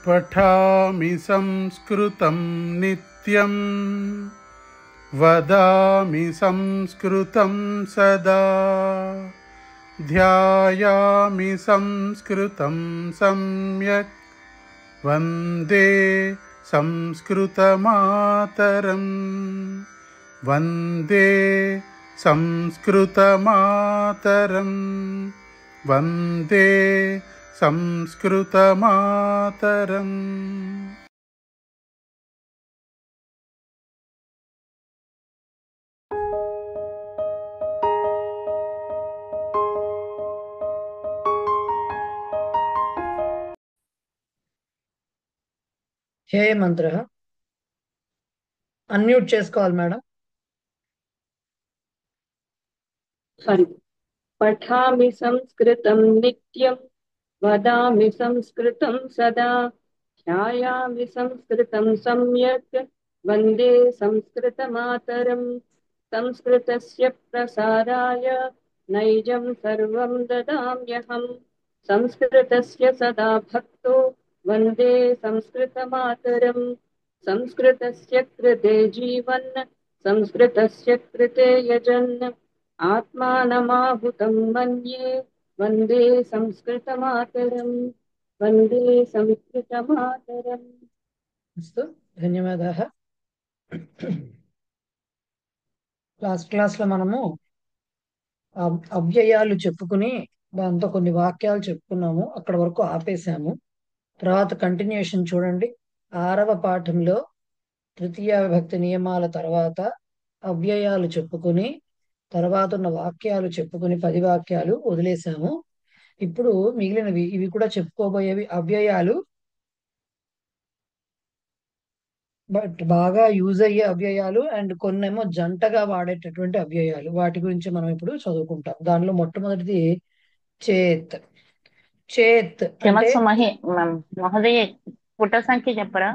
पठामि संस्कृतं नित्यं वदामि संस्कृतं सदा ध्यायामि संस्कृतं सम्यक् वन्दे संस्कृतमातरं वन्दे संस्कृतमातरं वन्दे संस्कृतमातरम्। హే మంత్ర అన్మ్యూట్ చేసుకోవాలి మేడం. సారీ. పఠామి సంస్కృతం నిత్యం వదామి సంస్కృతం సదా ధ్యాయామి సంస్కృతం సమ్యక్ వందే సంస్కృతమాతరం సంస్కృతస్య ప్రసారాయ నైజం సర్వం దదామ్యహం సంస్కృతస్య సదా భక్తో వందే సంస్కృతమాతరం సంస్కృతస్య కృతే జీవన్ సంస్కృతస్య కృతే యజన్ ఆత్మానమాహుతం మన్యే వందే సంస్కృతమాతరం వందే సంస్కృతమాతరం. అస్తు, ధన్యవాదాः. క్లాస్లో మనము అవ్యయాలు చెప్పుకుని దాంతో కొన్ని వాక్యాలు చెప్పుకున్నాము. అక్కడ వరకు ఆపేశాము. తర్వాత కంటిన్యూషన్ చూడండి. 6వ పాఠంలో తృతీయ విభక్తి నియమాల తర్వాత అవ్యయాలు చెప్పుకుని తర్వాత ఉన్న వాక్యాలు చెప్పుకుని 10 వాక్యాలు వదిలేశాము. ఇప్పుడు మిగిలినవి ఇవి కూడా చెప్పుకోబోయేవి అవ్యయాలు, బట్ బాగా యూజ్ అయ్యే అవ్యయాలు అండ్ కొన్నేమో జంటగా వాడేటటువంటి అవ్యయాలు. వాటి గురించి మనం ఇప్పుడు చదువుకుంటాం. దానిలో మొట్టమొదటిది చేత్. చేత్ అంటే మహోదయ పుట సంఖ్య చెప్పరా?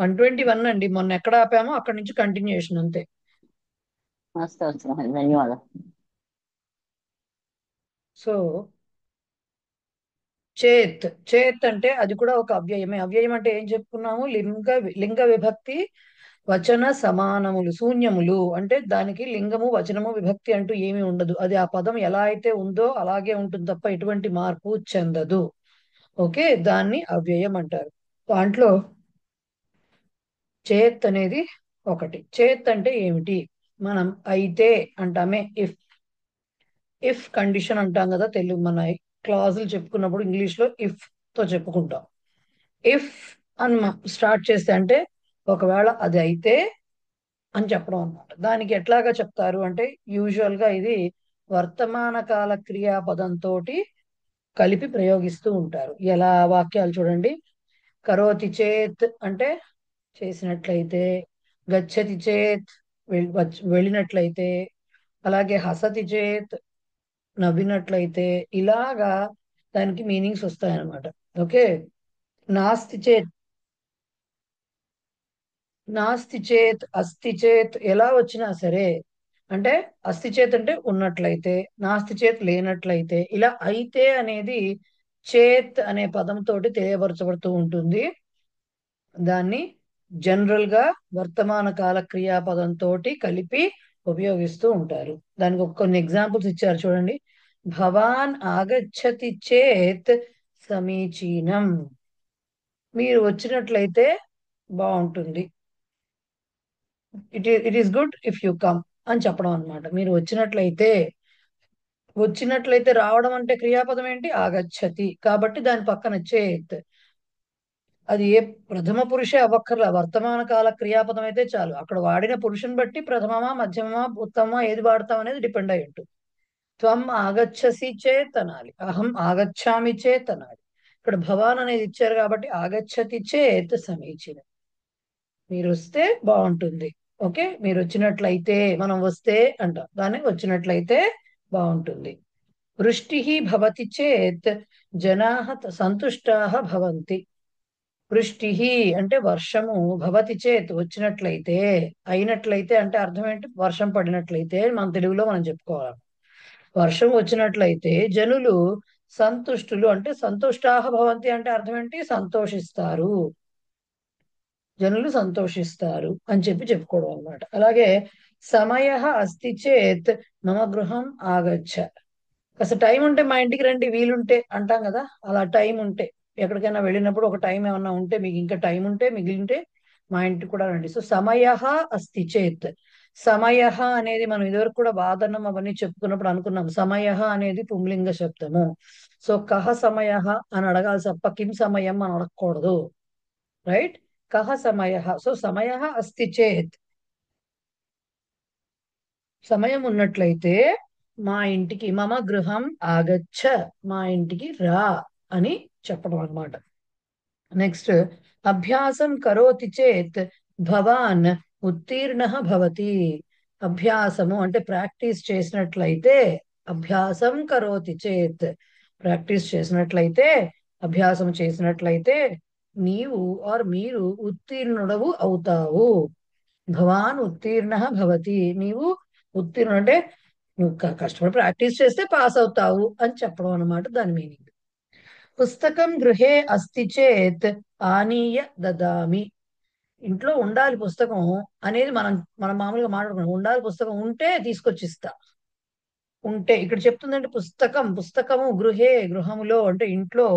121 అండి. మొన్న ఎక్కడ ఆపామో అక్కడి నుంచి కంటిన్యూషన్ అంతే. ధన్యవాదాలు. సో చేత్ చేత్ అంటే అది కూడా ఒక అవ్యయమే. అవ్యయం అంటే ఏం చెప్పుకున్నాము? లింగ విభక్తి వచన సమానములు, శూన్యములు. అంటే దానికి లింగము వచనము విభక్తి అంటూ ఏమీ ఉండదు. అది ఆ పదం ఎలా అయితే ఉందో అలాగే ఉంటుంది తప్ప ఎటువంటి మార్పు చెందదు. ఓకే, దాన్ని అవ్యయం అంటారు. దాంట్లో చేత్ అనేది ఒకటి. చేత్ అంటే ఏమిటి? మనం అయితే అంటామే, ఇఫ్ కండిషన్ అంటాం కదా తెలుగు. మన క్లాసులు చెప్పుకున్నప్పుడు ఇంగ్లీష్ లో ఇఫ్ తో చెప్పుకుంటాం. ఇఫ్ అని స్టార్ట్ చేస్తే అంటే ఒకవేళ అది అయితే అని చెప్పడం అన్నమాట. దానికి ఎట్లాగా చెప్తారు అంటే యూజువల్ గా ఇది వర్తమాన కాల క్రియాపదంతో కలిపి ప్రయోగిస్తూ ఉంటారు. ఎలా? వాక్యాలు చూడండి. కరోతి చేత్ అంటే చేసినట్లయితే, గచ్చతి చేత్ వెళ్ళినట్లయితే, అలాగే హసతి చేత్ నవ్వినట్లయితే, ఇలాగా దానికి మీనింగ్స్ వస్తాయన్నమాట. ఓకే. నాస్తి చేత్, నాస్తి చేత్, అస్తి చేత్ ఎలా వచ్చినా సరే, అంటే అస్తి చేత్ అంటే ఉన్నట్లయితే, నాస్తి చేత్ లేనట్లయితే, ఇలా అయితే అనేది చేత్ అనే పదంతో తెలియపరచబడుతూ ఉంటుంది. దాన్ని జనరల్ గా వర్తమాన కాల క్రియాపదంతో కలిపి ఉపయోగిస్తూ ఉంటారు. దానికి కొన్ని ఎగ్జాంపుల్స్ ఇచ్చారు చూడండి. భవాన్ ఆగచ్చతి చేత్ సమీచీనం. మీరు వచ్చినట్లయితే బాగుంటుంది. It is good if you come అని చెప్పడం అన్నమాట. మీరు వచ్చినట్లయితే, వచ్చినట్లయితే రావడం అంటే క్రియాపదం ఏంటి? ఆగచ్చతి. కాబట్టి దాని పక్కన చేత్. అది ఏ ప్రథమ పురుషే అవ్వక్కర్లా, వర్తమాన కాల క్రియాపదం అయితే చాలు. అక్కడ వాడిన పురుషుని బట్టి ప్రథమమా మధ్యమమా ఉత్తమమా ఏది వాడతాం అనేది డిపెండ్ అయి ఉంటుంది. త్వం ఆగచ్చసి చేత్ అనాలి, అహం ఆగచ్చామి చేత్ అనాలి. ఇక్కడ భవాన్ అనేది ఇచ్చారు కాబట్టి ఆగచ్చతి చేత్ సమీచీనం. మీరు వస్తే బాగుంటుంది. ఓకే, మీరు వచ్చినట్లయితే, మనం వస్తే అంటాం, దాన్ని వచ్చినట్లయితే బాగుంటుంది. వృష్టి భవతి చేత్ జనాః సంతుష్టాః భవంతి. వృష్టి అంటే వర్షము, భవతి చేత్ వచ్చినట్లయితే, అయినట్లయితే అంటే అర్థం ఏంటి? వర్షం పడినట్లయితే మన తెలుగులో మనం చెప్పుకోవాలి. వర్షం వచ్చినట్లయితే జనులు సంతుష్టులు అంటే సంతుష్టాహ భవంతి అంటే అర్థం ఏంటి? సంతోషిస్తారు, జనులు సంతోషిస్తారు అని చెప్పుకోవడం అన్నమాట. అలాగే సమయ అస్తి చేత్ మమ గృహం ఆగచ్చ. కాస్త టైం ఉంటే మా ఇంటికి రండి, వీలుంటే అంటాం కదా, అలా టైం ఉంటే ఎక్కడికైనా వెళ్ళినప్పుడు ఒక టైం ఏమన్నా ఉంటే, మీకు ఇంకా టైం ఉంటే మిగిలింటే మా ఇంటికి కూడా రండి. సో సమయ అస్తి చేత్, సమయ అనేది మనం ఇదివరకు కూడా వాదనం అవన్నీ చెప్పుకున్నప్పుడు అనుకున్నాం. సమయ అనేది పుంలింగ శబ్దము. సో కహ సమయ అని అడగాలి తప్ప కిం సమయం అని అడగకూడదు. రైట్? కహ సమయ. సో సమయ అస్తి చేత్, సమయం ఉన్నట్లయితే మా ఇంటికి, మమ గృహం ఆగచ్చ, మా ఇంటికి రా అని చెప్పడం అన్నమాట. నెక్స్ట్, అభ్యాసం కరోతి చేత్ భవాన్ ఉత్తీర్ణ భవతి. అభ్యాసము అంటే ప్రాక్టీస్ చేసినట్లయితే, అభ్యాసం కరోతి చేత్, ప్రాక్టీస్ చేసినట్లయితే, అభ్యాసం చేసినట్లయితే నీవు ఆర్ మీరు ఉత్తీర్ణుడవు అవుతావు. భవాన్ ఉత్తీర్ణ భవతి, నీవు ఉత్తీర్ణుడు అంటే నువ్వు కష్టపడి ప్రాక్టీస్ చేస్తే పాస్ అవుతావు అని చెప్పడం అన్నమాట దాని మీనింగ్. పుస్తకం గృహే అస్తి చేత్ ఆనీయ దదామి. ఇంట్లో ఉండాలి పుస్తకం అనేది మనం మనం మామూలుగా మాట్లాడుకున్నాం. ఉండాలి పుస్తకం, ఉంటే తీసుకొచ్చిస్తా. ఉంటే ఇక్కడ చెప్తుందంటే పుస్తకము గృహే గృహములో అంటే ఇంట్లో,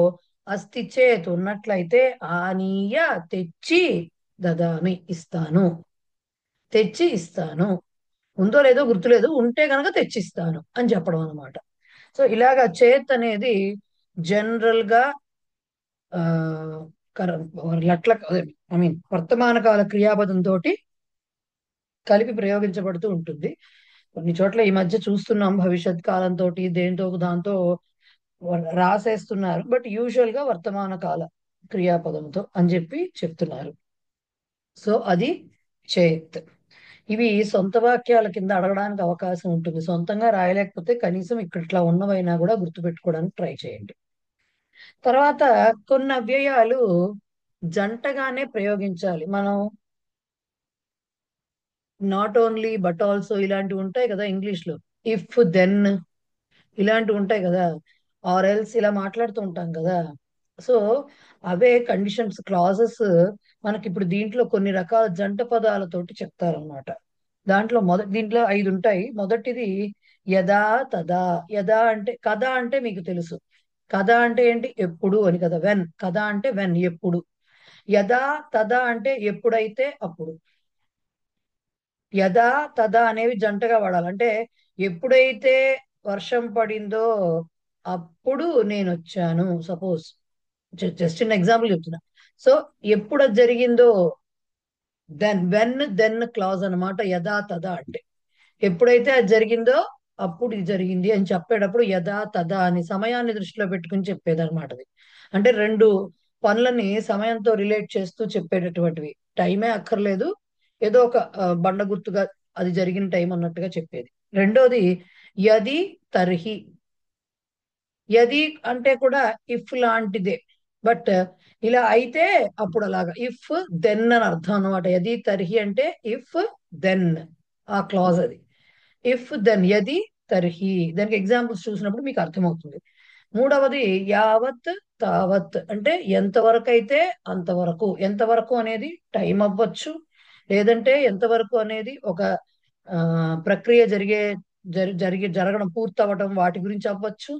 అస్తి చేత్ ఉన్నట్లయితే, ఆనీయ తెచ్చి, దదామి ఇస్తాను, తెచ్చి ఇస్తాను. ఉందో లేదో గుర్తులేదు, ఉంటే గనక తెచ్చిస్తాను అని చెప్పడం అనమాట. సో ఇలాగా చేత్ అనేది జనరల్ గా ఆ కర లట్ల ఐ మీన్ వర్తమాన కాల క్రియాపదం తోటి కలిపి ప్రయోగించబడుతూ ఉంటుంది. కొన్ని చోట్ల ఈ మధ్య చూస్తున్నాం భవిష్యత్ కాలంతో దేంతో దాంతో రాసేస్తున్నారు. బట్ యూజువల్ గా వర్తమాన కాల క్రియాపదంతో అని చెప్తున్నారు. సో అది చేత్. ఇవి సొంత వాక్యాల కింద అడగడానికి అవకాశం ఉంటుంది. సొంతంగా రాయలేకపోతే కనీసం ఇక్కడ ఇట్లా ఉన్నవైనా కూడా గుర్తుపెట్టుకోవడానికి ట్రై చేయండి. తర్వాత కొన్ని అవ్యయాలు జంటగానే ప్రయోగించాలి. మనం నాట్ ఓన్లీ బట్ ఆల్సో ఇలాంటివి ఉంటాయి కదా ఇంగ్లీష్ లో, ఇఫ్ దెన్ ఇలాంటివి ఉంటాయి కదా, ఆర్ ఎల్స్ ఇలా మాట్లాడుతూ ఉంటాం కదా. సో అవే కండిషన్స్, క్లాజెస్ మనకి ఇప్పుడు దీంట్లో కొన్ని రకాల జంట పదాలతోటి చెప్తారన్నమాట. దీంట్లో 5 ఉంటాయి. మొదటిది యదా తదా. యదా అంటే కదా అంటే మీకు తెలుసు. కదా అంటే ఏంటి? ఎప్పుడు అని కదా. వెన్, కదా అంటే వెన్, ఎప్పుడు. యదా తదా అంటే ఎప్పుడైతే అప్పుడు. యదా తదా అనేవి జంటగా వాడాలి. అంటే ఎప్పుడైతే వర్షం పడిందో అప్పుడు నేను వచ్చాను. సపోజ్ జస్ట్ చిన్న ఎగ్జాంపుల్ చెప్తున్నా. సో ఎప్పుడు అది జరిగిందో దెన్ క్లాజ్ అన్నమాట యదా తదా అంటే. ఎప్పుడైతే అది జరిగిందో అప్పుడు ఇది జరిగింది అని చెప్పేటప్పుడు యదా తదా అని సమయాన్ని దృష్టిలో పెట్టుకుని చెప్పేది అనమాట. అది అంటే రెండు పనులని సమయంతో రిలేట్ చేస్తూ చెప్పేటటువంటివి. టైమే అక్కర్లేదు, ఏదో ఒక బండ గుర్తుగా అది జరిగిన టైం అన్నట్టుగా చెప్పేది. రెండోది యది తర్హి. యది అంటే కూడా ఇఫ్ లాంటిదే, బట్ ఇలా అయితే అప్పుడు అలాగా. ఇఫ్ దెన్ అని అర్థం అనమాట. యది తర్హి అంటే ఇఫ్ దెన్, ఆ క్లాజ్ అది. ఇఫ్ దెన్ యది తర్హి, దానికి ఎగ్జాంపుల్స్ చూసినప్పుడు మీకు అర్థమవుతుంది. మూడవది యావత్ తావత్ అంటే ఎంతవరకు అయితే అంతవరకు. ఎంతవరకు అనేది టైం అవ్వచ్చు, లేదంటే ఎంతవరకు అనేది ఒక ప్రక్రియ జరగడం, పూర్తవడం, వాటి గురించి అవ్వచ్చు.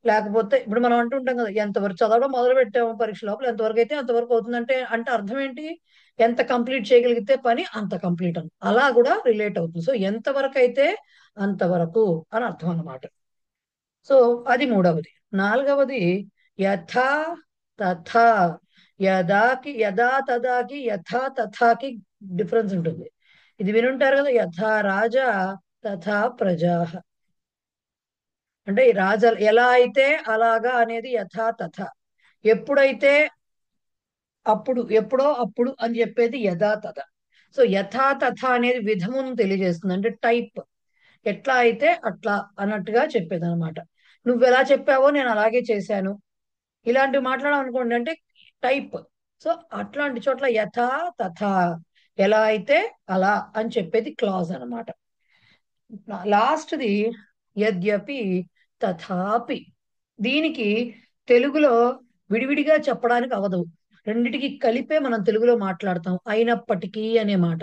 లేకపోతే ఇప్పుడు మనం అంటుంటాం కదా, ఎంతవరకు చదవడం మొదలు పెట్టాము పరీక్ష లోపల, ఎంతవరకు అయితే అంతవరకు అవుతుందంటే అంటే అర్థం ఏంటి? ఎంత కంప్లీట్ చేయగలిగితే పని అంత కంప్లీట్ అని, అలా కూడా రిలేట్ అవుతుంది. సో ఎంతవరకు అయితే అంతవరకు అని అర్థం అన్నమాట. సో అది మూడవది. నాలుగవది యథా తథా. యదా తదాకి యథా తథాకి డిఫరెన్స్ ఉంటుంది. ఇది వినుంటారు కదా, యథా రాజా తథా ప్రజా. అంటే ఈ రాజా ఎలా అయితే అలాగా అనేది యథా తథ. ఎప్పుడైతే అప్పుడు, ఎప్పుడో అప్పుడు అని చెప్పేది యథా తథ. సో యథా తథ అనేది విధమును తెలియజేస్తుంది, అంటే టైప్. ఎట్లా అయితే అట్లా అన్నట్టుగా చెప్పేది అనమాట. నువ్వు ఎలా చెప్పావో నేను అలాగే చేశాను, ఇలాంటివి మాట్లాడాలనుకోండి అంటే టైప్. సో అట్లాంటి చోట్ల యథా తథా, ఎలా అయితే అలా అని చెప్పేది క్లాజ్ అనమాట. లాస్ట్ది యద్యపి తథాపి. దీనికి తెలుగులో విడివిడిగా చెప్పడానికి అవదు. రెండిటికి కలిపే మనం తెలుగులో మాట్లాడతాం. అయినప్పటికీ అనే మాట.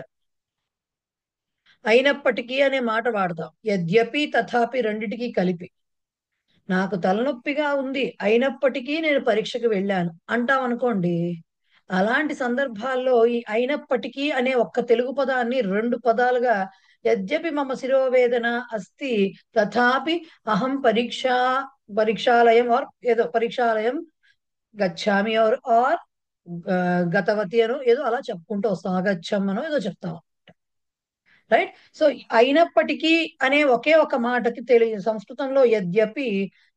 అయినప్పటికీ అనే మాట వాడతాం. యద్యపి తథాపి రెండిటికి కలిపి. నాకు తలనొప్పిగా ఉంది అయినప్పటికీ నేను పరీక్షకు వెళ్ళాను అంటాం అనుకోండి. అలాంటి సందర్భాల్లో ఈ అయినప్పటికీ అనే ఒక్క తెలుగు పదాన్ని రెండు పదాలుగా యద్యపి మమ శిరోవేదన అస్తి తథాపి అహం పరీక్షాలయం ఆర్ ఏదో పరీక్షాలయం గచ్చామి ఆర్ గతవతి అనో ఏదో అలా చెప్పుకుంటూ వస్తాం. అగచ్చం అనో ఏదో చెప్తాం. రైట్. సో అయినప్పటికీ అనే ఒకే ఒక మాటకి సంస్కృతంలో యద్యపి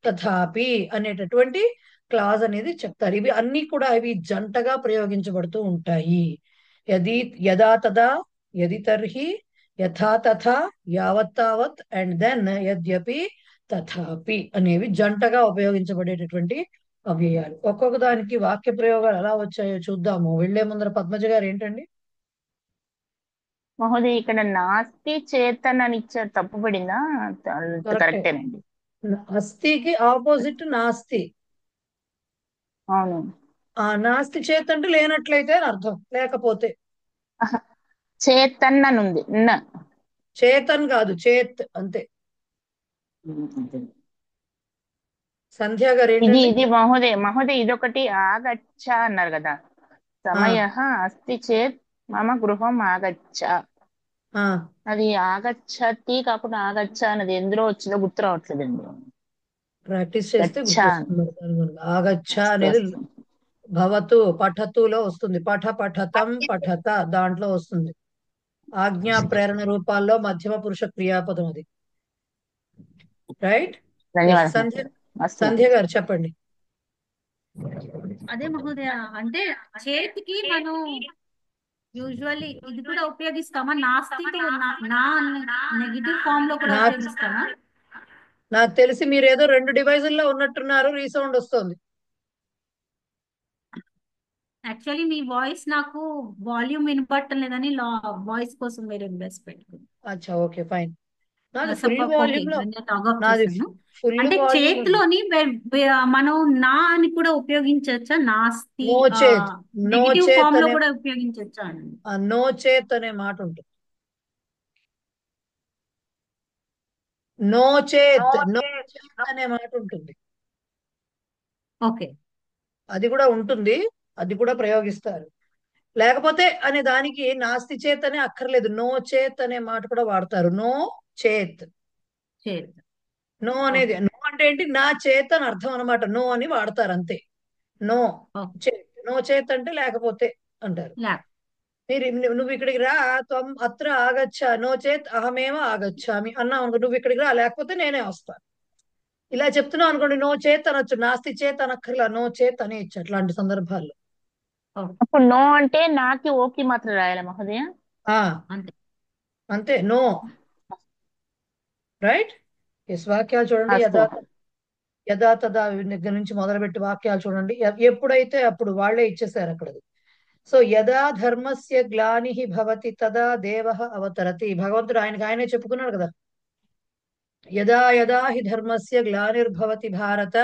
తథాపి అనేటటువంటి క్లాజ్ అనేది చెప్తారు. ఇవి అన్ని కూడా ఇవి జంటగా ప్రయోగించబడుతూ ఉంటాయి. యది యదా తదా యది తర్హి యథా తథా యావత్ తావత్ అండ్ దెన్ యద్యపి తథాపి అనేవి జంటగా ఉపయోగించబడేటటువంటి అవ్యయాలు. ఒక్కొక్క దానికి వాక్య ప్రయోగాలు ఎలా వచ్చాయో చూద్దాము. వెళ్లే ముందర పద్మజ గారు ఏంటండి? మహోదయ, ఇక్కడ నాస్తి చేతన్ అని ఇచ్చారు, తప్పుపడిందా? కరెక్టే. కరెక్టేనండి. అస్థికి ఆపోజిట్ నాస్తి. అవును. ఆ నాస్తి చేత్ అంటే లేనట్లయితే అని అర్థం, లేకపోతే. చేతన్ అని ఉంది. చేతన్ కాదు, చేత్ అంతే. సంధ్య గారు ఇది ఏంటండి? ఇది మహోదయ ఇదొకటి ఆగచ్చ అన్నారు కదా. సమయ అస్తి చేత్ మమ గృహం ఆగచ్చ. ఆ అది ఆగచ్చతి కాకుండా ఆగచ్చ అన్నది ఎందులో వచ్చిందో గుర్తు రావట్లేదండి. ప్రాక్టీస్ చేస్తే గచ్చ గుర్తొస్తుంది. ఆగచ్చ అనేది వస్తుంది. భవతు పఠతులో వస్తుంది. పఠతం పఠత దాంట్లో వస్తుంది. ఆజ్ఞా ప్రేరణ రూపాల్లో మధ్యమ పురుష క్రియాపదం అది. రైట్. ధన్యవాదాలు. సంధ్య మస్తు. సంధ్య గారు చెప్పండి. అదే మహోదయ, అంటే చేతికి మనం యూజువల్లీ ఇది కూడా ఉపయోగిస్తామా? నాస్తితో నా నెగిటివ్ ఫామ్ లో కూడా ఉపయోగిస్తామా? నాకు తెలిసి మీరు ఏదో రెండు డివైజుల్లో ఉన్నట్టున్నారు. రీసౌండ్ వస్తుంది. యాక్చువల్లీ మీ వాయిస్ నాకు వాల్యూమ్ వినపడటం లేదని వాయిస్ కోసం వేరే బెస్ట్ పెట్టుకుంది. అచ్చా, ఓకే, ఫైన్. నాది ఫుల్ వాల్యూమ్ లో, నాది ఫుల్ అంటే వాల్యూమ్. చేతిలోని మనం నా అని కూడా ఉపయోగించవచ్చా? నాస్తి నో చేత్, నో నెగిటివ్ చేత్ ఫామ్ లో అనే, కూడా ఉపయోగించవచ్చా అండి? నో చేత్ అనే మాట ఉంటుంది. నో చేత్, నో చేత్ అనే మాట ఉంటుంది. ఓకే, అది కూడా ఉంటుంది, అది కూడా ప్రయోగిస్తారు. లేకపోతే అనే దానికి నాస్తి చేత్ అనే అక్కర్లేదు, నో చేత్ అనే మాట కూడా వాడతారు. నో చేత్. చేత్. నో అనేది, నో అంటే ఏంటి? నా చేత్ అని అర్థం అనమాట. నో అని వాడతారు అంతే. నో చేత్, నో చేత్ అంటే లేకపోతే అంటారు. నువ్వు ఇక్కడికి రా, త్వం అత్ర ఆగచ్చ, నో చేత్ అహమేవ ఆగచ్చామి అన్నావు అనుకో, నువ్వు ఇక్కడికి రా లేకపోతే నేనే వస్తాను. ఇలా చెప్తున్నావు అనుకోండి, నో చేత్ అనొచ్చు. నాస్తి చేత్ అనక్కర్లా, నో చేత్ అనేయచ్చు అట్లాంటి సందర్భాల్లో. అప్పుడు నో అంటే నాకి ఓకి మాత్రం రాయాలి మహోదయ. అంతే, నో. రైట్. ఎస్, వాక్యాలు చూడండి. యథా తదా దగ్గర నుంచి మొదలుపెట్టి వాక్యాలు చూడండి. ఎప్పుడైతే అప్పుడు వాళ్ళే ఇచ్చేసారు అక్కడ. సో యదా ధర్మస్య గ్లాని భవతి తదా దేవః అవతరతి. భగవంతుడు ఆయననే చెప్పుకున్నాడు కదా. యదా యదా హి ధర్మస్య గ్లానిర్భవతి భారత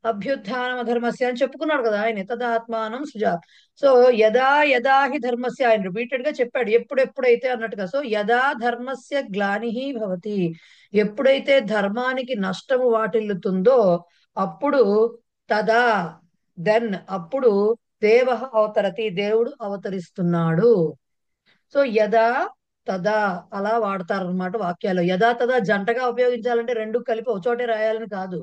అభ్యుత్థానం అధర్మస్య అని చెప్పుకున్నాడు కదా ఆయన. తదాత్మానం సృజా. సో యదా యదా హి ధర్మస్య, ఆయన రిపీటెడ్ గా చెప్పాడు ఎప్పుడెప్పుడైతే అన్నట్టుగా. సో యదా ధర్మస్య గ్లాని భవతి, ఎప్పుడైతే ధర్మానికి నష్టము వాటిల్లుతుందో అప్పుడు, తదా దెన్ అప్పుడు, దేవ అవతరతి దేవుడు అవతరిస్తున్నాడు. సో యదా తదా అలా వాడతారనమాట వాక్యాల్లో. యదా తదా జంటగా ఉపయోగించాలంటే రెండు కలిపి ఒక చోటే రాయాలని కాదు.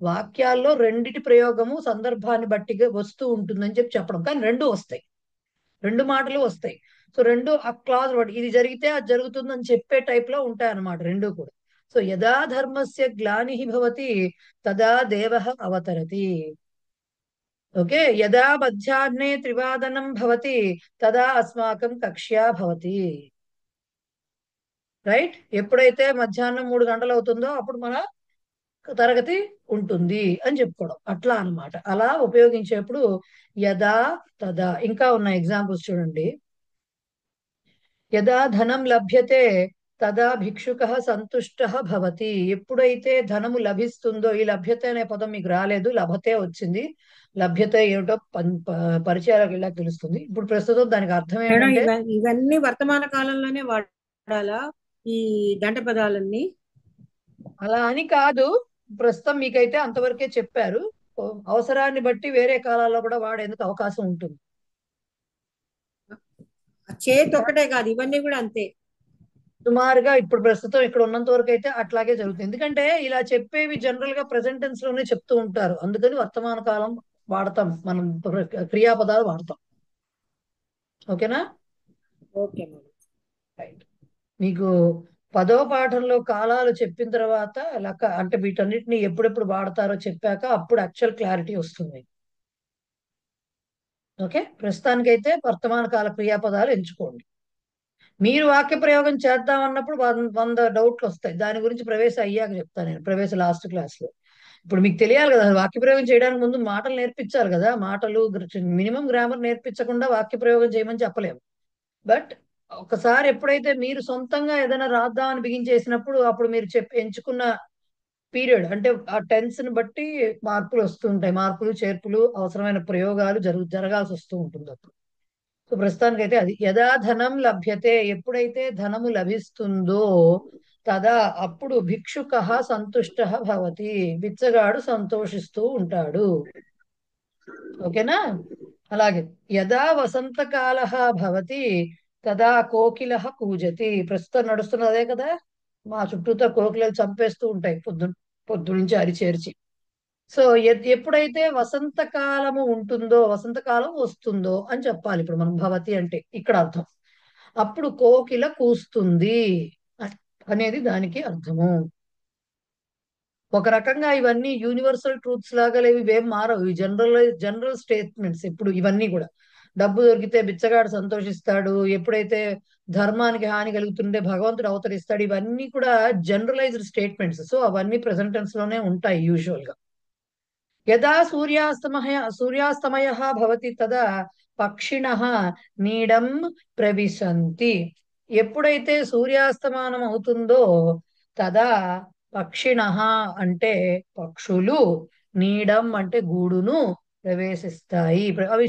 వాక్యాల్లో రెండిటి ప్రయోగము సందర్భాన్ని బట్టిగా వస్తూ ఉంటుందని చెప్పడం. కానీ రెండు వస్తాయి, రెండు మాటలు వస్తాయి. సో రెండు ఆ క్లాజ్ బట్టి ఇది జరిగితే అది జరుగుతుందని చెప్పే టైప్ లో ఉంటాయి అన్నమాట రెండు కూడా. సో యదా ధర్మస్య గ్లాని భవతి తదా దేవ అవతరతి. ఓకే. యదా మధ్యాహ్నే త్రివాదనం భవతి తదా అస్మాకం కక్ష్యా భవతి. రైట్. ఎప్పుడైతే మధ్యాహ్నం 3 గంటలు అవుతుందో అప్పుడు మన తరగతి ఉంటుంది అని చెప్పుకోవడం. అట్లా అన్నమాట. అలా ఉపయోగించేప్పుడు యదా తదా. ఇంకా ఉన్న ఎగ్జాంపుల్స్ చూడండి. యదా ధనం లభ్యతే తదా భిక్షుక సంతుష్ట భవతి. ఎప్పుడైతే ధనము లభిస్తుందో, ఈ లభ్యత అనే పదం మీకు రాలేదు, లభతే వచ్చింది. లభ్యత ఏమిటో పరిచయాలకు ఇలా తెలుస్తుంది. ఇప్పుడు ప్రస్తుతం దానికి అర్థం మేడం ఏంటంటే, ఇవన్నీ వర్తమాన కాలంలోనే వాడాలా ఈ దండ పదాలన్నీ? అలా అని కాదు, ప్రస్తుతం మీకైతే అంతవరకే చెప్పారు. అవసరాన్ని బట్టి వేరే కాలాల్లో కూడా వాడేందుకు అవకాశం ఉంటుంది. చేతి ఒక్కటే కాదు, ఇవన్నీ కూడా అంతే. సుమారుగా ఇప్పుడు ప్రస్తుతం ఇక్కడ ఉన్నంత వరకు అయితే అట్లాగే జరుగుతుంది. ఎందుకంటే ఇలా చెప్పేవి జనరల్ గా ప్రెసెంట్ టెన్స్ లోనే చెప్తూ ఉంటారు, అందుకని వర్తమాన కాలం వాడతాం, మనం క్రియాపదాలు వాడతాం. ఓకేనా? Okay madam. రైట్. మీకు 10వ పాఠంలో కాలాలు చెప్పిన తర్వాత లెక్క అంటే వీటన్నిటిని ఎప్పుడెప్పుడు వాడతారో చెప్పాక అప్పుడు యాక్చువల్ క్లారిటీ వస్తుంది. ఓకే, ప్రస్తుతానికైతే వర్తమాన కాల క్రియాపదాలు ఎంచుకోండి. మీరు వాక్య ప్రయోగం చేద్దాం అన్నప్పుడు 100 డౌట్లు వస్తాయి. దాని గురించి ప్రవేశ అయ్యాక చెప్తాను నేను, ప్రవేశ లాస్ట్ క్లాస్ లో. ఇప్పుడు మీకు తెలియాలి కదా, వాక్య ప్రయోగం చేయడానికి ముందు మాటలు నేర్పించాలి కదా. మాటలు మినిమం గ్రామర్ నేర్పించకుండా వాక్య ప్రయోగం చేయమని చెప్పలేము. బట్ ఒకసారి ఎప్పుడైతే మీరు సొంతంగా ఏదైనా రాద్దామని బిగించేసినప్పుడు అప్పుడు మీరు ఎంచుకున్న పీరియడ్ అంటే ఆ టెన్స్ ని బట్టి మార్పులు వస్తూ ఉంటాయి. మార్పులు చేర్పులు అవసరమైన ప్రయోగాలు జరగాల్సి వస్తూ ఉంటుంది అప్పుడు. సో ప్రస్తుతానికైతే అది యదా ధనం లభ్యతే, ఎప్పుడైతే ధనము లభిస్తుందో, తదా అప్పుడు భిక్షుక సంతుష్ట భవతి, బిచ్చగాడు సంతోషిస్తూ ఉంటాడు. ఓకేనా? అలాగే యదా వసంతకాల భవతి తదా కోకిల కూజతి. ప్రస్తుతం నడుస్తున్నది అదే కదా, మా చుట్టూతో కోకిలలు చంపేస్తూ ఉంటాయి పొద్దు నుంచి అరిచేర్చి. సో ఎప్పుడైతే వసంతకాలము ఉంటుందో, వసంతకాలం వస్తుందో అని చెప్పాలి ఇప్పుడు మనం. భవతి అంటే ఇక్కడ అర్థం, అప్పుడు కోకిల కూస్తుంది అనేది దానికి అర్థము. ఒక రకంగా ఇవన్నీ యూనివర్సల్ ట్రూత్స్ లాగా లేవు, ఇవేం మారవు. ఈ జనరల్ స్టేట్మెంట్స్ ఇప్పుడు ఇవన్నీ కూడా. డబ్బు దొరికితే బిచ్చగాడు సంతోషిస్తాడు, ఎప్పుడైతే ధర్మానికి హాని కలుగుతుంటే భగవంతుడు అవతరిస్తాడు, ఇవన్నీ కూడా జనరలైజ్డ్ స్టేట్మెంట్స్. సో అవన్నీ ప్రెసెంట్ టెన్స్ లోనే ఉంటాయి యూజువల్ గా. యదా సూర్యాస్తమయ భవతి తదా పక్షిణః నీడం ప్రవిశంతి. ఎప్పుడైతే సూర్యాస్తమానం అవుతుందో తదా పక్షిణః అంటే పక్షులు, నీడం అంటే గూడును ప్రవేశిస్తాయి. అవి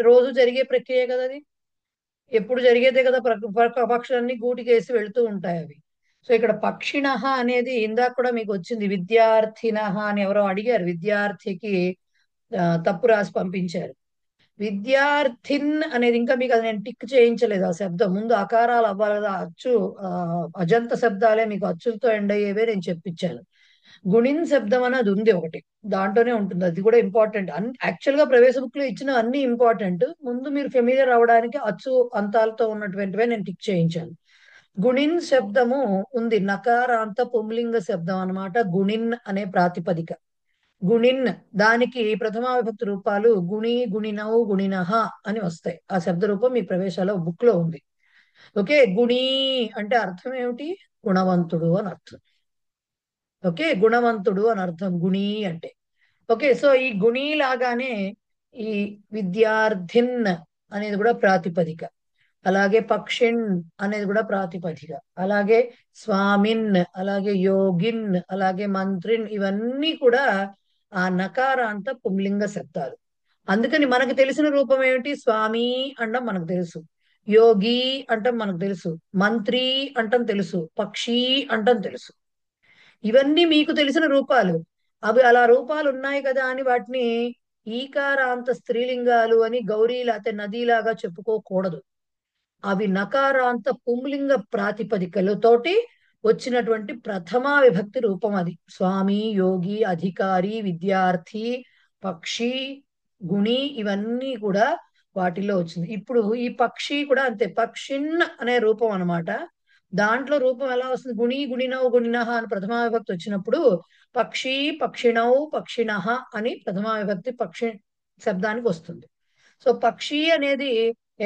రోజు జరిగే ప్రక్రియ కదా అది, ఎప్పుడు జరిగేదే కదా. పక్షులన్నీ గూటికేసి వెళ్తూ ఉంటాయి అవి. సో ఇక్కడ పక్షిణః అనేది ఇందాక కూడా మీకు వచ్చింది, విద్యార్థినః అని ఎవరో అడిగారు, విద్యార్థికి తప్పు రాసి పంపించారు. విద్యార్థిన్ అనేది ఇంకా మీకు అది నేను టిక్ చేయించలేదు. ఆ శబ్దం ముందు అకారాలు అవ్వాలి కదా, అజంత శబ్దాలే మీకు అచ్చులతో ఎండ్ అయ్యేవే నేను చెప్పించాను. గుణిన్ శబ్దం అనేది ఉంది ఒకటి, దాంట్లోనే ఉంటుంది, అది కూడా ఇంపార్టెంట్. యాక్చువల్ గా ప్రవేశ బుక్ లో ఇచ్చిన అన్ని ఇంపార్టెంట్. ముందు మీరు ఫెమిలియర్ అవడానికి అచ్చు అంతాలతో ఉన్నటువంటివే నేను టిక్ చేయించాను. గుణిన్ శబ్దము ఉంది, నకారాంత పుంలింగ శబ్దం అన్నమాట. గుణిన్ అనే ప్రాతిపదిక. గుణిన్ దానికి ప్రథమా విభక్తి రూపాలు గుణి, గుణినౌ, గుణినః అని వస్తాయి. ఆ శబ్ద రూపం మీ ప్రవేశాల బుక్ లో ఉంది. ఓకే, గుణి అంటే అర్థం ఏమిటి? గుణవంతుడు అని అర్థం. ఓకే, గుణవంతుడు అని అర్థం గుణి అంటే. ఓకే, సో ఈ గుణి లాగానే ఈ విద్యార్థిన్ అనేది కూడా ప్రాతిపదిక, అలాగే పక్షిన్ అనేది కూడా ప్రాతిపదిక, అలాగే స్వామిన్, అలాగే యోగిన్, అలాగే మంత్రిన్, ఇవన్నీ కూడా ఆ నకారాంత పుంలింగ శబ్దాలు. అందుకని మనకు తెలిసిన రూపం ఏమిటి? స్వామి అంటాం మనకు తెలుసు, యోగి అంటాం మనకు తెలుసు, మంత్రి అంటాం తెలుసు, పక్షి అంటాం తెలుసు. ఇవన్నీ మీకు తెలిసిన రూపాలు. అవి అలా రూపాలు ఉన్నాయి కదా అని వాటిని ఈకారాంత స్త్రీలింగాలు అని గౌరీ లేకపోతే నదీలాగా చెప్పుకోకూడదు. అవి నకారాంత పుంలింగ ప్రాతిపదికలతోటి వచ్చినటువంటి ప్రథమా విభక్తి రూపం అది. స్వామి, యోగి, అధికారి, విద్యార్థి, పక్షి, గుణి, ఇవన్నీ కూడా వాటిలో వచ్చింది. ఇప్పుడు ఈ పక్షి కూడా అంతే, పక్షిన్ అనే రూపం అన్నమాట. దాంట్లో రూపం ఎలా వస్తుంది? గుణి, గుణినౌ, గుణినః అని ప్రథమా విభక్తి వచ్చినప్పుడు పక్షి, పక్షిణౌ, పక్షిణః అని ప్రథమా విభక్తి పక్షి శబ్దానికి వస్తుంది. సో పక్షి అనేది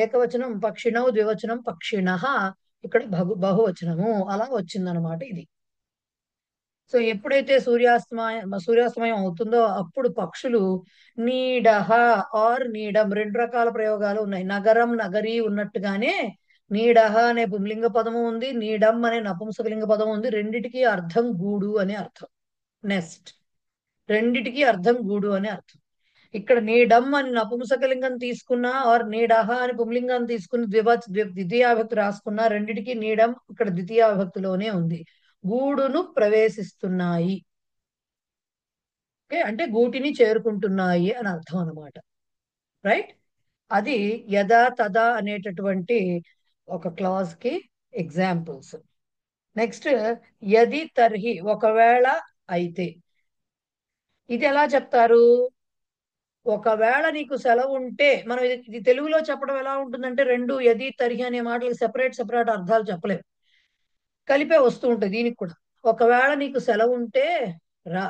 ఏకవచనం, పక్షిణౌ ద్వివచనం, పక్షిణః ఇక్కడ బహువచనము, అలా వచ్చిందనమాట ఇది. సో ఎప్పుడైతే సూర్యాస్తమయం అవుతుందో అప్పుడు పక్షులు నీడహ ఆర్ నీడం, రెండు రకాల ప్రయోగాలు ఉన్నాయి. నగరం, నగరి ఉన్నట్టుగానే నీడహ అనే పుంలింగ పదము ఉంది, నీడం అనే నపుంసకలింగ పదం ఉంది. రెండిటికి అర్థం గూడు అనే అర్థం. నెస్ట్, రెండిటికి అర్థం గూడు అనే అర్థం. ఇక్కడ నీడం అని నపుంసకలింగం తీసుకున్నా ఆర్ నీడహ అని పుంలింగం తీసుకుని ద్వితీయాభక్తి రాసుకున్నా రెండిటికి నీడం ఇక్కడ ద్వితీయాభక్తిలోనే ఉంది. గూడును ప్రవేశిస్తున్నాయి, ఓకే, అంటే గూటిని చేరుకుంటున్నాయి అని అర్థం అన్నమాట. రైట్, అది యదా తదా అనేటటువంటి ఒక క్లాజ్ కి ఎగ్జాంపుల్స్. నెక్స్ట్, యది తర్హి ఒకవేళ అయితే. ఇది ఎలా చెప్తారు? ఒకవేళ నీకు సెలవు ఉంటే, మనం ఇది తెలుగులో చెప్పడం ఎలా ఉంటుందంటే, రెండు యది తర్హి అనే మాటలకు సెపరేట్ సెపరేట్ అర్థాలు చెప్పలేము, కలిపే వస్తూ ఉంటాయి. దీనికి కూడా ఒకవేళ నీకు సెలవు ఉంటే రా.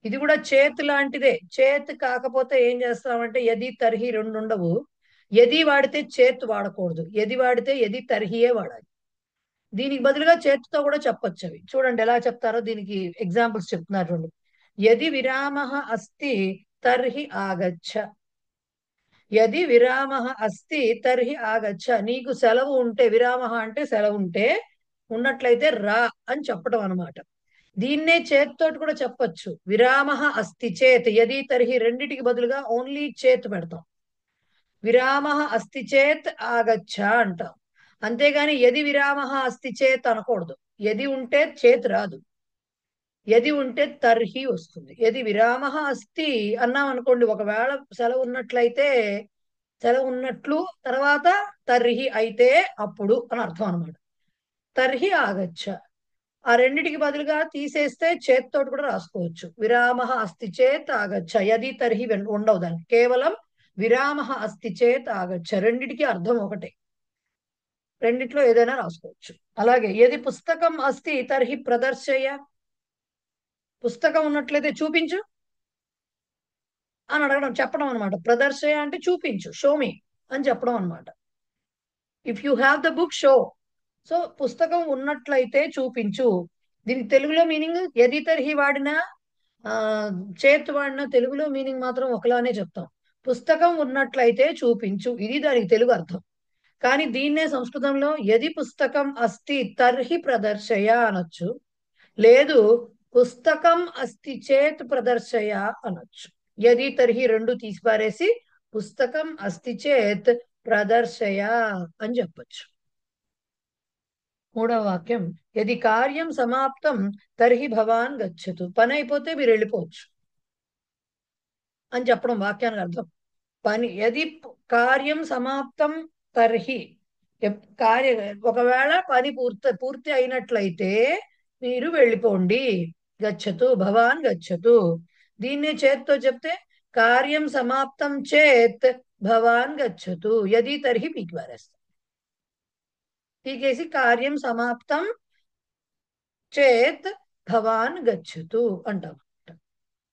ఇది కూడా చేత్ లాంటిదే. చేత్ కాకపోతే ఏం చేస్తామంటే యది తర్హి రెండు ఉండవు. యది వాడితే చేత్ వాడకూడదు, యది వాడితే యది తర్హియే వాడాలి. దీనికి బదులుగా చేత్తో కూడా చెప్పొచ్చు. అవి చూడండి ఎలా చెప్తారో, దీనికి ఎగ్జాంపుల్స్ చెప్తున్నారు చూడండి. యది విరామః అస్తి తర్హి ఆగచ్చ. యది విరామః అస్తి తర్హి ఆగచ్చ. నీకు సెలవు ఉంటే, విరామః అంటే సెలవు ఉంటే, ఉన్నట్లయితే రా అని చెప్పడం అన్నమాట. దీన్నే చేత్తోటి కూడా చెప్పొచ్చు. విరామః అస్తి చేత్, యది తర్హి రెండిటికి బదులుగా ఓన్లీ చేత్ పెడతాం. విరామః అస్తి చేత్ ఆగచ్చ అంటాం. అంతేగాని యది విరామః అస్తి చేత్ అనకూడదు. యది ఉంటే చేత్ రాదు, యది ఉంటే తర్హి వస్తుంది. యది విరామః అస్తి అన్నాం అనుకోండి, ఒకవేళ సెలవు ఉన్నట్లయితే, సెలవు ఉన్నట్లు తర్వాత తర్హి అయితే అప్పుడు అని అర్థం అనమాట. తర్హి ఆగచ్చ. ఆ రెండిటికి బదులుగా తీసేస్తే చేత్తోటి కూడా రాసుకోవచ్చు. విరామః అస్తి చేత్ ఆగచ్చ. యది తర్హి ఉండవు దానికి, కేవలం విరామః అస్తి చేత్ ఆగచ్చ. రెండిటికి అర్థం ఒకటే, రెండిట్లో ఏదైనా రాసుకోవచ్చు. అలాగే యది పుస్తకం అస్తి తర్హి ప్రదర్శయ. పుస్తకం ఉన్నట్లయితే చూపించు అని అడగడం, చెప్పడం అనమాట. ప్రదర్శయ అంటే చూపించు, షోమి అని చెప్పడం అనమాట. If you have the book show. So పుస్తకం ఉన్నట్లయితే చూపించు. దీనికి తెలుగులో మీనింగ్ యది తర్హి వాడినా చేత్ వాడినా తెలుగులో మీనింగ్ మాత్రం ఒకలానే చెప్తాం. పుస్తకం ఉన్నట్లయితే చూపించు, ఇది దానికి తెలుగు అర్థం. కానీ దీన్నే సంస్కృతంలో యది పుస్తకం అస్తి తర్హి ప్రదర్శయ అనొచ్చు, లేదు పుస్తకం అస్తి చేత్ ప్రదర్శయ అనొచ్చు. యది తర్హి రెండు తీసిపారేసి పుస్తకం అస్తి చేత్ ప్రదర్శయ అని చెప్పొచ్చు. మూడవ వాక్యం, యది కార్యం సమాప్తం తర్హి భవాన్ గచ్చతు. పని అయిపోతే మీరు వెళ్ళిపోవచ్చు అని చెప్పడం వాక్యానికి అర్థం. పని, యది కార్యం సమాప్తం తర్హి, కార్య ఒకవేళ పని పూర్తి అయినట్లయితే మీరు వెళ్ళిపోండి. గచ్చతు, భవాన్ గచ్చతు. దీన్నే చేత్తో చెప్తే కార్యం సమాప్తం చేత్ భవాన్ గచ్చతు. యది తర్హి పీకి పారేస్తాం. పీకేసి కార్యం సమాప్తం చేత్ భవాన్ గచ్చతు అంటాం.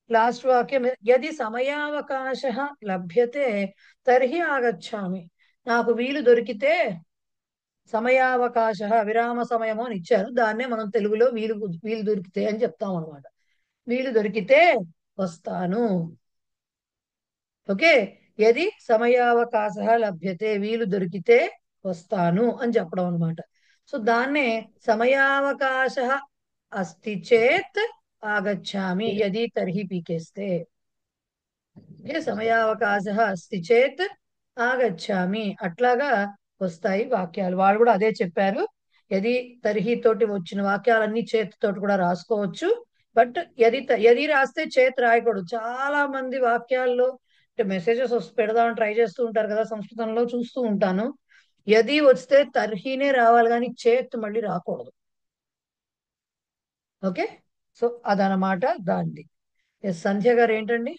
లాస్ట్ వాక్యం, యది సమయావకాశ లభ్యతే తర్హి ఆగచ్చామి. నాకు వీలు దొరికితే, సమయావకాశ విరామ సమయము అని ఇచ్చారు, దాన్నే మనం తెలుగులో వీలు దొరికితే అని చెప్తాం అనమాట. వీలు దొరికితే వస్తాను. ఓకే, యది సమయావకాశ లభ్యతే, వీలు దొరికితే వస్తాను అని చెప్పడం అనమాట. సో దాన్నే సమయావకాశ అస్తి చేత్ ఆగచ్చామి, యది తర్హి పీకేస్తే. సమయావకాశ అస్తి చేత్ ఆగచ్చామి, అట్లాగా వస్తాయి వాక్యాలు. వాళ్ళు కూడా అదే చెప్పారు. యది తర్హి తోటి వచ్చిన వాక్యాలన్నీ చేతితోటి కూడా రాసుకోవచ్చు. బట్ యది రాస్తే చేతి రాయకూడదు. చాలా మంది వాక్యాల్లో మెసేజెస్ పెడదామని ట్రై చేస్తూ ఉంటారు కదా, సంస్కృతంలో చూస్తూ ఉంటాను. యది వస్తే తర్హినే రావాలి, కానీ చేత్ మళ్ళీ రాకూడదు. ఓకే, సో అదనమాట దాన్ని. సంధ్య గారు ఏంటండి?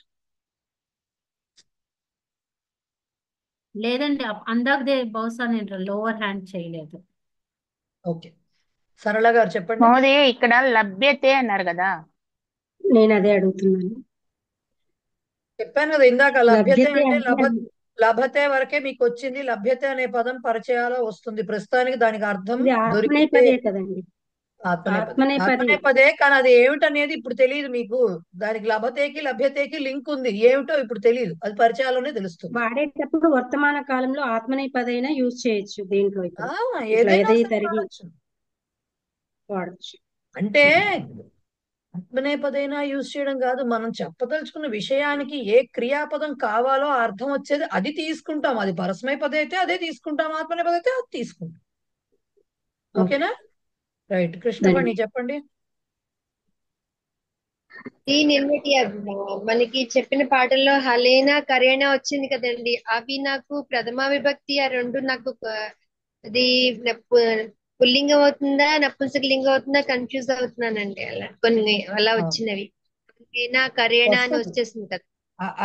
లేదండి, అందాకదే బహుశా నేను లోవర్ హ్యాండ్ చేయలేదు. ఓకే, సరళ గారు చెప్పండి. మోదీ ఇక్కడ లభ్యతే అన్నారు కదా. నేను అదే అడుగుతున్నాను. చెప్పాను కదా ఇందాక, లభ్యతే లభ్యతే అంటే అంటే లభతే వరకే మీకు వచ్చింది. లభ్యతే అనే పదం పరిచయాలో వస్తుంది. ప్రస్తుతానికి దానికి అర్థం ఇది దొరికితే. ఆత్మనేపదే కదండి. ఆత్మనేపదే ఆత్మనేపది ఆత్మనేపదే, కానీ అది ఏమిటనేది ఇప్పుడు తెలియదు మీకు. దానికి లభతేకి లభ్యతేకి లింక్ ఉంది, ఏమిటో ఇప్పుడు తెలియదు, అది పరిచయాల్లోనే తెలుస్తుంది. వాడేటప్పుడు వర్తమాన కాలంలో ఆత్మనేపదైనా యూజ్ చేయొచ్చు దీంట్లో. ఆ ఇప్పుడు ఇట్లా ఏదైనా ఎదగి సరే తరిగి వాడచ్చు. వాడచ్చు. అంటే ఆత్మనేపదైనా యూజ్ చేయడం కాదు, మనం చెప్పదలుచుకున్న విషయానికి ఏ క్రియాపదం కావాలో ఆ అర్థం వచ్చేది అది తీసుకుంటాం. అది పరస్మైపద అయితే అదే తీసుకుంటాం, ఆత్మనేపద అయితే అది తీసుకుంటాం. ఓకే, ఓకేనా? రైట్. కృష్ణవాణి ధన్యవాదాలు. చెప్పండి. ఈ నిన్నటి మనకి చెప్పిన పాటల్లో హలేనా కరేనా వచ్చింది కదండి. అవి నాకు ప్రథమ విభక్తి ఆ రెండు నాకు అది పుల్లింగం అవుతుందా నపుంసకలింగం అవుతుందా కన్ఫ్యూజ్ అవుతున్నానండి. అలా కొన్ని అలా ఆ, వచ్చినవి. హలేనా కరేనా అని వస్తుంది. వచ్చేసింది కదా.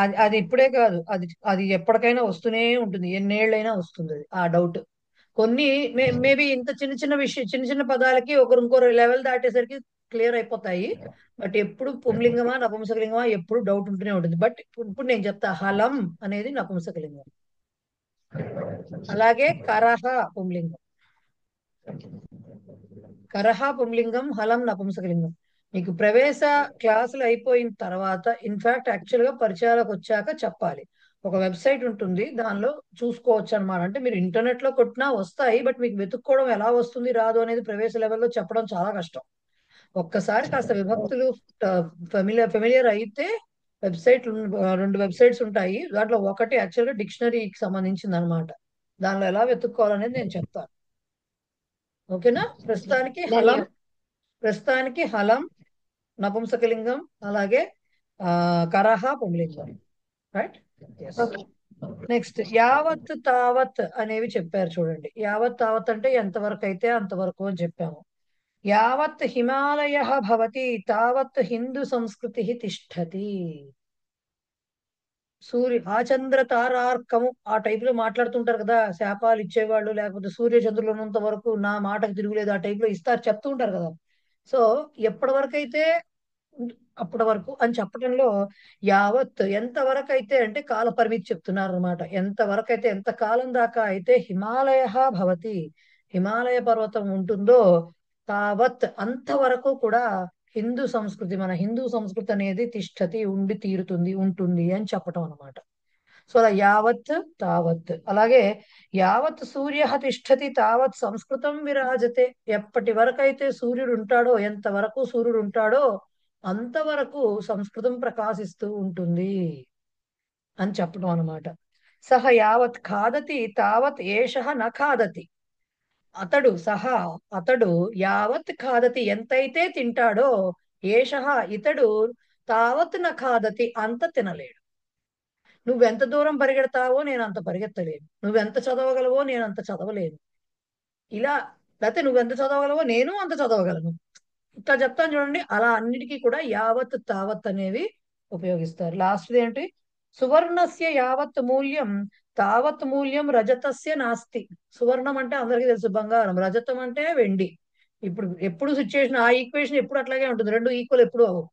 అది అది ఇప్పుడే కాదు, అది అది ఎప్పటికైనా వస్తూనే ఉంటుంది, ఎన్నేళ్ళైనా వస్తుంది అది, ఆ డౌట్. కొన్ని మేబీ ఇంత చిన్న చిన్న విషయం, చిన్న చిన్న పదాలకి ఒకరు ఇంకొక లెవెల్ దాటేసరికి క్లియర్ అయిపోతాయి. బట్ ఎప్పుడు పుంలింగమా నపుంసకలింగమా ఎప్పుడు డౌట్ ఉంటూనే ఉంటుంది. బట్ ఇప్పుడు నేను చెప్తా, హలం అనేది నపుంసకలింగం, అలాగే కరహ పుంలింగం. కరహ పుంలింగం, హలం నపుంసకలింగం. మీకు ప్రవేశ క్లాసులు అయిపోయిన తర్వాత, ఇన్ఫాక్ట్ యాక్చువల్ గా పరిచయాలకు వచ్చాక చెప్పాలి. ఒక వెబ్సైట్ ఉంటుంది, దానిలో చూసుకోవచ్చు అనమాట. అంటే మీరు ఇంటర్నెట్ లో కొట్టినా వస్తాయి, బట్ మీకు వెతుక్కోవడం ఎలా వస్తుంది రాదు అనేది ప్రవేశ లెవెల్లో చెప్పడం చాలా కష్టం. ఒక్కసారి కాస్త విభక్తులు ఫెమిలియర్ ఫెమిలియర్ అయితే వెబ్సైట్, రెండు వెబ్సైట్స్ ఉంటాయి. దాంట్లో ఒకటి యాక్చువల్ గా డిక్షనరీకి సంబంధించింది అనమాట. దానిలో ఎలా వెతుక్కోవాలనేది నేను చెప్తాను. ఓకేనా? ధన్యవాదాలు. ప్రస్తుతానికి హలం నపుంసకలింగం, అలాగే కరహ పుంలింగం. రైట్. ఎస్. ఓకే. నెక్స్ట్ యావత్ తావత్ అనేవి చెప్పారు చూడండి. యావత్ తావత్ అంటే ఎంతవరకు అయితే అంతవరకు అని చెప్పాము. యావత్ హిమాలయ భవతి తావత్ హిందూ సంస్కృతి తిష్టతి. ఆచంద్ర తారార్కము ఆ టైప్ లో మాట్లాడుతుంటారు కదా, శాపాలు ఇచ్చేవాళ్ళు, లేకపోతే సూర్య చంద్రులు ఉన్నంత వరకు నా మాటకు తిరుగులేదు, ఆ టైప్ లో ఇస్తారు, చెప్తూ ఉంటారు కదా. సో ఎప్పటి వరకు అయితే అప్పటి వరకు అని చెప్పడంలో, యావత్ ఎంత వరకు అయితే అంటే కాల పరిమితి చెప్తున్నారు అనమాట. ఎంత వరకు అయితే, ఎంత కాలం దాకా అయితే హిమాలయ భవతి, హిమాలయ పర్వతం ఉంటుందో, తావత్ అంతవరకు కూడా హిందూ సంస్కృతి, మన హిందూ సంస్కృతి అనేది తిష్టతి ఉండి తీరుతుంది, ఉంటుంది అని చెప్పటం అనమాట. సో అలా యావత్ తావత్. అలాగే యావత్ సూర్య తిష్టతి తావత్ సంస్కృతం విరాజతే. ఎప్పటి వరకు అయితే సూర్యుడు ఉంటాడో, ఎంత వరకు సూర్యుడు ఉంటాడో అంతవరకు సంస్కృతం ప్రకాశిస్తూ ఉంటుంది అని చెప్పడం అనమాట. సహ యావత్ ఖాదతి తావత్ ఏషః న ఖాదతి. అతడు యావత్ ఖాదతి ఎంతైతే తింటాడో, ఏషః ఇతడు తావత్ న ఖాదతి అంత తినలేడు. నువ్వెంత దూరం పరిగెడతావో నేను అంత పరిగెత్తలేను, నువ్వెంత చదవగలవో నేను అంత చదవలేను, ఇలా. లేకపోతే నువ్వెంత చదవగలవో నేను అంత చదవగలను, ఇట్లా చెప్తాను చూడండి. అలా అన్నిటికీ కూడా యావత్ తావత్ అనేవి ఉపయోగిస్తారు. లాస్ట్ ఏంటి? సువర్ణస్య యావత్ మూల్యం తావత్ మూల్యం రజతస్య నాస్తి. సువర్ణం అంటే అందరికీ తెలుసు బంగారం, రజతం అంటే వెండి. ఇప్పుడు ఎప్పుడు సిచ్యుయేషన్, ఆ ఈక్వేషన్ ఎప్పుడు అట్లాగే ఉంటుంది, రెండు ఈక్వల్ ఎప్పుడు అవ్వవు.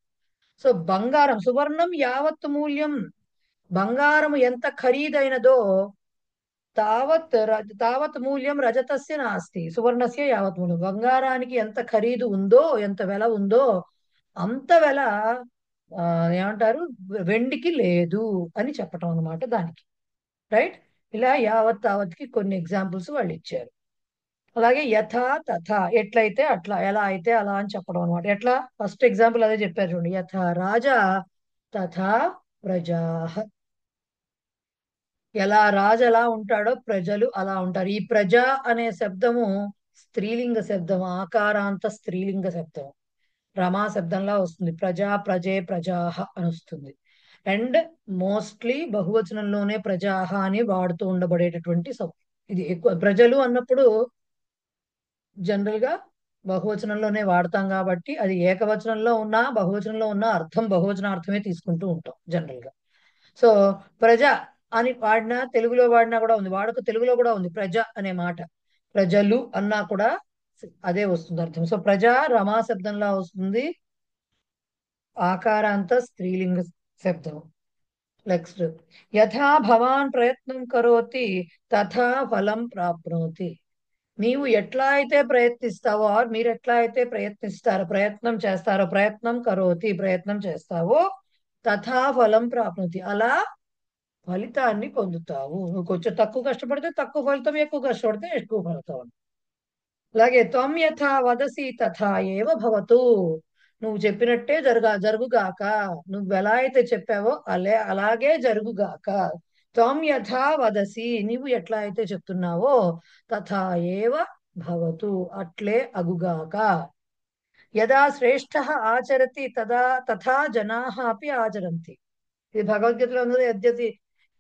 సో బంగారం, సువర్ణం యావత్ మూల్యం, బంగారం ఎంత ఖరీదైనదో, తావత్ మూల్యం రజతస్య నాస్తి సువర్ణస్య యావత్ మూల్యం. బంగారానికి ఎంత ఖరీదు ఉందో, ఎంత వెల ఉందో అంత వెల ఆ, ఏమంటారు, వెండికి లేదు అని చెప్పటం అనమాట దానికి. రైట్. ఇలా యావత్ తావత్కి కొన్ని ఎగ్జాంపుల్స్ వాళ్ళు ఇచ్చారు. అలాగే యథా తథా, ఎట్లయితే అట్లా, ఎలా అయితే అలా అని చెప్పడం అనమాట. ఎట్లా? ఫస్ట్ ఎగ్జాంపుల్ అదే చెప్పారు చూడండి. యథా రాజా తథా ప్రజా. ఎలా రాజు ఎలా ఉంటాడో ప్రజలు అలా ఉంటారు. ఈ ప్రజ అనే శబ్దము స్త్రీలింగ శబ్దం, ఆకారాంత స్త్రీలింగ శబ్దం, రమా శబ్దంలా వస్తుంది. ప్రజా ప్రజే ప్రజాహ అని వస్తుంది. అండ్ మోస్ట్లీ బహువచనంలోనే ప్రజాహ అని వాడుతూ ఉండబడేటటువంటి ఇది ఎక్కువ. ప్రజలు అన్నప్పుడు జనరల్ గా బహువచనంలోనే వాడతాం కాబట్టి, అది ఏకవచనంలో ఉన్నా బహువచనంలో ఉన్నా అర్థం బహువచనార్థమే తీసుకుంటూ ఉంటాం జనరల్ గా. సో ప్రజ అని వాడినా, తెలుగులో వాడినా కూడా ఉంది, వాడుక తెలుగులో కూడా ఉంది ప్రజ అనే మాట. ప్రజలు అన్నా కూడా అదే వస్తుంది అర్థం. సో ప్రజ రమా శబ్దంలా వస్తుంది, ఆకారాంత స్త్రీలింగ శబ్దం. నెక్స్ట్, యథా భవాన్ ప్రయత్నం కరోతి తథా ఫలం ప్రాప్నోతి. నీవు ఎట్లా అయితే ప్రయత్నిస్తావో మీరు ఎట్లా అయితే ప్రయత్నిస్తారో ప్రయత్నం చేస్తారో ప్రయత్నం కరోతి ప్రయత్నం చేస్తావో తథా ఫలం ప్రాప్నోతి అలా ఫలితాన్ని పొందుతావు. నువ్వు కొంచెం తక్కువ కష్టపడితే తక్కువ ఫలితం, ఎక్కువ కష్టపడితే ఎక్కువ ఫలితం. అలాగే త్వం యథా వదసి తథా ఏవ భవతు. నువ్వు చెప్పినట్టే జరుగుగాక. నువ్వు ఎలా అయితే చెప్పావో అలాగే జరుగుగాక. త్వం యథా వదసి, నీవు ఎట్లా అయితే చెప్తున్నావో తథా ఏవ భవతు, అట్లే అగుగాక. యదా శ్రేష్ఠ ఆచరతి తథా జనాః అపి ఆచరంతి. ఇది భగవద్గీతలో ఉన్నది.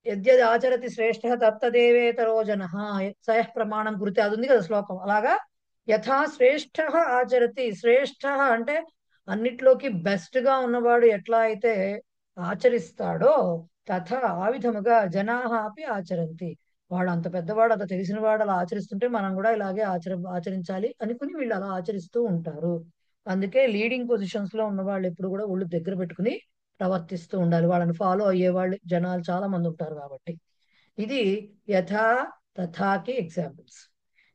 యద్యది ఆచరతి శ్రేష్ఠ తత్తదేవేతరో జనః సయః ప్రమాణం కురితే, అది ఉంది కదా శ్లోకం. అలాగా యథా శ్రేష్ఠ ఆచరతి, శ్రేష్ఠ అంటే అన్నిట్లోకి బెస్ట్ గా ఉన్నవాడు ఎట్లా అయితే ఆచరిస్తాడో తథా ఆ విధముగా జనాః అపి ఆచరంతి. వాడు అంత పెద్దవాడు, అంత తెలిసిన వాడు అలా ఆచరిస్తుంటే మనం కూడా ఇలాగే ఆచరించాలి అనుకుని వీళ్ళు అలా ఆచరిస్తూ ఉంటారు. అందుకే లీడింగ్ పొజిషన్స్ లో ఉన్న వాళ్ళు ఎప్పుడు కూడా ఒళ్ళు దగ్గర పెట్టుకుని ప్రవర్తిస్తూ ఉండాలి. వాళ్ళని ఫాలో అయ్యే వాళ్ళు జనాలు చాలా మంది ఉంటారు కాబట్టి. ఇది యథా తథాకి ఎగ్జాంపుల్స్.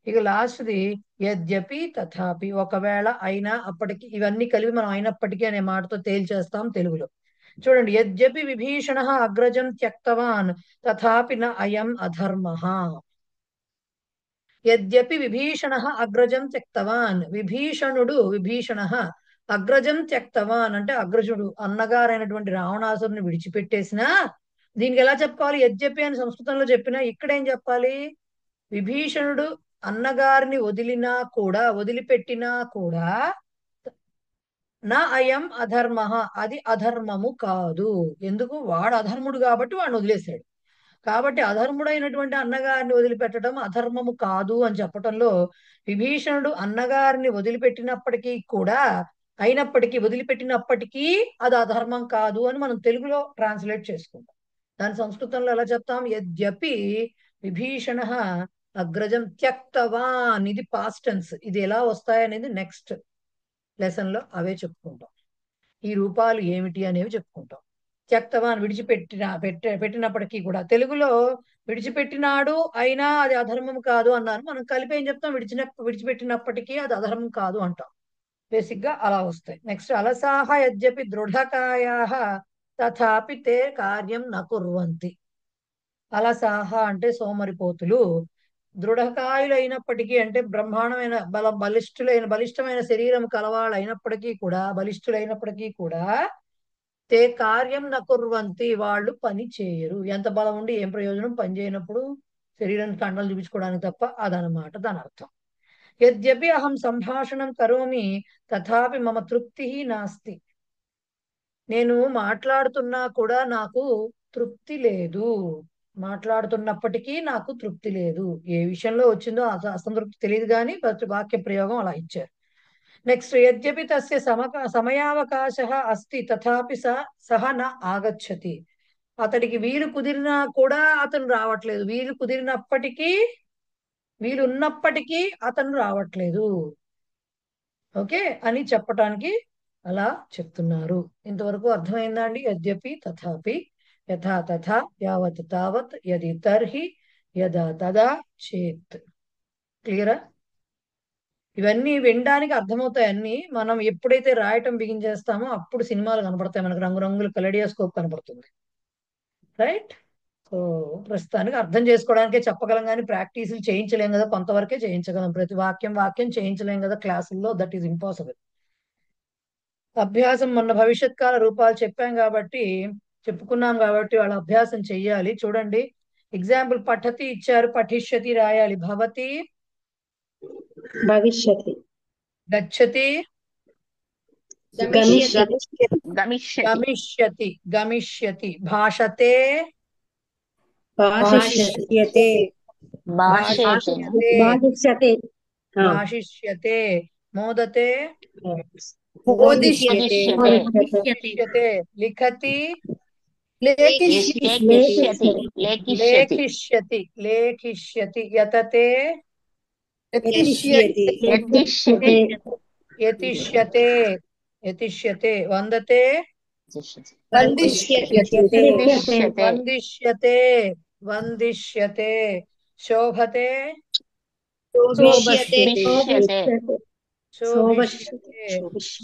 ఇక లాస్ట్ది యద్యపి తథాపి, ఒకవేళ అయినా అప్పటికి. ఇవన్నీ కలిపి మనం అయినప్పటికీ అనే మాటతో తేల్చేస్తాం తెలుగులో. చూడండి, యద్యపి విభీషణ అగ్రజం త్యక్తవాన్ తథాపి న అయం అధర్మః. యద్యపి విభీషణ అగ్రజం త్యక్తవాన్, విభీషణ అగ్రజం త్యక్తవాన్ అంటే అగ్రజుడు అన్నగారైనటువంటి రావణాసురుని విడిచిపెట్టేసినా, దీనికి ఎలా చెప్పుకోవాలి? యద్యపి అని సంస్కృతంలో చెప్పినా ఇక్కడ ఏం చెప్పాలి? విభీషణుడు అన్నగారిని వదిలిపెట్టినా కూడా నా అయం అధర్మ, అది అధర్మము కాదు. ఎందుకు? వాడు అధర్ముడు కాబట్టి వాడిని వదిలేశాడు. కాబట్టి అధర్ముడైనటువంటి అన్నగారిని వదిలిపెట్టడం అధర్మము కాదు అని చెప్పటంలో విభీషణుడు అన్నగారిని వదిలిపెట్టినప్పటికీ అది అధర్మం కాదు అని మనం తెలుగులో ట్రాన్స్లేట్ చేసుకుంటాం. దాని సంస్కృతంలో ఎలా చెప్తాం? యద్యపి విభీషణ అగ్రజం త్యక్తవాన్, ఇది పాస్ట్ టెన్స్. ఇది ఎలా వస్తాయనేది నెక్స్ట్ లెసన్ లో అవే చెప్పుకుంటాం. ఈ రూపాలు ఏమిటి అనేవి చెప్పుకుంటాం. త్యక్తవాన్ పెట్టినప్పటికీ కూడా, తెలుగులో విడిచిపెట్టినాడు అయినా అది అధర్మం కాదు అన్నారు. మనం కలిపి ఏం చెప్తాం? విడిచిపెట్టినప్పటికీ అది అధర్మం కాదు అంటాం. బేసిక్ గా అలా వస్తాయి. నెక్స్ట్ అలసాహ యద్యపి దృఢకాయాః తథాపి తే కార్యం న కుర్వంతి. అలసాహ అంటే సోమరిపోతులు. దృఢకాయులైనప్పటికీ అంటే బ్రహ్మాండమైన బలిష్టమైన శరీరం బలిష్ఠులైనప్పటికీ కూడా తే కార్యం న కుర్వంతి, వాళ్ళు పని చేయరు. ఎంత బలం ఉండి ఏం ప్రయోజనం? పని చేయనప్పుడు శరీరానికి కండలు చూపించుకోవడానికి తప్ప. అదనమాట దాని అర్థం. యద్యపి అహం సంభాషణం కరోమి తథాపి మమ తృప్తి నాస్తి. నేను మాట్లాడుతున్నా కూడా నాకు తృప్తి లేదు. మాట్లాడుతున్నప్పటికీ నాకు తృప్తి లేదు. ఏ విషయంలో వచ్చిందో అసంతృప్తి తెలియదు, కానీ వాక్య ప్రయోగం అలా ఇచ్చారు. నెక్స్ట్ యద్యపి తస్య సమయావకాశ అస్తి తథాపి సహ న ఆగచ్చతి. అతడికి వీలు కుదిరినా కూడా అతను రావట్లేదు. వీలున్నప్పటికీ అతను రావట్లేదు. ఓకే అని చెప్పటానికి అలా చెప్తున్నారు. ఇంతవరకు అర్థమైందా అండి? యద్యపి తథాపి, యథా తథా, యావత్ తావత్, యది తర్హి, యదా తదా, చేత్. క్లియరా? ఇవన్నీ వినడానికి అర్థమవుతాయి. అన్ని మనం ఎప్పుడైతే రాయటం బిగించేస్తామో అప్పుడు సినిమాలు కనపడతాయి మనకు. రంగురంగుల కలడియోస్కోప్ కనపడుతుంది. రైట్? సో ప్రస్తుతానికి అర్థం చేసుకోవడానికే చెప్పగలం, కానీ ప్రాక్టీసులు చేయించలేం కదా. కొంతవరకే చేయించగలం. ప్రతి వాక్యం చేయించలేం కదా క్లాసుల్లో. That is impossible. అభ్యాసం మొన్న భవిష్యత్ కాల రూపాలు చెప్పుకున్నాం కాబట్టి వాళ్ళ అభ్యాసం చెయ్యాలి. చూడండి, ఎగ్జాంపుల్ పఠతి ఇచ్చారు, పఠిష్యతి రాయాలి. భవతి భవిష్యతి, గచ్చతి గమిష్యతి, భాషతే భాషిష్యతే భాషిష్యతే, మోదతే బోధిష్యతే లిఖతి లేఖిష్యతి, యతతే యతిష్యతే, వందతే వందిష్యతే, శోభతే శోభిష్యతే విష్యతే శోభిష్యతే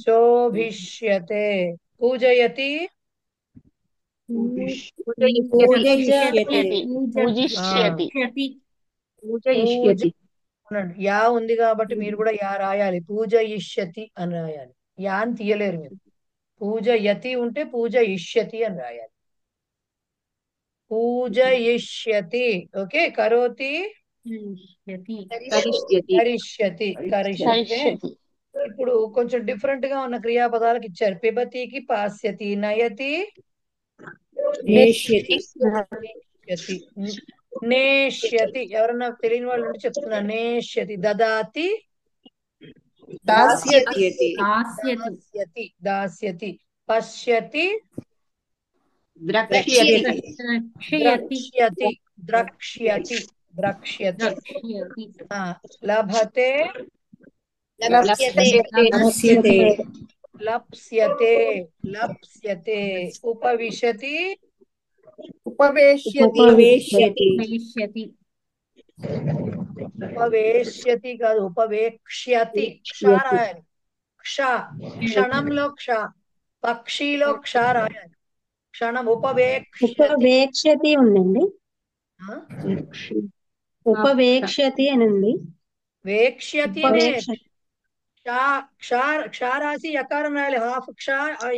శోభిష్యతే పూజయతి పూజయిష్యతే పూజిష్యతి పూజ అనండి. యా ఉంది కాబట్టి మీరు కూడా యా రాయాలి. పూజయిష్యతి అని రాయాలి. యా అని తీయలేరు మీరు. పూజయతి ఉంటే పూజయిష్యతి అని రాయాలి. పూజయిష్యతి. ఓకే. కరోతి కరిష్యతి కరిష్యతే. కరిష్యతి ఇప్పుడు కొంచెం డిఫరెంట్ గా ఉన్న క్రియాపదాలకు ఇచ్చారు. పిబతికి పాస్యతి, నయతి నేష్యతి నేష్యతి, నేష్యతి. ఎవరన్నా తెలియని వాళ్ళు ఉంటే చెప్తున్నా. నేష్యతి. దదాతి దాస్యతి దాస్యతి దాస్యతి. పశ్యతి ద్రక్ష్యతి ద్రక్ష్యతి ద్రక్ష్యతి ద్రక్ష్యతి. ఆ, లభతే లప్స్యతే లప్స్యతే లప్స్యతే లప్స్యతే. ఉపవిశతి ఉపవేష్యతి ఉపవేశ్యతి కాదు, ఉపవేక్ష్యతి. క్ష రాయాలి. క్ష. క్షణంలో క్ష. పక్షిలో క్ష రాయాలి. క్షణం. ఉపవేక్ష్యతి. ఉపవేక్షతి ఉందండి. ఆ? ఉపవేక్షతి అని ఉంది. వేక్ష్యతినే. ఉపవేక్ష క్ష రాసి యకారం రాయాలి. హాఫ్ క్ష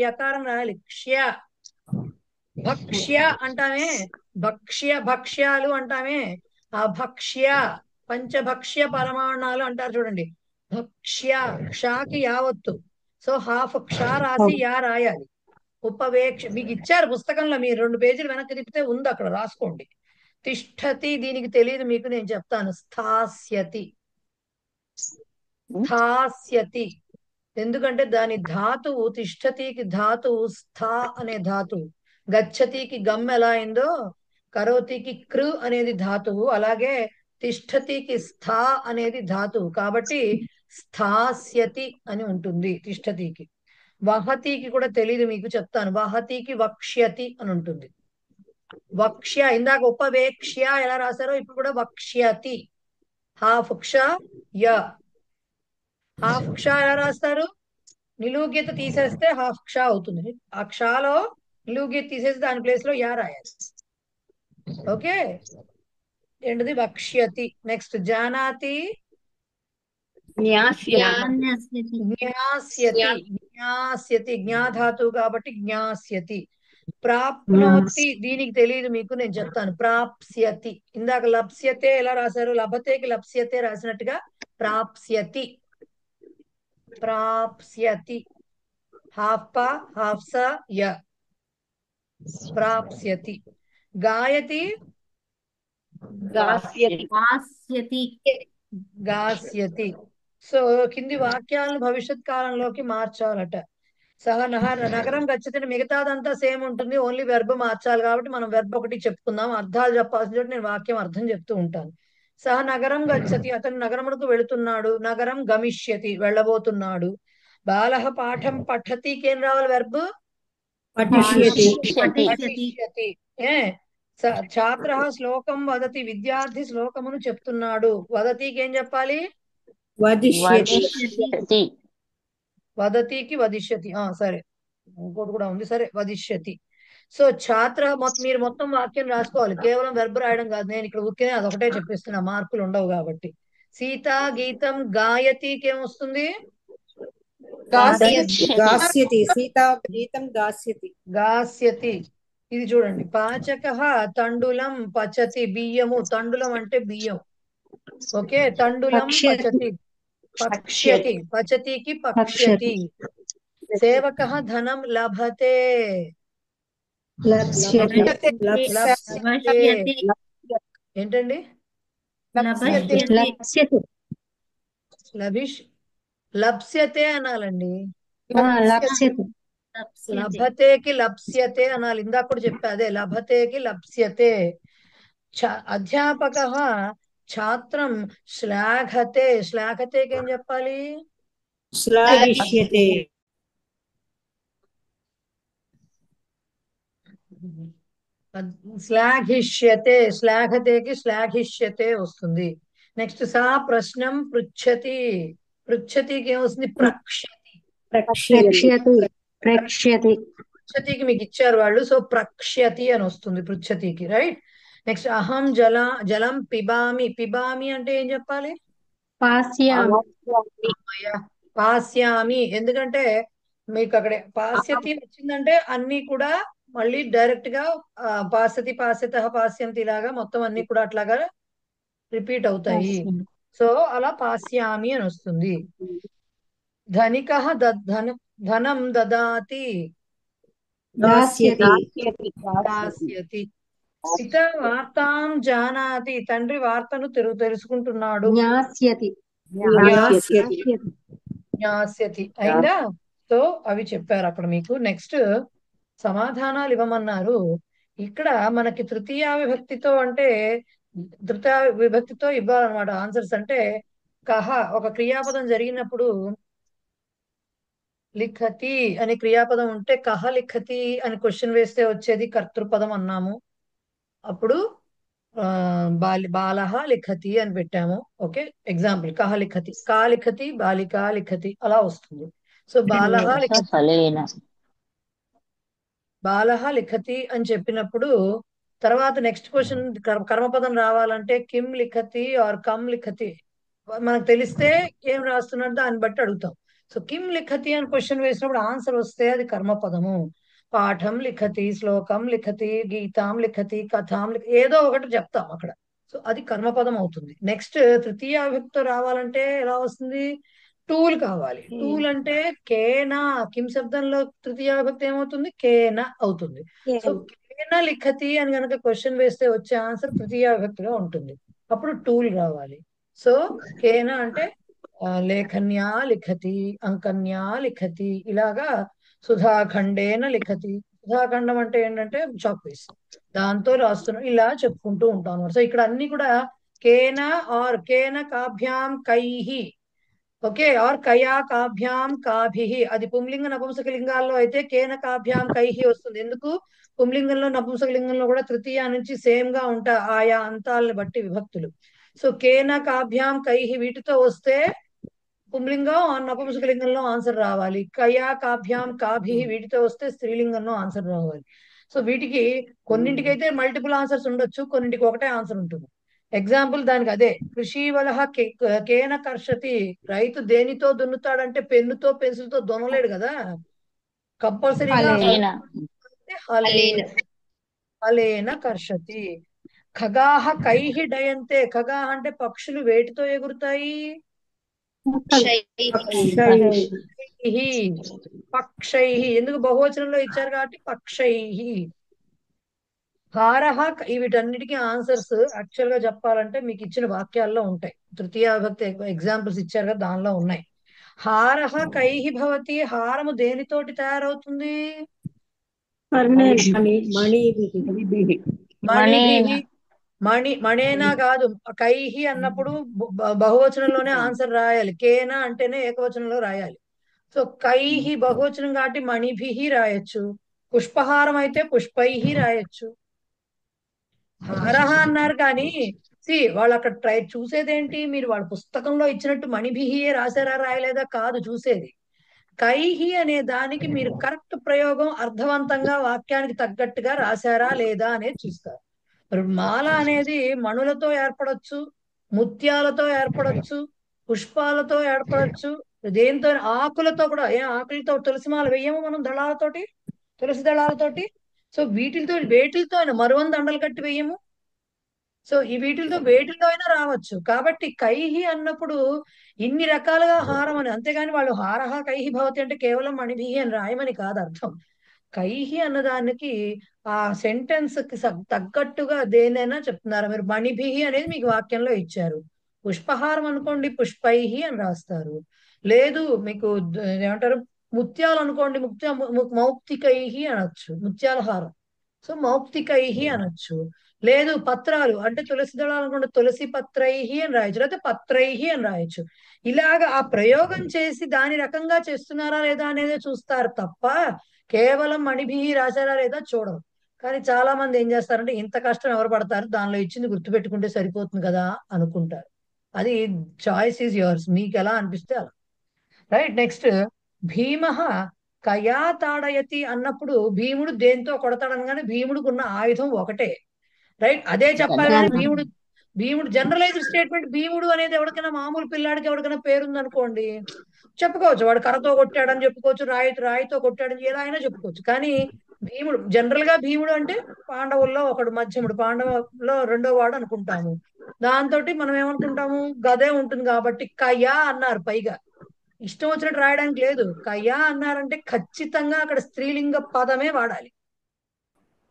యకారం రాయాలి. క్ష్య. భక్ష్య అంటామే. భక్ష్య భక్ష్యాలు అంటామే. ఆ భక్ష్య పంచభక్ష్య పరమాణాలు అంటారు చూడండి. భక్ష్య. క్షాకి యావత్తు. సో హాఫ్ క్ష రాసి యా రాయాలి. ఉపవేక్ష. మీకు ఇచ్చారు పుస్తకంలో. మీరు 2 పేజీలు వెనక్కి తిప్పితే ఉంది అక్కడ, రాసుకోండి. తిష్టతి దీనికి తెలియదు మీకు, నేను చెప్తాను. స్థాస్యతి స్థాస్యతి. ఎందుకంటే దాని ధాతువు, తిష్టతికి ధాతువు స్థా అనే ధాతువు. గచ్చతికి గమ్ ఎలా అయిందో కరోతికి కృ అనేది ధాతువు, అలాగే తిష్టతికి స్థా అనేది ధాతువు. కాబట్టి స్థాస్యతి అని ఉంటుంది తిష్టతికి. వహతికి కూడా తెలియదు మీకు, చెప్తాను. వహతికి వక్ష్యతి అని ఉంటుంది. వక్ష్య. ఇందాక ఉపవేక్ష్య ఎలా రాశారో ఇప్పుడు కూడా వక్ష్యతి. హాఫ్ క్ష య. హాఫ్ క్ష ఎలా రాస్తారు? నిలువు గీత తీసేస్తే హాఫ్ క్ష అవుతుంది. ఆ క్షలో నిలువు గీత తీసేసి దాని ప్లేస్ లో యా రాయాలి. ఓకే. ఏంటిది? వక్ష్యతి. నెక్స్ట్ జానాతి జ్ఞాస్యతి. జ్ఞాస్యతి. జ్ఞాధాతువు కాబట్టి జ్ఞాస్యతి. ప్రాప్నోతి దీనికి తెలియదు మీకు, నేను చెప్తాను. ప్రాప్స్యతి. ఇందాక లప్స్యతే ఎలా రాశారు? లభతేకి లప్స్యతే రాసినట్టుగా ప్రాప్స్యతి. ప్రాప్స్యతి. హాఫ్ ప హాఫ్ స య. ప్రాప్స్యతి. గాయతి గాస్యతి. సో కింది వాక్యాలను భవిష్యత్ కాలంలోకి మార్చాలట. సహ నగరం గచ్చతిని. మిగతాదంతా సేమ్ ఉంటుంది, ఓన్లీ వెర్బ్ మార్చాలి. కాబట్టి మనం వెర్బ్ ఒకటి చెప్పుకుందాం. అర్థాలు చెప్పాల్సిన చోట నేను వాక్యం అర్థం చెప్తూ ఉంటాను. సహ నగరం గచ్చతి. అతను నగరమునకు వెళుతున్నాడు. నగరం గమిష్యతి. వెళ్ళబోతున్నాడు. బాలః పాఠం పఠతికి ఏం రావాలి? వెర్బ్ పఠిష్యతి పఠిష్యతి. ఛాత్ర శ్లోకం వదతి. విద్యార్థి శ్లోకమును చెప్తున్నాడు. వదతికి ఏం చెప్పాలి? వదిష్యతి వదిష్యతి వదతికి వదిష్యతి. సరే, ఇంకోటి కూడా ఉంది. సరే, వదిష్యతి. సో ఛాత్ర మీరు మొత్తం వాక్యం రాసుకోవాలి, కేవలం వెర్బ్ రాయడం కాదు. నేను ఇక్కడ ఊరికే అదొకటే చెప్పిస్తున్నా, మార్కులు ఉండవు కాబట్టి. సీత గీతం గాయతికి ఏమొస్తుంది? గాస్యతి. సీతా గీతం గాస్యతి గాస్యతి. ఇది చూడండి. పాచకః తండులం పచతి. బియ్యము. తండులం అంటే బియ్యం. ఓకే. తండులం పచతి. పక్ష్యతి. పచతికి పక్ష్యతి. సేవకః ధనం లభతే. ఏంటండి? లప్స్యతే అనాలండి. లభతేకి లప్స్యతే అనాలి. ఇందాక కూడా చెప్పా అదే. లభతేకి లప్స్యతే. అధ్యాపక ఛాత్రం శ్లాఘతే. శ్లాఘతేకి ఏం చెప్పాలి? శ్లాఘిష్యతే శ్లాఘిష్యతే. శ్లాఘతేకి శ్లాఘిష్యతే వస్తుంది. నెక్స్ట్ సా ప్రశ్నం పృచ్ఛతి. పృచ్ఛతికి ఏమొస్తుంది? ప్రక్ష్యతి. ప్రక్ష్యతి ప్రక్ష్యతి పృచ్ఛతికి మీకు ఇచ్చారు వాళ్ళు, సో ప్రక్ష్యతి అని వస్తుంది పృచ్ఛతికి, రైట్. నెక్స్ట్ అహం జలం పిబామి. పిబామి అంటే ఏం చెప్పాలి? పాస్యామి అమ్మయ్య, పాస్యామి. ఎందుకంటే మీకు అక్కడ పాస్యతి వచ్చిందంటే అన్ని కూడా మళ్ళీ డైరెక్ట్ గా పాస్యతి పాస్యత పాస్యంతి లాగా మొత్తం అన్ని కూడా అట్లాగా రిపీట్ అవుతాయి. సో అలా పాస్యామి అని వస్తుంది. ధనిక ధనం దదాతి. దాస్యతి దాస్యతి. పిత వార్తాం జానాతి. తండ్రి వార్తను తెలుసుకుంటున్నాడు. జ్ఞాస్యతి జ్ఞాస్యతి జ్ఞాస్యతి అయిందా? సో అవి చెప్పారు అక్కడ మీకు. నెక్స్ట్ సమాధానాలు ఇవ్వమన్నారు. ఇక్కడ మనకి తృతీయ విభక్తితో అంటే తృతీయ విభక్తితో ఇవ్వాలన్నమాట ఆన్సర్స్. అంటే కహ ఒక క్రియాపదం జరిగినప్పుడు లిఖతి అనే క్రియాపదం ఉంటే కహ లిఖతి అని క్వశ్చన్ వేస్తే వచ్చేది కర్తృపదం అన్నాము. అప్పుడు బాలహ లిఖతి అని పెట్టాము. ఓకే, ఎగ్జాంపుల్ కహ లిఖతి, కా లిఖతి, బాలికా లిఖతి అలా వస్తుంది. సో బాలహ లిఖతి, ఫలేన బాలహ లిఖతి అని చెప్పినప్పుడు తర్వాత నెక్స్ట్ క్వశ్చన్ కర్మపదం రావాలంటే కిమ్ లిఖతి ఆర్ కమ్ లిఖతి మనకు తెలిస్తే ఏం రాస్తున్నట్టు దాన్ని బట్టి అడుగుతాం. సో కిమ్ లిఖతి అని క్వశ్చన్ వేసినప్పుడు ఆన్సర్ వస్తే అది కర్మపదము. పాఠం లిఖతి, శ్లోకం లిఖతి, గీతాం లిఖతి, కథాం ఏదో ఒకటి చెప్తాం అక్కడ. సో అది కర్మపదం అవుతుంది. నెక్స్ట్ తృతీయ విభక్తి రావాలంటే ఎలా వస్తుంది? టూల్ కావాలి. టూల్ అంటే కేనా. కిమ్ శబ్దంలో తృతీయ విభక్తి ఏమవుతుంది? కేన అవుతుంది. సో కేన లిఖతి అని కనుక క్వశ్చన్ వేస్తే వచ్చే ఆన్సర్ తృతీయ విభక్తిగా ఉంటుంది. అప్పుడు టూల్ రావాలి. సో కేన అంటే లేఖన్యా లిఖతి, అంకన్యా లిఖతి, ఇలాగా సుధాఖండేన లిఖతి. సుధాఖండం అంటే ఏంటంటే చాక్ పీస్, దాంతో రాస్తున్నాం, ఇలా చెప్పుకుంటూ ఉంటాం. సో ఇక్కడ అన్ని కూడా Kena are Kena కాభ్యాం కైహి, okay, are కయా కాభ్యాం కాభిహి. అది పుంలింగ నపుంసక లింగాల్లో అయితే కేన కాభ్యాం కైహి వస్తుంది. ఎందుకు? పుంలింగంలో నపుంసక లింగంలో కూడా తృతీయ నుంచి సేమ్ గా ఉంటాయి ఆయా అంతాలను బట్టి విభక్తులు. సో కేన కాభ్యాం కైహి వీటితో వస్తే పుంలింగం, నపుంసక లింగంలో ఆన్సర్ రావాలి. కయా కాభ్యాం కాభి వీటితో వస్తే స్త్రీలింగంలో ఆన్సర్ రావాలి. సో వీటికి కొన్నింటికైతే మల్టిపుల్ ఆన్సర్స్ ఉండొచ్చు, కొన్నింటికి ఒకటే ఆన్సర్ ఉంటుంది. ఎగ్జాంపుల్ దానికి అదే కృషివలహ కేన కర్షతి. రైతు దేనితో దున్నుతాడంటే పెన్నుతో పెన్సిల్తో దున్నలేడు కదా, కంపల్సరీగా హలేన కర్షతి. ఖగాహ కైహి డయంతే. ఖగాహ అంటే పక్షులు వేటితో ఎగురుతాయి? పక్షై. ఎందుకు బహువచనంలో ఇచ్చారు కాబట్టి పక్షై. హారహ. వీటన్నిటికీ ఆన్సర్స్ యాక్చువల్ గా చెప్పాలంటే మీకు ఇచ్చిన వాక్యాల్లో ఉంటాయి. తృతీయ విభక్తి ఎగ్జాంపుల్స్ ఇచ్చారు కదా, దానిలో ఉన్నాయి. హారహ కైహి భవతి. హారము దేనితోటి తయారవుతుంది? మణిభిహి. మణేనా కాదు, కైహి అన్నప్పుడు బహువచనంలోనే ఆన్సర్ రాయాలి. కేనా అంటేనే ఏకవచనంలో రాయాలి. సో కైహి బహువచనం కాబట్టి మణిభిహి రాయొచ్చు. పుష్పహారం అయితే పుష్పైహి రాయొచ్చు. హారహ అన్నారు కానీ వాళ్ళు అక్కడ చూసేదేంటి? మీరు వాళ్ళ పుస్తకంలో ఇచ్చినట్టు మణిభిహియే రాశారా రాయలేదా కాదు చూసేది. కైహి అనే దానికి మీరు కరెక్ట్ ప్రయోగం అర్థవంతంగా వాక్యానికి తగ్గట్టుగా రాశారా లేదా అనేది చూస్తారు. మాల అనేది మణులతో ఏర్పడొచ్చు, ముత్యాలతో ఏర్పడొచ్చు, పుష్పాలతో ఏర్పడొచ్చు, దేంతో ఆకులతో కూడా. ఆకులతో తులసి మాల వెయ్యము మనం దళాలతోటి, తులసి దళాలతోటి. సో వేటిలతో అయినా మరువం దండలు కట్టి వెయ్యము. సో వీటితో వేటితో అయినా రావచ్చు. కాబట్టి కైహి అన్నప్పుడు ఇన్ని రకాలుగా హారం అని, అంతేగాని వాళ్ళు హారహ కైహి భవతి అంటే కేవలం మణిభిహి అని రాయమని కాదు అర్థం. కైహి అన్నదానికి ఆ సెంటెన్స్ కి తగ్గట్టుగా దేనైనా చెప్తున్నారు. మీరు మణిభిహి అనేది మీకు వాక్యంలో ఇచ్చారు. పుష్పహారం అనుకోండి పుష్పైహి అని రాస్తారు. లేదు మీకు ఏమంటారు ముత్యాలు అనుకోండి మౌక్తికైహి అనొచ్చు, ముత్యాల హారం. సో మౌక్తికైహి అనొచ్చు. లేదు పత్రాలు అంటే తులసి దళాలు అనుకోండి తులసి పత్రైహి అని రాయొచ్చు, లేకపోతే పత్రైహి అని రాయొచ్చు. ఇలాగా ఆ ప్రయోగం చేసి దాని రకంగా చేస్తున్నారా లేదా అనేది చూస్తారు తప్ప కేవలం మణిభిహి రాశారా లేదా చూడరు. కానీ చాలా మంది ఏం చేస్తారంటే ఇంత కష్టం ఎవరు పడతారు, దానిలో ఇచ్చింది గుర్తుపెట్టుకుంటే సరిపోతుంది కదా అనుకుంటారు. అది చాయిస్ ఈజ్ యువర్స్, మీకు ఎలా అనిపిస్తే అలా. రైట్. నెక్స్ట్, భీమ కయా తాడయతి అన్నప్పుడు భీముడు దేంతో కొడతాడనగానే భీముడికి ఉన్న ఆయుధం ఒకటే. రైట్. అదే చెప్పాలి కానీ భీముడు జనరలైజ్డ్ స్టేట్మెంట్. భీముడు అనేది ఎవరికైనా మామూలు పిల్లాడికి ఎవరికైనా పేరుంది అనుకోండి, చెప్పుకోవచ్చు. వాడు కర్రతో కొట్టాడని చెప్పుకోవచ్చు, రాయితో కొట్టాడని ఎలా అయినా చెప్పుకోవచ్చు. కానీ భీముడు జనరల్ గా భీముడు అంటే పాండవుల్లో ఒకడు, మధ్యముడు, పాండవుల్లో రెండో వాడు అనుకుంటాము. దాంతో మనం ఏమనుకుంటాము, గదే ఉంటుంది కాబట్టి కయా అన్నారు. పైగా ఇష్టం వచ్చినట్టు రాయడానికి లేదు. కయా అన్నారంటే ఖచ్చితంగా అక్కడ స్త్రీలింగ పదమే వాడాలి.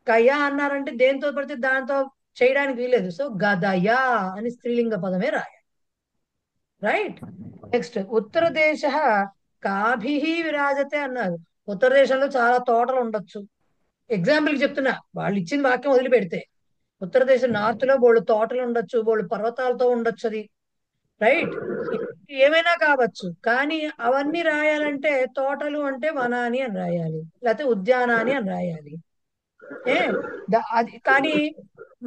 కయా అన్నారంటే దేంతో పడితే దాంతో చేయడానికి వీలేదు. సో గదయా అని స్త్రీలింగ పదమే రాయాలి. రైట్. నెక్స్ట్, ఉత్తర దేశ కాభి విరాజతే అన్నారు. ఉత్తర దేశంలో చాలా తోటలు ఉండొచ్చు. ఎగ్జాంపుల్ చెప్తున్నా, వాళ్ళు ఇచ్చిన వాక్యం వదిలిపెడితే ఉత్తర దేశం నార్త్ లో బోళ్ళు తోటలు ఉండొచ్చు, బోళ్ళు పర్వతాలతో ఉండొచ్చు. అది రైట్. ఏమైనా కావచ్చు. కానీ అవన్నీ రాయాలంటే తోటలు అంటే వనాని అని రాయాలి, లేకపోతే ఉద్యానాని అని రాయాలి. ఏ అది కానీ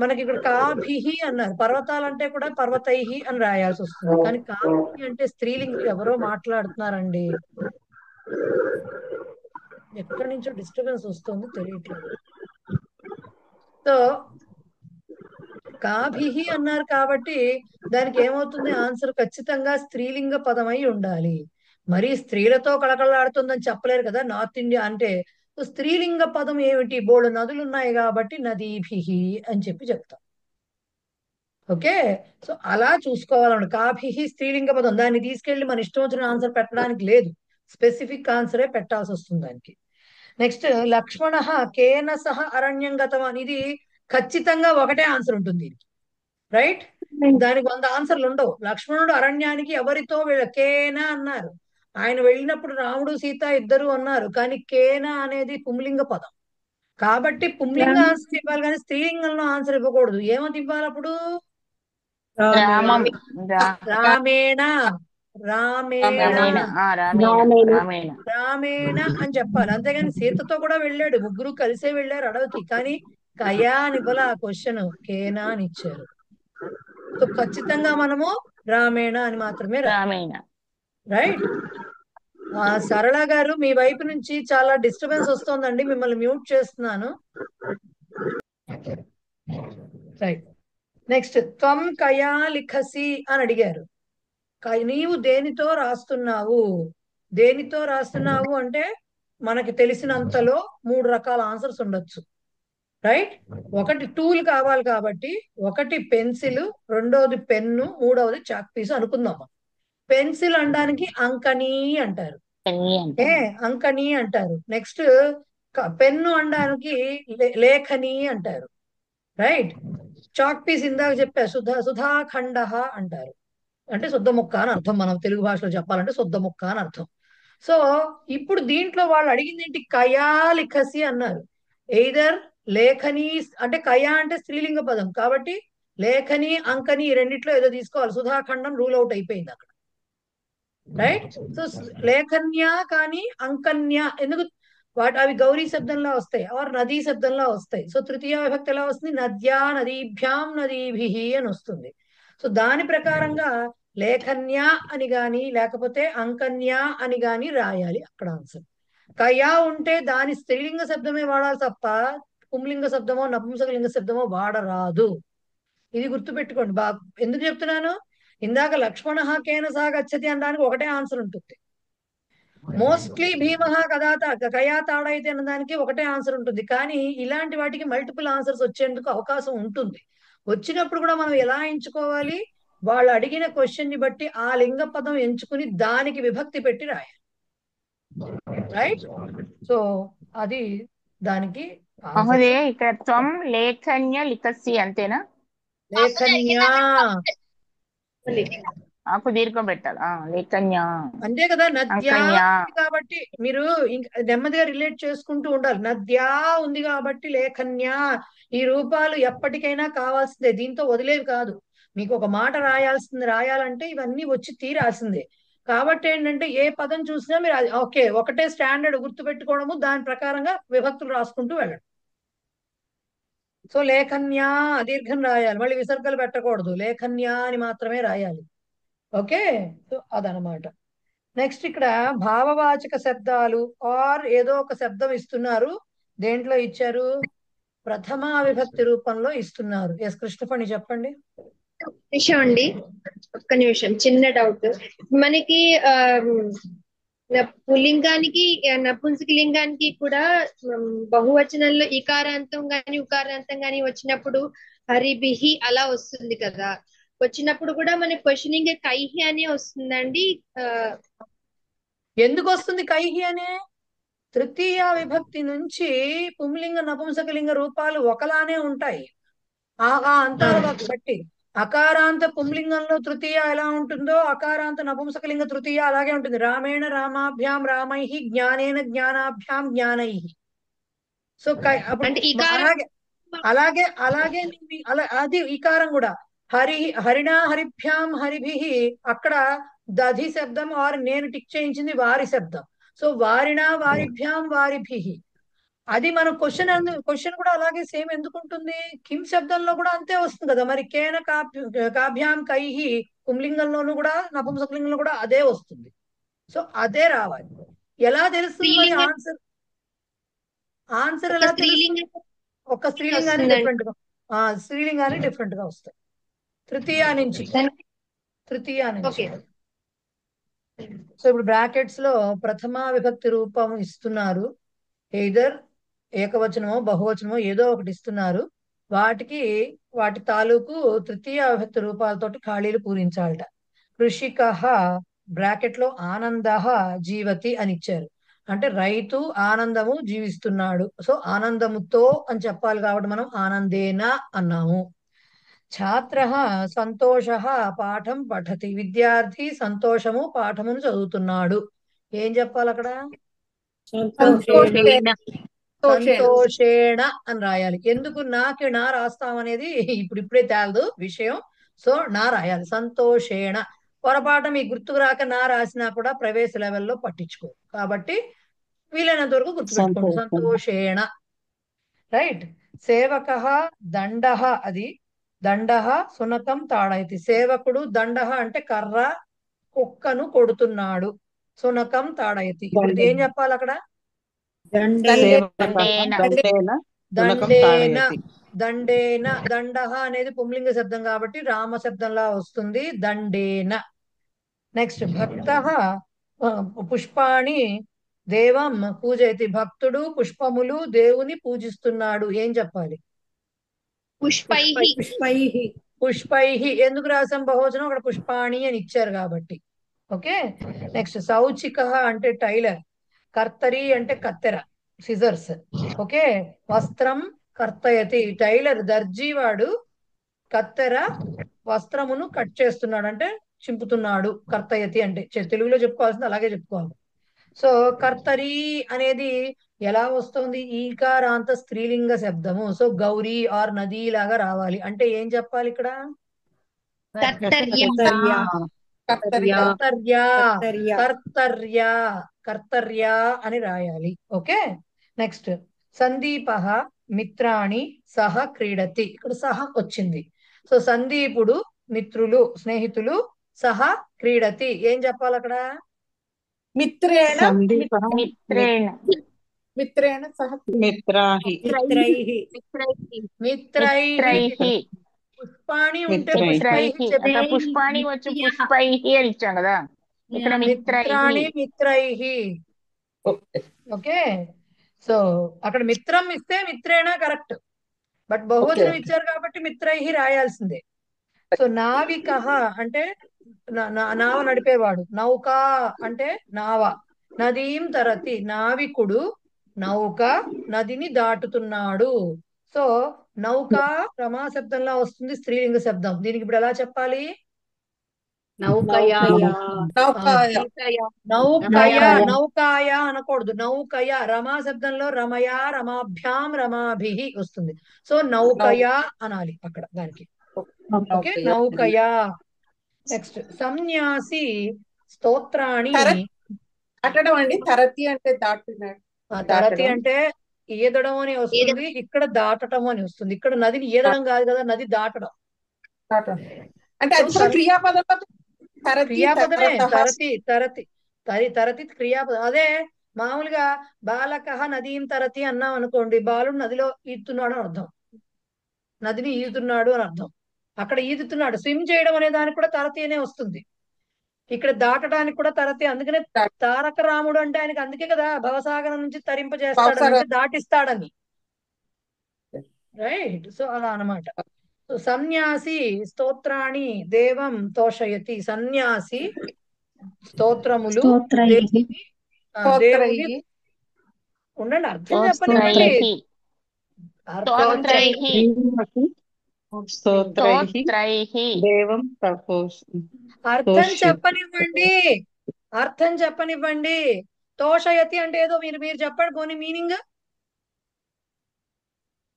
మనకి ఇక్కడ కాభిహి అన్నారు. పర్వతాలంటే కూడా పర్వతైహి అని రాయాల్సి వస్తుంది. కానీ కాభిహి అంటే స్త్రీలింగం. ఎవరో మాట్లాడుతున్నారండి, ఎక్కడి నుంచో డిస్టర్బెన్స్ వస్తుంది, తెలియట్లేదు. సో కాభిహి అన్నారు కాబట్టి దానికి ఏమవుతుంది, ఆన్సర్ ఖచ్చితంగా స్త్రీలింగ పదమై ఉండాలి. మరి స్త్రీలతో కళకళలాడుతుందని చెప్పలేరు కదా నార్త్ ఇండియా అంటే. సో స్త్రీలింగ పదం ఏమిటి, బోళ్ళు నదులు ఉన్నాయి కాబట్టి నదీభిహి అని చెప్తాం. ఓకే. సో అలా చూసుకోవాలన్నమాట. కాభిహి స్త్రీలింగ పదం, దాన్ని తీసుకెళ్లి మన ఇష్టం వచ్చిన ఆన్సర్ పెట్టడానికి లేదు, స్పెసిఫిక్ ఆన్సరే పెట్టాల్సి వస్తుంది దానికి. నెక్స్ట్, లక్ష్మణ కేన సహ అరణ్యం గతవాన్. ఇది ఖచ్చితంగా ఒకటే ఆన్సర్ ఉంటుంది. రైట్. దానికి 100 ఆన్సర్లు ఉండవు. లక్ష్మణుడు అరణ్యానికి ఎవరితో కేన అన్నారు. ఆయన వెళ్ళినప్పుడు రాముడు సీత ఇద్దరు అన్నారు. కానీ కేన అనేది పుంలింగ పదం కాబట్టి పుంలింగ ఆన్సర్ ఇవ్వాలి, కానీ స్త్రీలింగంలో ఆన్సర్ ఇవ్వకూడదు. ఏమని ఇవ్వాలి అప్పుడు, రామం రామేణ, రామేణ, రామేణ అని చెప్పాలి. అంతేగాని సీతతో కూడా వెళ్ళాడు, ముగ్గురు కలిసే వెళ్ళారు అడవికి. కానీ కయా అని ఇవ్వాలి, ఆ క్వశ్చన్ కేనా అని ఇచ్చారు. సో ఖచ్చితంగా మనము రామేణ అని మాత్రమే రైట్. సరళ గారు, మీ వైపు నుంచి చాలా డిస్టర్బెన్స్ వస్తోందండి, మిమ్మల్ని మ్యూట్ చేస్తున్నాను. రైట్. నెక్స్ట్, త్వం కయా లిఖసి అని అడిగారు. నీవు దేనితో రాస్తున్నావు, దేనితో రాస్తున్నావు అంటే మనకి తెలిసినంతలో 3 రకాల ఆన్సర్స్ ఉండొచ్చు. రైట్. ఒకటి టూల్ కావాలి కాబట్టి ఒకటి పెన్సిల్, రెండోది పెన్ను, మూడవది చాక్ పీస్ అనుకుందాం. పెన్సిల్ అనడానికి అంకని అంటారు, అంకని అంటారు. నెక్స్ట్, పెన్ను అనడానికి లేఖని అంటారు. రైట్. చాక్ పీస్ ఇందాక చెప్పా, సుధాఖండ అంటారు, అంటే శుద్ధ ముక్క అని అర్థం. మనం తెలుగు భాషలో చెప్పాలంటే శుద్ధ ముక్క అని అర్థం. సో ఇప్పుడు దీంట్లో వాళ్ళు అడిగింది ఏంటి, కయా లిఖసి అన్నారు. ఎయిదర్ లేఖని అంటే కయా అంటే స్త్రీలింగ పదం కాబట్టి లేఖని, అంకని ఈ రెండిట్లో ఏదో తీసుకోవాలి. సుధాఖండం రూల్ అవుట్ అయిపోయింది అక్కడ. రైట్. సో లేఖన్య కానీ అంకన్య ఎందుకు, అవి గౌరీ శబ్దంలో వస్తాయి ఆర్ నదీ శబ్దంలో వస్తాయి. సో తృతీయ విభక్తి ఎలా వస్తుంది, నద్యా నదీభ్యాం నదీభిహి అని వస్తుంది. సో దాని ప్రకారంగా లేఖన్య అని గాని లేకపోతే అంకన్య అని గాని రాయాలి అక్కడ ఆన్సర్. కయా ఉంటే దాని స్త్రీలింగ శబ్దమే వాడాలి తప్ప పుంలింగ శబ్దమో నపుంసకలింగ శబ్దమో వాడరాదు. ఇది గుర్తుపెట్టుకోండి బాగా. ఎందుకు చెప్తున్నాను, ఇందాక లక్ష్మణ కేన సహ గచ్చతి అనడానికి ఒకటే ఆన్సర్ ఉంటుంది. మోస్ట్లీ భీమ కయా తాడైతే అన్నదానికి ఒకటే ఆన్సర్ ఉంటుంది. కానీ ఇలాంటి వాటికి మల్టిపుల్ ఆన్సర్స్ వచ్చేందుకు అవకాశం ఉంటుంది. వచ్చినప్పుడు కూడా మనం ఎలా ఎంచుకోవాలి, వాళ్ళు అడిగిన క్వశ్చన్ ని బట్టి ఆ లింగ పదం ఎంచుకుని దానికి విభక్తి పెట్టి రాయాలి. రైట్. సో అది దానికి ఇక్కడ త్వం లేఖన్య లిఖసి అంతేనా, లేఖన్య ఆకు దీర్ఘం పెట్టాలి. లేఖన్య అంతే కదా. నద్యా కాబట్టి మీరు నెమ్మదిగా రిలేట్ చేసుకుంటూ ఉండాలి. నద్యా ఉంది కాబట్టి లేఖన్య. ఈ రూపాలు ఎప్పటికైనా కావాల్సిందే, దీంతో వదిలేవి కాదు. మీకు ఒక మాట రాయాలంటే ఇవన్నీ వచ్చి తీరాల్సిందే. కాబట్టి ఏంటంటే ఏ పదం చూసినా మీరు ఓకే ఒకటే స్టాండర్డ్ గుర్తు పెట్టుకోవడము, దాని ప్రకారంగా విభక్తులు రాసుకుంటూ వెళ్ళడం. సో లేఖన్యా దీర్ఘం రాయాలి, మళ్ళీ విసర్గలు పెట్టకూడదు, లేఖన్యా అని మాత్రమే రాయాలి. ఓకే, సో అదనమాట. నెక్స్ట్ ఇక్కడ భావవాచక శబ్దాలు ఆర్ ఏదో ఒక శబ్దం ఇస్తున్నారు. దేంట్లో ఇచ్చారు? ప్రథమా విభక్తి రూపంలో ఇస్తున్నారు. ఎస్ కృష్ణఫణి చెప్పండి. నిమిషం అండి, ఒక్క నిమిషం, చిన్న డౌట్. మనకి పుల్లింగానికి నపుంసకలింగానికి కూడా బహువచనంలో ఇకారాంతం గాని ఉకారాంతం గాని వచ్చినప్పుడు హరిభిహి అలా వస్తుంది కదా. వచ్చినప్పుడు కూడా మన క్వశ్చనింగ్ కైహి అనే వస్తుందండి. ఎందుకు వస్తుంది కైహి అనే? తృతీయ విభక్తి నుంచి పుంలింగ నపుంసకలింగ రూపాలు ఒకలానే ఉంటాయి. ఆ అంతాల బట్టి అకారాంత పుంలింగంలో తృతీయ ఎలా ఉంటుందో అకారాంత నపుంసకలింగ తృతీయ అలాగే ఉంటుంది. రామేణ రామాభ్యాం రామై జ్ఞానేన జ్ఞానాభ్యాం జ్ఞానై. సో అప్పుడు అంటే ఇకారం అలాగే అలాగే అలాగే అది ఈకారం కూడా హరిణా హరిభ్యాం హరిభిః అక్కడ దధి శబ్దం ఆర్ నేను టిక్ చేయించింది వారి శబ్దం. సో వారినా వారిభ్యాం వారిభిః. అది మన క్వశ్చన్ కూడా అలాగే సేమ్ ఎందుకు ఉంటుంది? కిం శబ్దంలో కూడా అంతే వస్తుంది కదా. మరి కేన కాభ్యాం కైహి పుంలింగంలోనూ కూడా నపుంసకలింగంలో కూడా అదే వస్తుంది. సో అదే రావాలి. ఎలా తెలుస్తుంది మరి ఆన్సర్ ఎలా తెలుస్తుంది? ఒక స్త్రీలింగాన్ని డిఫరెంట్ గా స్త్రీలింగాన్ని డిఫరెంట్ గా వస్తాయి. తృతీయ నుంచి సో ఇప్పుడు బ్రాకెట్స్ లో ప్రథమా విభక్తి రూపం ఇస్తున్నారు. ఎయిదర్ ఏకవచనమో బహువచనమో ఏదో ఒకటి ఇస్తున్నారు. వాటి తాలూకు తృతీయ విభక్తి రూపాలతోటి ఖాళీలు పూరించాలట. కృషిక బ్రాకెట్ లో ఆనంద జీవతి అని ఇచ్చారు. అంటే రైతు ఆనందము జీవిస్తున్నాడు. సో ఆనందముతో అని చెప్పాలి కాబట్టి మనం ఆనందేన అన్నాము. ఛాత్ర సంతోష పాఠం పఠతి. విద్యార్థి సంతోషము పాఠమును చదువుతున్నాడు. ఏం చెప్పాలి అక్కడ? సంతోషేణ అని రాయాలి. ఎందుకు నాకి నా రాస్తామనేది ఇప్పుడిప్పుడే తేలదు విషయం. సో నా రాయాలి సంతోషేణ. పొరపాటు మీకు గుర్తుకు రాక నా రాసినా కూడా ప్రవేశ లెవెల్లో పట్టించుకో. కాబట్టి వీలైనంత వరకు గుర్తుపెట్టుకోండి సంతోషేణ. రైట్. సేవక దండ, అది దండ సునకం తాడైతి. సేవకుడు దండ అంటే కర్ర, కుక్కను కొడుతున్నాడు. సునకం తాడైతి. ఇప్పుడు ఏం చెప్పాలి అక్కడ? దండేన. దండ అనేది పుంలింగ శబ్దం కాబట్టి రామ శబ్దంలా వస్తుంది. దండేన. నెక్స్ట్ భక్త పుష్పాణి దేవం పూజయతి. భక్తుడు పుష్పములు దేవుని పూజిస్తున్నాడు. ఏం చెప్పాలి? పుష్పై. ఎందుకు రాసాం బహువచనం? అక్కడ పుష్పాణి అని ఇచ్చారు కాబట్టి. ఓకే. నెక్స్ట్ సౌచిక అంటే టైలర్. కర్తరి అంటే కత్తెర, సిజర్స్. ఓకే. వస్త్రం కర్తయతి. టైలర్ దర్జీవాడు కత్తెర వస్త్రమును కట్ చేస్తున్నాడు అంటే చింపుతున్నాడు. కర్తయతి అంటే తెలుగులో చెప్పుకోవాల్సింది అలాగే చెప్పుకోవాలి. సో కర్తరి అనేది ఎలా వస్తుంది? ఈకారాంత స్త్రీలింగ శబ్దము. సో గౌరీ ఆర్ నది లాగా రావాలి. అంటే ఏం చెప్పాలి ఇక్కడ? కర్తర్య అని రాయాలి. ఓకే. నెక్స్ట్ సందీప మిత్రాణి సహ క్రీడతి. ఇక్కడ సహ వచ్చింది. సో సందీపుడు మిత్రులు స్నేహితులు సహ క్రీడతి. ఏం చెప్పాలి అక్కడ? మిత్రేణ సహ మిత్రైః. పుష్పాణి ఉంటే పుష్పాణి వచ్చి పుష్పై అని ఇచ్చాం కదా. ఇక్కడ మిత్రైః. ఓకే. సో అక్కడ మిత్రం ఇస్తే మిత్రేణ కరెక్ట్. బట్ బహువచనం ఇచ్చారు కాబట్టి మిత్రైః రాయాల్సిందే. సో నావిక అంటే నావ నడిపేవాడు. నౌక అంటే నావ. నదీం తరతి. నావికుడు నౌక నదిని దాటుతున్నాడు. సో నౌక రమా శబ్దంలా వస్తుంది, స్త్రీలింగ శబ్దం. దీనికి ఇప్పుడు ఎలా చెప్పాలి? నౌకాయ అనకూడదు. నౌకయ. రమా శబ్దంలో రమయ రమాభ్యాం రమాభిః వస్తుంది. సో నౌకయ అనాలి అక్కడ దానికి. ఓకే. నౌకయ. నెక్స్ట్ సన్యాసి స్తోత్రాన్ని దాటడం అండి. తరతి అంటే దాటున్నాడు. తరతి అంటే ఈదడం అని వస్తుంది. ఇక్కడ దాటడం అని వస్తుంది. ఇక్కడ నదిని ఈదడం కాదు కదా, నది దాటడం. అంటే అది కూడా క్రియాపదంలో తరతి క్రియాపదమే. తరతః తరతి తరతి తరతి క్రియాపదం. అదే మామూలుగా బాలకః నదీం తరతి అన్నాం అనుకోండి, బాలుడు నదిలో ఈదుతున్నాడు అని అర్థం, నదిని ఈదుతున్నాడు అని అర్థం. అక్కడ ఈదుతున్నాడు, స్విమ్ చేయడం అనే దానికి కూడా తరతి అనే వస్తుంది. ఇక్కడ దాటడానికి కూడా తరతి. అందుకనే తారక రాముడు అంటే ఆయనకి అందుకే కదా భవసాగరం నుంచి తరింపజేస్తాడని, అంటే దాటిస్తాడని. రైట్. సో అలా అన్నమాట. సో సన్యాసి స్తోత్రాణి దేవం తోషయతి. సన్యాసి స్తోత్రములు స్తోత్రైః దేవుని స్తోత్రైః ఉండండి, అర్థం చెప్పనివ్వండి. స్తోత్రైః అర్థం స్తోత్రైః స్తోత్రైః స్తోత్రైః దేవం అర్థం చెప్పనివ్వండి, అర్థం చెప్పనివ్వండి. తోషయతి అంటే ఏదో మీరు మీరు చెప్పండి పోనీ మీనింగ్.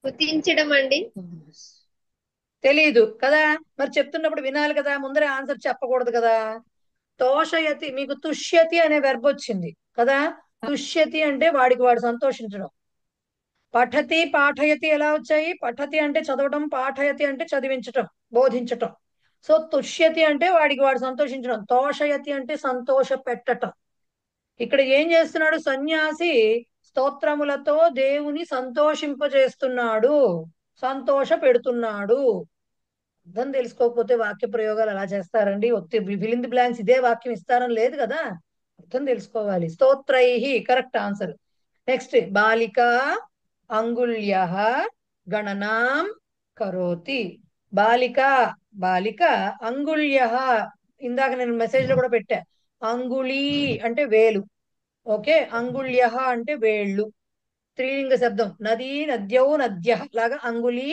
స్తుతించడం అండి. తెలీదు కదా, మరి చెప్తున్నప్పుడు వినాలి కదా, ముందరే ఆన్సర్ చెప్పకూడదు కదా. తోషయతి, మీకు తుష్యతి అనే వెర్బ్ వచ్చింది కదా. తుష్యతి అంటే వాడికి వాడు సంతోషించడం. పఠతి పాఠయతి ఎలా వచ్చాయి? పఠతి అంటే చదవటం, పాఠయతి అంటే చదివించటం, బోధించటం. సో తుష్యతి అంటే వాడికి వాడు సంతోషించడం, తోషయతి అంటే సంతోష పెట్టటం. ఇక్కడ ఏం చేస్తున్నాడు? సన్యాసి స్తోత్రములతో దేవుని సంతోషింపజేస్తున్నాడు, సంతోష పెడుతున్నాడు. అర్థం తెలుసుకోకపోతే వాక్య ప్రయోగాలు ఎలా చేస్తారండి? ఫిల్ ది బ్లాంక్స్ ఇదే వాక్యం ఇస్తారని లేదు కదా, అర్థం తెలుసుకోవాలి. స్తోత్రైః కరెక్ట్ ఆన్సర్. నెక్స్ట్ బాలిక అంగుళ్య గణనాం కరోతి. బాలిక బాలిక అంగుళ్య, ఇందాక నేను మెసేజ్ లో కూడా పెట్టా, అంగుళీ అంటే వేలు. ఓకే, అంగుళ్య అంటే వేళ్ళు, స్త్రీలింగ శబ్దం. నదీ నద్యౌ నద్య లాగా అంగుళీ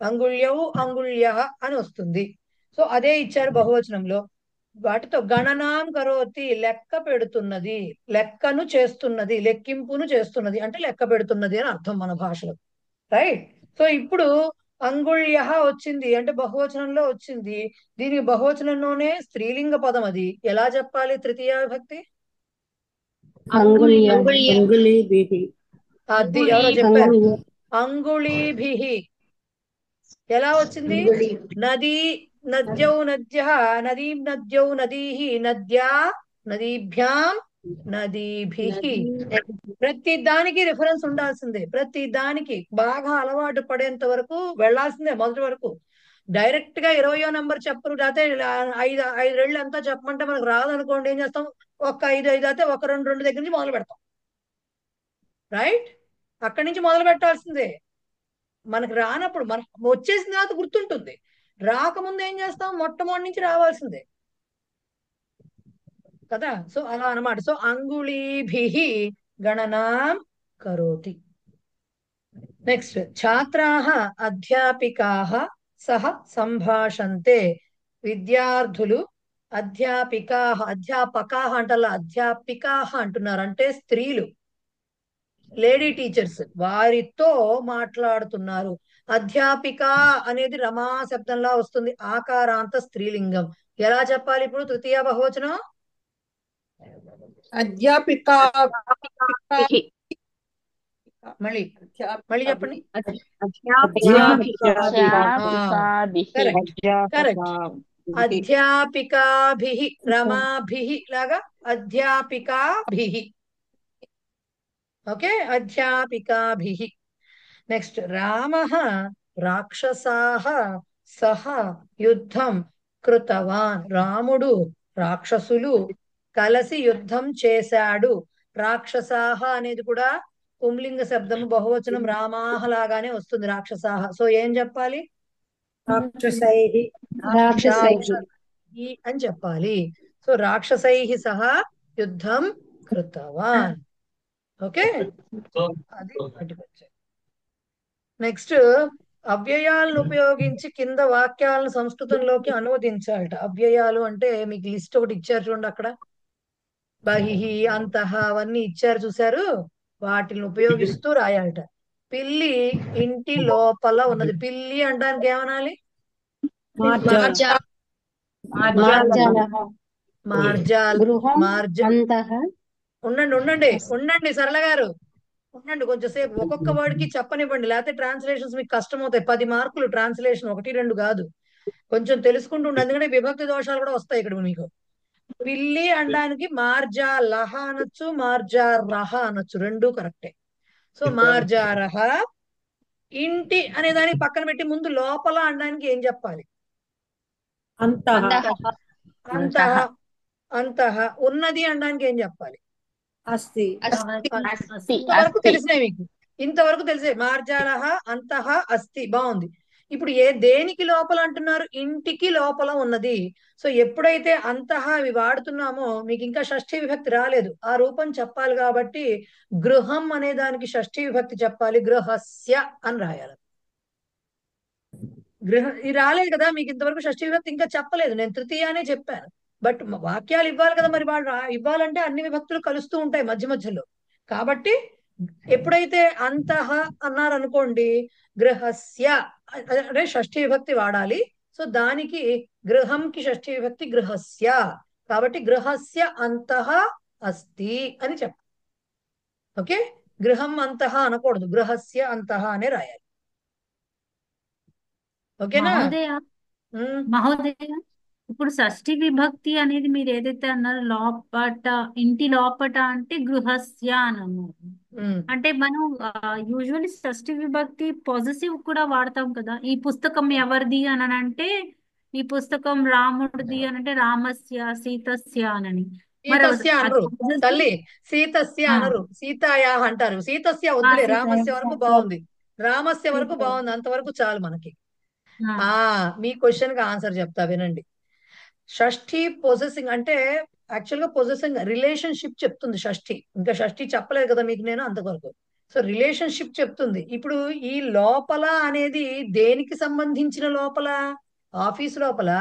అంగుళ్యౌ అంగుళ్య అని వస్తుంది. సో అదే ఇచ్చారు బహువచనంలో. వాటితో గణనాం కరోతి, లెక్క పెడుతున్నది, లెక్కను చేస్తున్నది, లెక్కింపును చేస్తున్నది అంటే లెక్క పెడుతున్నది అని అర్థం మన భాషలో. రైట్. సో ఇప్పుడు అంగుళ్య వచ్చింది అంటే బహువచనంలో వచ్చింది. దీనికి బహువచనంలోనే స్త్రీలింగ పదం. అది ఎలా చెప్పాలి? తృతీయ విభక్తి. అంగుళ్య అంగుళ్య అంగుళీభిః అది ఎవరో చెప్పారు, అంగుళ్య అంగుళీభిః. ఎలా వచ్చింది? అంగుళి నదీ నద్యౌ నద్య, నదీం నద్యౌ నదీః, నద్యా నదీభ్యాం నదీభిః. ప్రతి దానికి రిఫరెన్స్ ఉండాల్సిందే, ప్రతి దానికి బాగా అలవాటు పడేంత వరకు వెళ్లాల్సిందే. మొదటి వరకు డైరెక్ట్ గా 20వ నంబర్ చెప్పరు, లేకపోతే ఐదేళ్ళు అంతా చెప్పమంటే మనకు రాదు అనుకోండి, ఏం చేస్తాం? ఒక 5 అయితే ఒక 2 దగ్గర నుంచి మొదలు పెడతాం. రైట్, అక్కడి నుంచి మొదలు పెట్టాల్సిందే. మనకు రానప్పుడు, మనకు వచ్చేసిన తర్వాత గుర్తుంటుంది, రాకముందు ఏం చేస్తాం? మొట్టమొదటి నుంచి రావాల్సిందే కదా. సో అలా అన్నమాట. సో అంగుళీభిః గణనాం కరోతి. నెక్స్ట్ ఛాత్రాః అధ్యాపికాః సహ సంభాషంతే. విద్యార్థులు అధ్యాపికాః, అధ్యాపకాః అంటల్లా అధ్యాపికాః అంటున్నారు, అంటే స్త్రీలు, లేడీ టీచర్స్, వారితో మాట్లాడుతున్నారు. అధ్యాపిక అనేది రమా శబ్దంలా వస్తుంది, ఆకారాంత స్త్రీలింగం. ఎలా చెప్పాలి ఇప్పుడు తృతీయ బహువచనం? అధ్యాపిక మళ్ళీ మళ్ళీ చెప్పండి. అధ్యాపికాభిః కరెక్ట్ కరెక్ట్. అధ్యాపికాభిః, రమాభిః లాగా అధ్యాపికాభిః. ఓకే, అధ్యాపికాభిః. నెక్స్ట్ రామః రాక్షసాః సహ యుద్ధం కృతవాన్. రాముడు రాక్షసులు కలిసి యుద్ధం చేశాడు. రాక్షసాః అనేది కూడా పుంలింగ శబ్దము, బహువచనం రామాః లాగానే వస్తుంది, రాక్షసాః. సో ఏం చెప్పాలి? రాక్షసైః రాక్షసైః అని చెప్పాలి. సో రాక్షసైః సహ యుద్ధం కృతవాన్. ఓకే, అది పట్టుకొచ్చాయి. నెక్స్ట్ అవ్యయాలను ఉపయోగించి కింద వాక్యాలను సంస్కృతంలోకి అనువదించాలట. అవ్యయాలు అంటే మీకు లిస్ట్ ఒకటి ఇచ్చారు చూడండి, అక్కడ బహిహి అంతః అవన్నీ ఇచ్చారు చూసారు, వాటిని ఉపయోగిస్తూ రాయాలట. పిల్లి ఇంటి లోపల ఉన్నది. పిల్లి అనడానికి ఏమనాలి? మార్జాల మార్జాలః గృహం అంతః. ఉండండి ఉండండి ఉండండి సరళ గారు, ఉండండి కొంచెం సేపు. ఒక్కొక్క వర్డ్ కి చెప్పనివ్వండి, లేకపోతే ట్రాన్స్లేషన్స్ మీకు కష్టం అవుతాయి. 10 మార్కులు ట్రాన్స్లేషన్, 1, 2 కాదు. కొంచెం తెలుసుకుంటూ ఉండండి, ఎందుకంటే విభక్తి దోషాలు కూడా వస్తాయి ఇక్కడ మీకు. పిల్లి అనడానికి మార్జాలహ అనొచ్చు, మార్జారహ అనొచ్చు, రెండు కరెక్టే. సో మార్జారహ. ఇంటి అనే దానికి పక్కన పెట్టి ముందు లోపల అనడానికి ఏం చెప్పాలి? అంతః అంతః. అంతః. ఉన్నది అనడానికి ఏం చెప్పాలి? అస్తి అస్తి ఇంతవరకు అస్తి తెలిసినాయి మీకు, ఇంతవరకు తెలిసే. మార్జాలహ అంతః అస్తి, బాగుంది. ఇప్పుడు దేనికి లోపల అంటున్నారు? ఇంటికి లోపల ఉన్నది. సో ఎప్పుడైతే అంతః అవి వాడుతున్నామో మీకు ఇంకా షష్ఠీ విభక్తి రాలేదు, ఆ రూపం చెప్పాలి కాబట్టి గృహం అనే దానికి షష్ఠీ విభక్తి చెప్పాలి, గృహస్య అని రాయాలి. ఇది రాలేదు కదా మీకు ఇంతవరకు, షష్ఠీ విభక్తి ఇంకా చెప్పలేదు, నేను తృతీయానే చెప్పాను. బట్ వాక్యాలు ఇవ్వాలి కదా మరి, వాళ్ళు ఇవ్వాలంటే అన్ని విభక్తులు కలుస్తూ ఉంటాయి మధ్య మధ్యలో. కాబట్టి ఎప్పుడైతే అంతః అన్నారనుకోండి, గృహస్య అంటే షష్ఠీ విభక్తి వాడాలి. సో దానికి గృహంకి షష్ఠీ విభక్తి గృహస్య, కాబట్టి గృహస్య అంతః అస్తి అని చెప్పాలి. ఓకే, గృహం అంతః అనకూడదు, గృహస్య అంతః అనే రాయాలి. ఓకేనా? మహోదయ ఉమ్, మహోదయ ఇప్పుడు షష్ఠి విభక్తి అనేది మీరు ఏదైతే అన్నారో లోపట, ఇంటి లోపట అంటే గృహస్య అని అన్నారు. ఉమ్. అంటే మనం యూజువల్లీ షష్ఠి విభక్తి పాజిటివ్ కూడా వాడతాం కదా. ఈ పుస్తకం ఎవరిది అని అంటే, ఈ పుస్తకం రాముడిది అని అంటే రామస్య సీతస్య అని. మరి సీతస్య అది అనరు possessive- తల్లి, సీతస్య ఆ, అనరు, సీతాయా అంటారు. సీతస్య వద్దులే, సీతయ్య. రామస్య వరకు బాగుంది, రామస్య వరకు సీతయ్య. బాగుంది, అంతవరకు చాలు మనకి. ఆ, మీ క్వశ్చన్ కి ఆన్సర్ చెప్తా వినండి. షష్ఠి పొజెసింగ్ అంటే యాక్చువల్ గా పొజెసింగ్ రిలేషన్షిప్ చెప్తుంది షష్ఠి. ఇంకా షష్ఠి చెప్పలేదు కదా మీకు నేను అంతవరకు. సో రిలేషన్షిప్ చెప్తుంది. ఇప్పుడు ఈ లోపల అనేది దేనికి సంబంధించిన లోపల? ఆఫీస్ లోపల,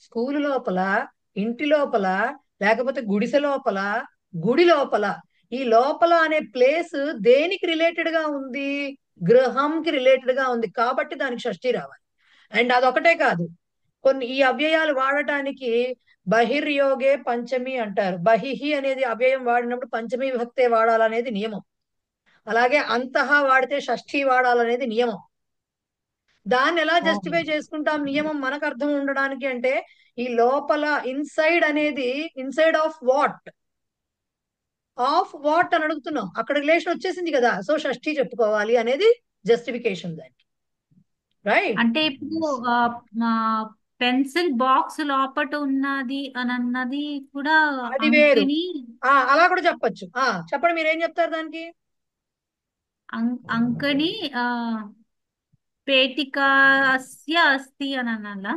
స్కూల్ లోపల, ఇంటి లోపల, లేకపోతే గుడిసె లోపల, గుడి లోపల. ఈ లోపల అనే ప్లేస్ దేనికి రిలేటెడ్ గా ఉంది? గృహంకి రిలేటెడ్ గా ఉంది, కాబట్టి దానికి షష్ఠి రావాలి. అండ్ అదొకటే కాదు, కొన్ని ఈ అవ్యయాలు వాడటానికి బహిర్యోగే పంచమి అంటారు. బహిహి అనేది అవ్యయం వాడినప్పుడు పంచమి విభక్తే వాడాలనేది నియమం. అలాగే అంతః వాడితే షష్ఠి వాడాలనేది నియమం. దాన్ని ఎలా జస్టిఫై చేసుకుంటాం నియమం మనకు అర్థం ఉండడానికి అంటే, ఈ లోపల ఇన్సైడ్ అనేది inside of what, of what అని అడుగుతున్నాం, అక్కడ రిలేషన్ వచ్చేసింది కదా, సో షష్ఠి చెప్పుకోవాలి అనేది జస్టిఫికేషన్ దానికి. రైట్? అంటే ఇప్పుడు పెన్సిల్ బాక్స్ లోపట ఉన్నది అని అన్నది కూడా అది వేరు. అంకెని అలా కూడా చెప్పొచ్చు. చెప్పండి, మీరేం చెప్తారు దానికి? అంకని పేటికాస్య అస్తి అని అనాలా?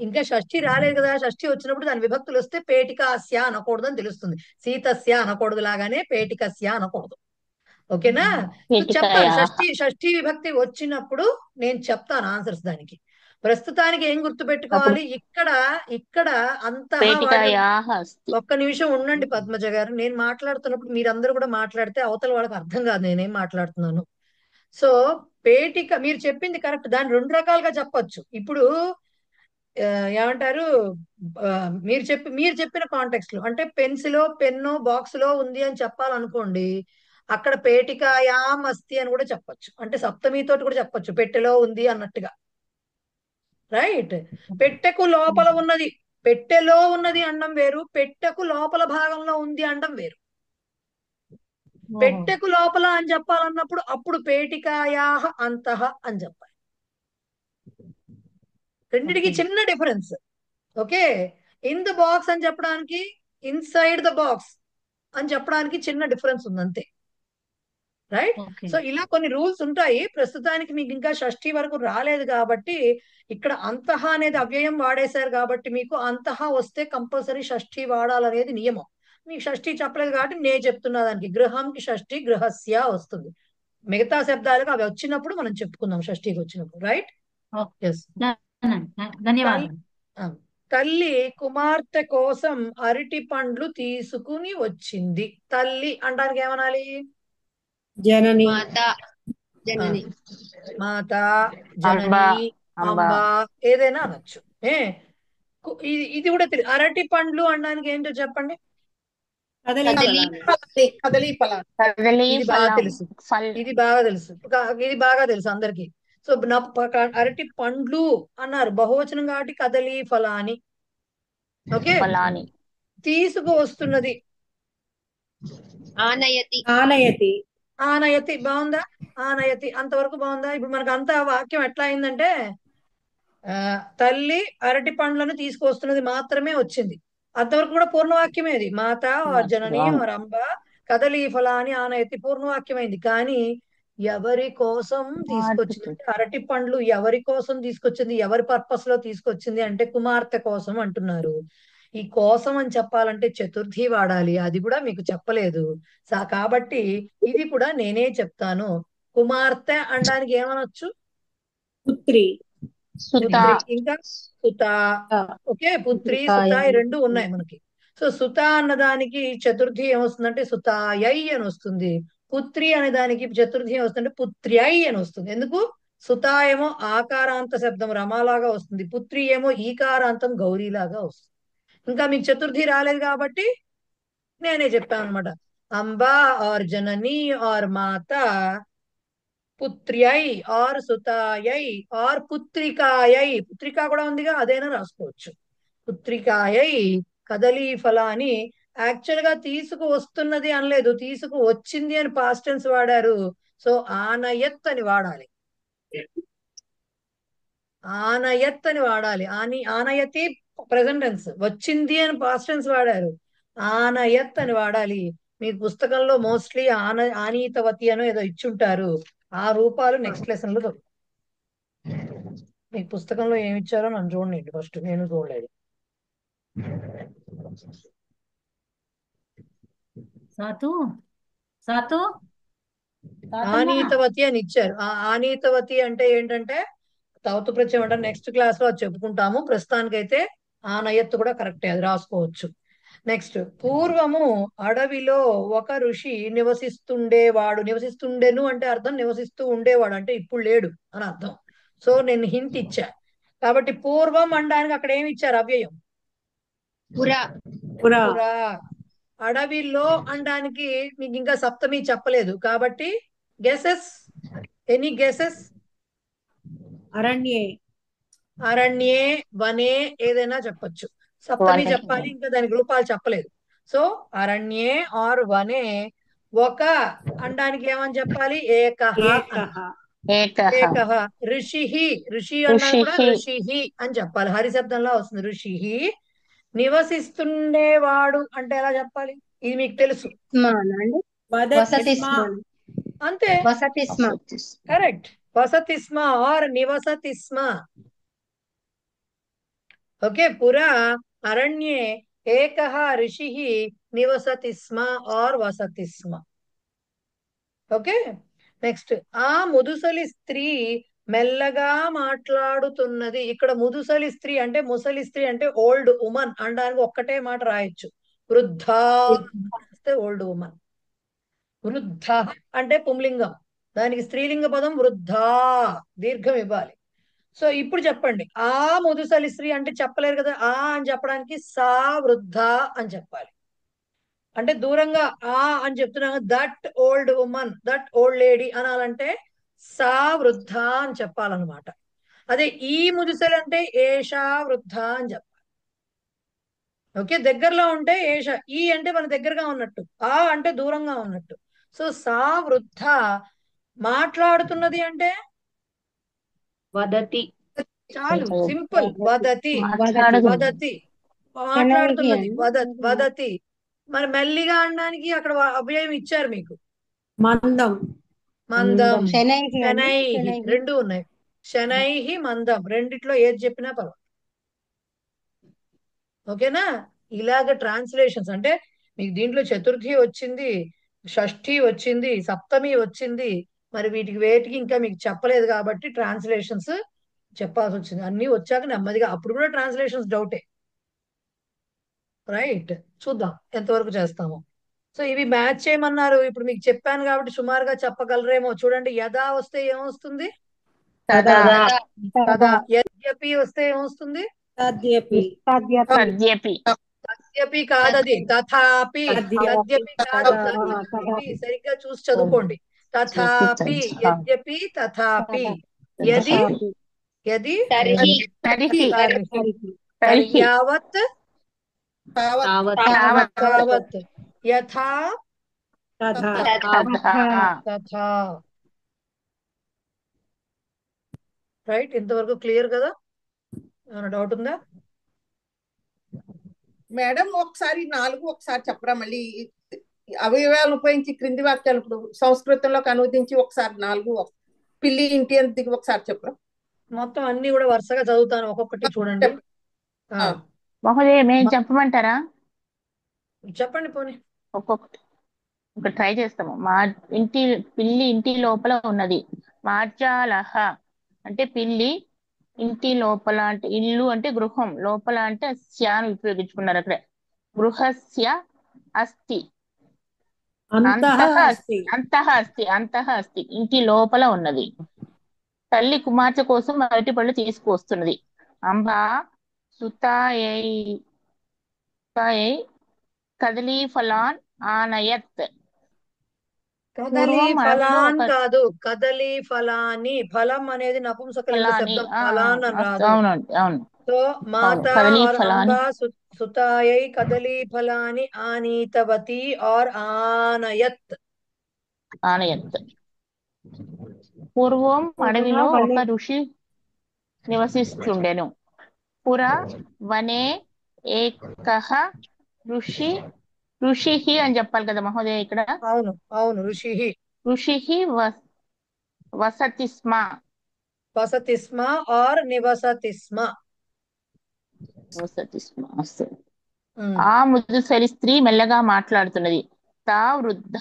ఇంకా షష్ఠి రాలేదు కదా, షష్ఠి వచ్చినప్పుడు దాని విభక్తులు వస్తే పేటికాస్య అనకూడదు అని తెలుస్తుంది. సీతస్య అనకూడదు, లాగానే పేటికస్య అనకూడదు. ఓకేనా? సో చెప్తాను, షష్ఠి విభక్తి వచ్చినప్పుడు నేను చెప్తాను ఆన్సర్స్ దానికి. ప్రస్తుతానికి ఏం గుర్తుపెట్టుకోవాలి, ఇక్కడ అంతః పేటికాయాః అస్తి. ఒక్క నిమిషం ఉండండి పద్మజ గారు, నేను మాట్లాడుతున్నప్పుడు మీరందరూ కూడా మాట్లాడితే అవతల వాళ్ళకి అర్థం కాదు నేనేం మాట్లాడుతున్నాను. సో పేటిక మీరు చెప్పింది కరెక్ట్, దాన్ని రెండు రకాలుగా చెప్పొచ్చు. ఇప్పుడు ఏమంటారు, మీరు చెప్పిన కాంటెక్స్ట్ లో అంటే పెన్సిలో పెన్నో బాక్స్ లో ఉంది అని చెప్పాలనుకోండి, అక్కడ పేటికాయాం అస్తి అని కూడా చెప్పొచ్చు, అంటే సప్తమితోటి కూడా చెప్పొచ్చు, పెట్టెలో ఉంది అన్నట్టుగా. రైట్? పెట్టెకు లోపల ఉన్నది, పెట్టెలో ఉన్నది అండం వేరు, పెట్టెకు లోపల భాగంలో ఉంది అండం వేరు. పెట్టెకు లోపల అని చెప్పాలన్నప్పుడు అప్పుడు పేటికాయాహ అంతః అని చెప్పాలి. రెండిటికి చిన్న difference. Okay, in the box అని చెప్పడానికి, ఇన్సైడ్ ద బాక్స్ అని చెప్పడానికి చిన్న డిఫరెన్స్ ఉంది అంతే. రైట్? సో ఇలా కొన్ని రూల్స్ ఉంటాయి. ప్రస్తుతానికి మీకు ఇంకా షష్ఠి వరకు రాలేదు కాబట్టి, ఇక్కడ అంతః అనేది అవ్యయం వాడేశారు కాబట్టి మీకు అంతః వస్తే కంపల్సరీ షష్ఠి వాడాలనేది నియమం. మీకు షష్ఠి చెప్పలేదు కాబట్టి నేను చెప్తున్నా, దానికి గృహంకి షష్ఠి గృహస్య వస్తుంది. మిగతా శబ్దాలకు అవి వచ్చినప్పుడు మనం చెప్పుకుందాం, షష్ఠికి వచ్చినప్పుడు. రైట్? ఎస్. ధన్యవాదాలు. తల్లి కుమార్తె కోసం అరటి పండ్లు తీసుకుని వచ్చింది. తల్లి అనడానికి ఏమనాలి? జనని మాత, జనని, అంబ, ఏదైనా అనొచ్చు. ఇది కూడా అరటి పండ్లు అనడానికి ఏంటో చెప్పండి. కదలీ ఫలాలు. ఇది బాగా తెలుసు, ఇది బాగా తెలుసు అందరికి. సో అరటి పండ్లు అన్నారు, బహువచనం కాబట్టి కదలీ ఫలాని. ఓకే, తీసుకువస్తున్నది. ఆనయతి. ఆనయతి. ఆనయతి బాగుందా? ఆనయతి అంతవరకు బాగుందా? ఇప్పుడు మనకు అంత వాక్యం ఎట్లా అయిందంటే తల్లి అరటి పండ్లను తీసుకొస్తున్నది మాత్రమే వచ్చింది. అంతవరకు కూడా పూర్ణవాక్యమే అది. మాత ఆర్ జనని ఆర్ అంబ కదలి ఫలాని ఆనయతి పూర్ణవాక్యమైంది. కానీ ఎవరి కోసం తీసుకొచ్చింది అంటే అరటి పండ్లు ఎవరి కోసం తీసుకొచ్చింది, ఎవరి పర్పస్ లో తీసుకొచ్చింది అంటే కుమార్తె కోసం అంటున్నారు. ఈ కోసం అని చెప్పాలంటే చతుర్థి వాడాలి, అది కూడా మీకు చెప్పలేదు. కాబట్టి ఇది కూడా నేనే చెప్తాను. కుమార్తె అనడానికి ఏమనొచ్చు? పుత్రి. పుత్రి ఇంకా సుత. ఓకే, పుత్రి సుత ఈ రెండు ఉన్నాయి మనకి. సో సుత అన్నదానికి చతుర్థి ఏమొస్తుందంటే సుతాయై అని వస్తుంది. పుత్రి అనే దానికి చతుర్థి ఏమొస్తుందంటే పుత్ర్యై అని వస్తుంది. ఎందుకు? సుత ఏమో ఆకారాంత శబ్దం రమాలాగా వస్తుంది, పుత్రి ఏమో ఈకారాంతం గౌరీలాగా వస్తుంది. ఇంకా మీకు చతుర్థి రాలేదు కాబట్టి నేనే చెప్పాను అనమాట. అంబా are Janani are Mata పుత్ర్యై are సుతాయై are పుత్రికాయై. పుత్రిక కూడా ఉందిగా, అదైనా రాసుకోవచ్చు. పుత్రికాయై కదలీ ఫలాని. యాక్చువల్ గా తీసుకు వస్తున్నది అనలేదు, తీసుకు వచ్చింది అని పాస్ట్ టెన్స్ వాడారు. సో ఆనయత్ అని వాడాలి. ఆనయత్ అని వాడాలి. ఆనయతి ప్రెసెంట్ టెన్స్, వచ్చింది అని పాస్ట్ టెన్స్ వాడారు. ఆనయత్ అని వాడాలి. మీ పుస్తకంలో మోస్ట్లీ ఆనీతవతి అనో ఏదో ఇచ్చుంటారు. ఆ రూపాలు నెక్స్ట్ లెసన్ లో దొరుకుతాయి. మీ పుస్తకంలో ఏమి ఇచ్చారో నన్ను చూడండి ఫస్ట్, నేను చూడలేదు. సాతు సాతు ఆనీతవతి అని ఇచ్చారు. ఆ ఆనీతవతి అంటే ఏంటంటే తవతు ప్రత్యయం అంటే నెక్స్ట్ క్లాస్ లో అది చెప్పుకుంటాము. ప్రస్తుతానికైతే ఆనయత్తు కూడా కరెక్టే, అది రాసుకోవచ్చు. నెక్స్ట్, పూర్వము అడవిలో ఒక ఋషి నివసిస్తుండేవాడు. నివసిస్తుండేను అంటే అర్థం నివసిస్తూ ఉండేవాడు అంటే ఇప్పుడు లేడు అని అర్థం. సో నేను హింట్ ఇచ్చా కాబట్టి పూర్వం అనడానికి అక్కడ ఏమి ఇచ్చారు? అవ్యయం పురా. పురా. అడవిలో అనడానికి మీకు ఇంకా సప్తమి చెప్పలేదు కాబట్టి గెసెస్, ఎనీ గెసెస్? అరణ్యే. అరణ్యే, వనే ఏదైనా చెప్పొచ్చు. సప్తమి చెప్పాలి, ఇంకా దానికి రూపాలు చెప్పలేదు. సో అరణ్యే ఆర్ వనే. ఒక అనడానికి ఏమని చెప్పాలి? ఏకః. ఏకః. ఋషిః, ఋషి అన్నా కూడా ఋషిః అని చెప్పాలి. హరిశబ్దంలో వస్తుంది. ఋషిః. నివసిస్తుండేవాడు అంటే ఎలా చెప్పాలి? ఇది మీకు తెలుసు. అంతే, కరెక్ట్. వసతి స్మ ఆర్ నివసతి స్మ. ఓకే, పురా అరణ్యే ఏకః ఋషిః నివసతి స్మ ఆర్ వసతి స్మ. ఓకే, నెక్స్ట్, ఆ ముదుసలి స్త్రీ మెల్లగా మాట్లాడుతున్నది. ఇక్కడ ముదుసలి స్త్రీ అంటే ముసలి స్త్రీ అంటే ఓల్డ్ ఉమన్ అనడానికి ఒక్కటే మాట రాయొచ్చు. వృద్ధా ఓల్డ్ ఉమన్. వృద్ధ అంటే పుంలింగం, దానికి స్త్రీలింగ పదం వృద్ధా, దీర్ఘం ఇవ్వాలి. సో ఇప్పుడు చెప్పండి, ఆ ముదుసలి స్త్రీ అంటే చెప్పలేరు కదా, ఆ అని చెప్పడానికి సా వృద్ధ అని చెప్పాలి. అంటే దూరంగా ఆ అని చెప్తున్నాను, that old woman, that old lady అనాలంటే సా వృద్ధ అని చెప్పాలన్నమాట. అదే ఈ ముదుసలి అంటే ఏషా వృద్ధ అని చెప్పాలి. ఓకే, దగ్గరలో ఉంటే ఏష, ఈ అంటే మన దగ్గరగా ఉన్నట్టు, ఆ అంటే దూరంగా ఉన్నట్టు. సో సా వృద్ధ మాట్లాడుతున్నది అంటే వదతి. చాలు, సింపుల్. వదతి. వదతి మాట్లాడుతున్నది. వదతి. మరి మెల్లిగా అనడానికి అక్కడ అవ్యయం ఇచ్చారు మీకు. మందం. మందం. శనైః రెండు ఉన్నాయి. శనైః మందం రెండిట్లో ఏది చెప్పినా పర్వాలేదు. ఓకేనా? ఇలాగ ట్రాన్స్లేషన్స్ అంటే మీకు దీంట్లో చతుర్థి వచ్చింది, షష్ఠి వచ్చింది, సప్తమి వచ్చింది. మరి వీటికి వేటికి ఇంకా మీకు చెప్పలేదు కాబట్టి ట్రాన్స్లేషన్స్ చెప్పాల్సి వచ్చింది. అన్ని వచ్చాక నెమ్మదిగా, అప్పుడు కూడా ట్రాన్స్లేషన్స్ డౌటే. రైట్, చూద్దాం ఎంతవరకు చేస్తాము. సో ఇవి మ్యాచ్ చేయమన్నారు. ఇప్పుడు మీకు చెప్పాను కాబట్టి సుమారుగా చెప్పగలరేమో. చూడండి, యదా వస్తే ఏమొస్తుంది? కదా. యద్యపి వస్తే ఏమొస్తుంది? తద్యపి కాదది, తథాపి. యద్యపి కాదు, తథాపి. సరిగ్గా చూసి చదువుకోండి. తథాపి, యద్యపి, తథాపి. యది, యది, తర్హి. యావత్, తావత్ తావత్ తావత్ యథా తథా తథా తథా. రైట్, ఇంతవరకు క్లియర్ కదా? ఏమైనా డౌట్ ఉందా? మేడం ఒకసారి 4 ఒకసారి చెప్పరా మళ్ళీ అవయవాలను ఉపయోగించి క్రింది వాక్యాలు ఇప్పుడు సంస్కృతంలోకి అనువదించి ఒకసారి 4 పిల్లి ఇంటి అని దిగి ఒకసారి చెప్పరా? మొత్తం అన్ని కూడా వరుసగా చదువుతాను, ఒక్కొక్కటి చూడండి. ఆ, మహోదయ మేము చెప్పమంటారా? చెప్పండి పోనీ. ఒక్కొక్కటి ఒక ట్రై చేస్తాము. మా పిల్లి ఇంటి లోపల ఉన్నది. మార్జాలహ అంటే పిల్లి, ఇంటి లోపల అంటే ఇల్లు అంటే గృహం, లోపల అంటే స్యాను ఉపయోగించుకున్నారు అక్కడ. గృహస్య అస్తి అంతః అస్తి అంతః అస్తి ఇంటి లోపల ఉన్నది. తల్లి కుమార్తె కోసం అరటి పళ్ళు తీసుకువస్తున్నది. అంబ సుతాయై కదలీ ఫలాన్ ఆనయత్. కదలి పూర్వం అడవిలో ఫలాన్ ఒక కాదు, కదలి ఫలాని. ఫలం అనేది నపుంసకలింగ ఫలాని శబ్దం, ఫలాన్ అని రాదు. అవునండి, అవును సో మాత కదలీ और ఫలాని अंबा सुतायै कदली फलानि आनीतवती और आनयत. ఆనయత్. పూర్వం అడవిలో ఒక ఋషి నివసిస్తుండెను. పుర వనే ఏకః ఋషి అని చెప్పాలి కదా మహోదయ ఇక్కడ. అవును అవును, ఋషి వసతి స్మ. వసతి స్మ और నివసతి స్మ. అస్తు. ఆ ముదుసలి స్త్రీ మెల్లగా మాట్లాడుతున్నది. తా వృద్ధ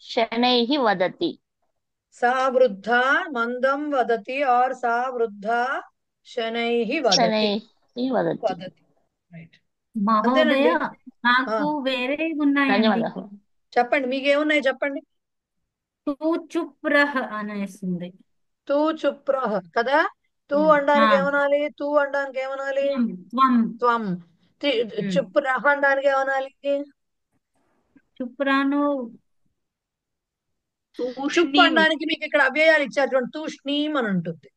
శనైః వదతి. सा वृद्धा मंदम वदति और सा वृद्धा शनैः वदति. రైట్, మహోదయ అంతేనండి. నాకు వేరే ఉన్నాయండి. ధన్యవాదాలు. చెప్పండి, మీకేమున్నాయి చెప్పండి. తూ చుప్ రహ్ అనేసింది. తూ చుప్ రహ్ కదా. తూ అనడానికి ఏమనాలి? తూ అనడానికి ఏమనాలి? త్వం. చుప్ రహ్ అనడానికి ఏమనాలి? చుప్రాను చుప్ అనడానికి మీకు ఇక్కడ అవ్యయాలు ఇచ్చారు చూడండి. తూష్ణీం అని ఉంటుంది.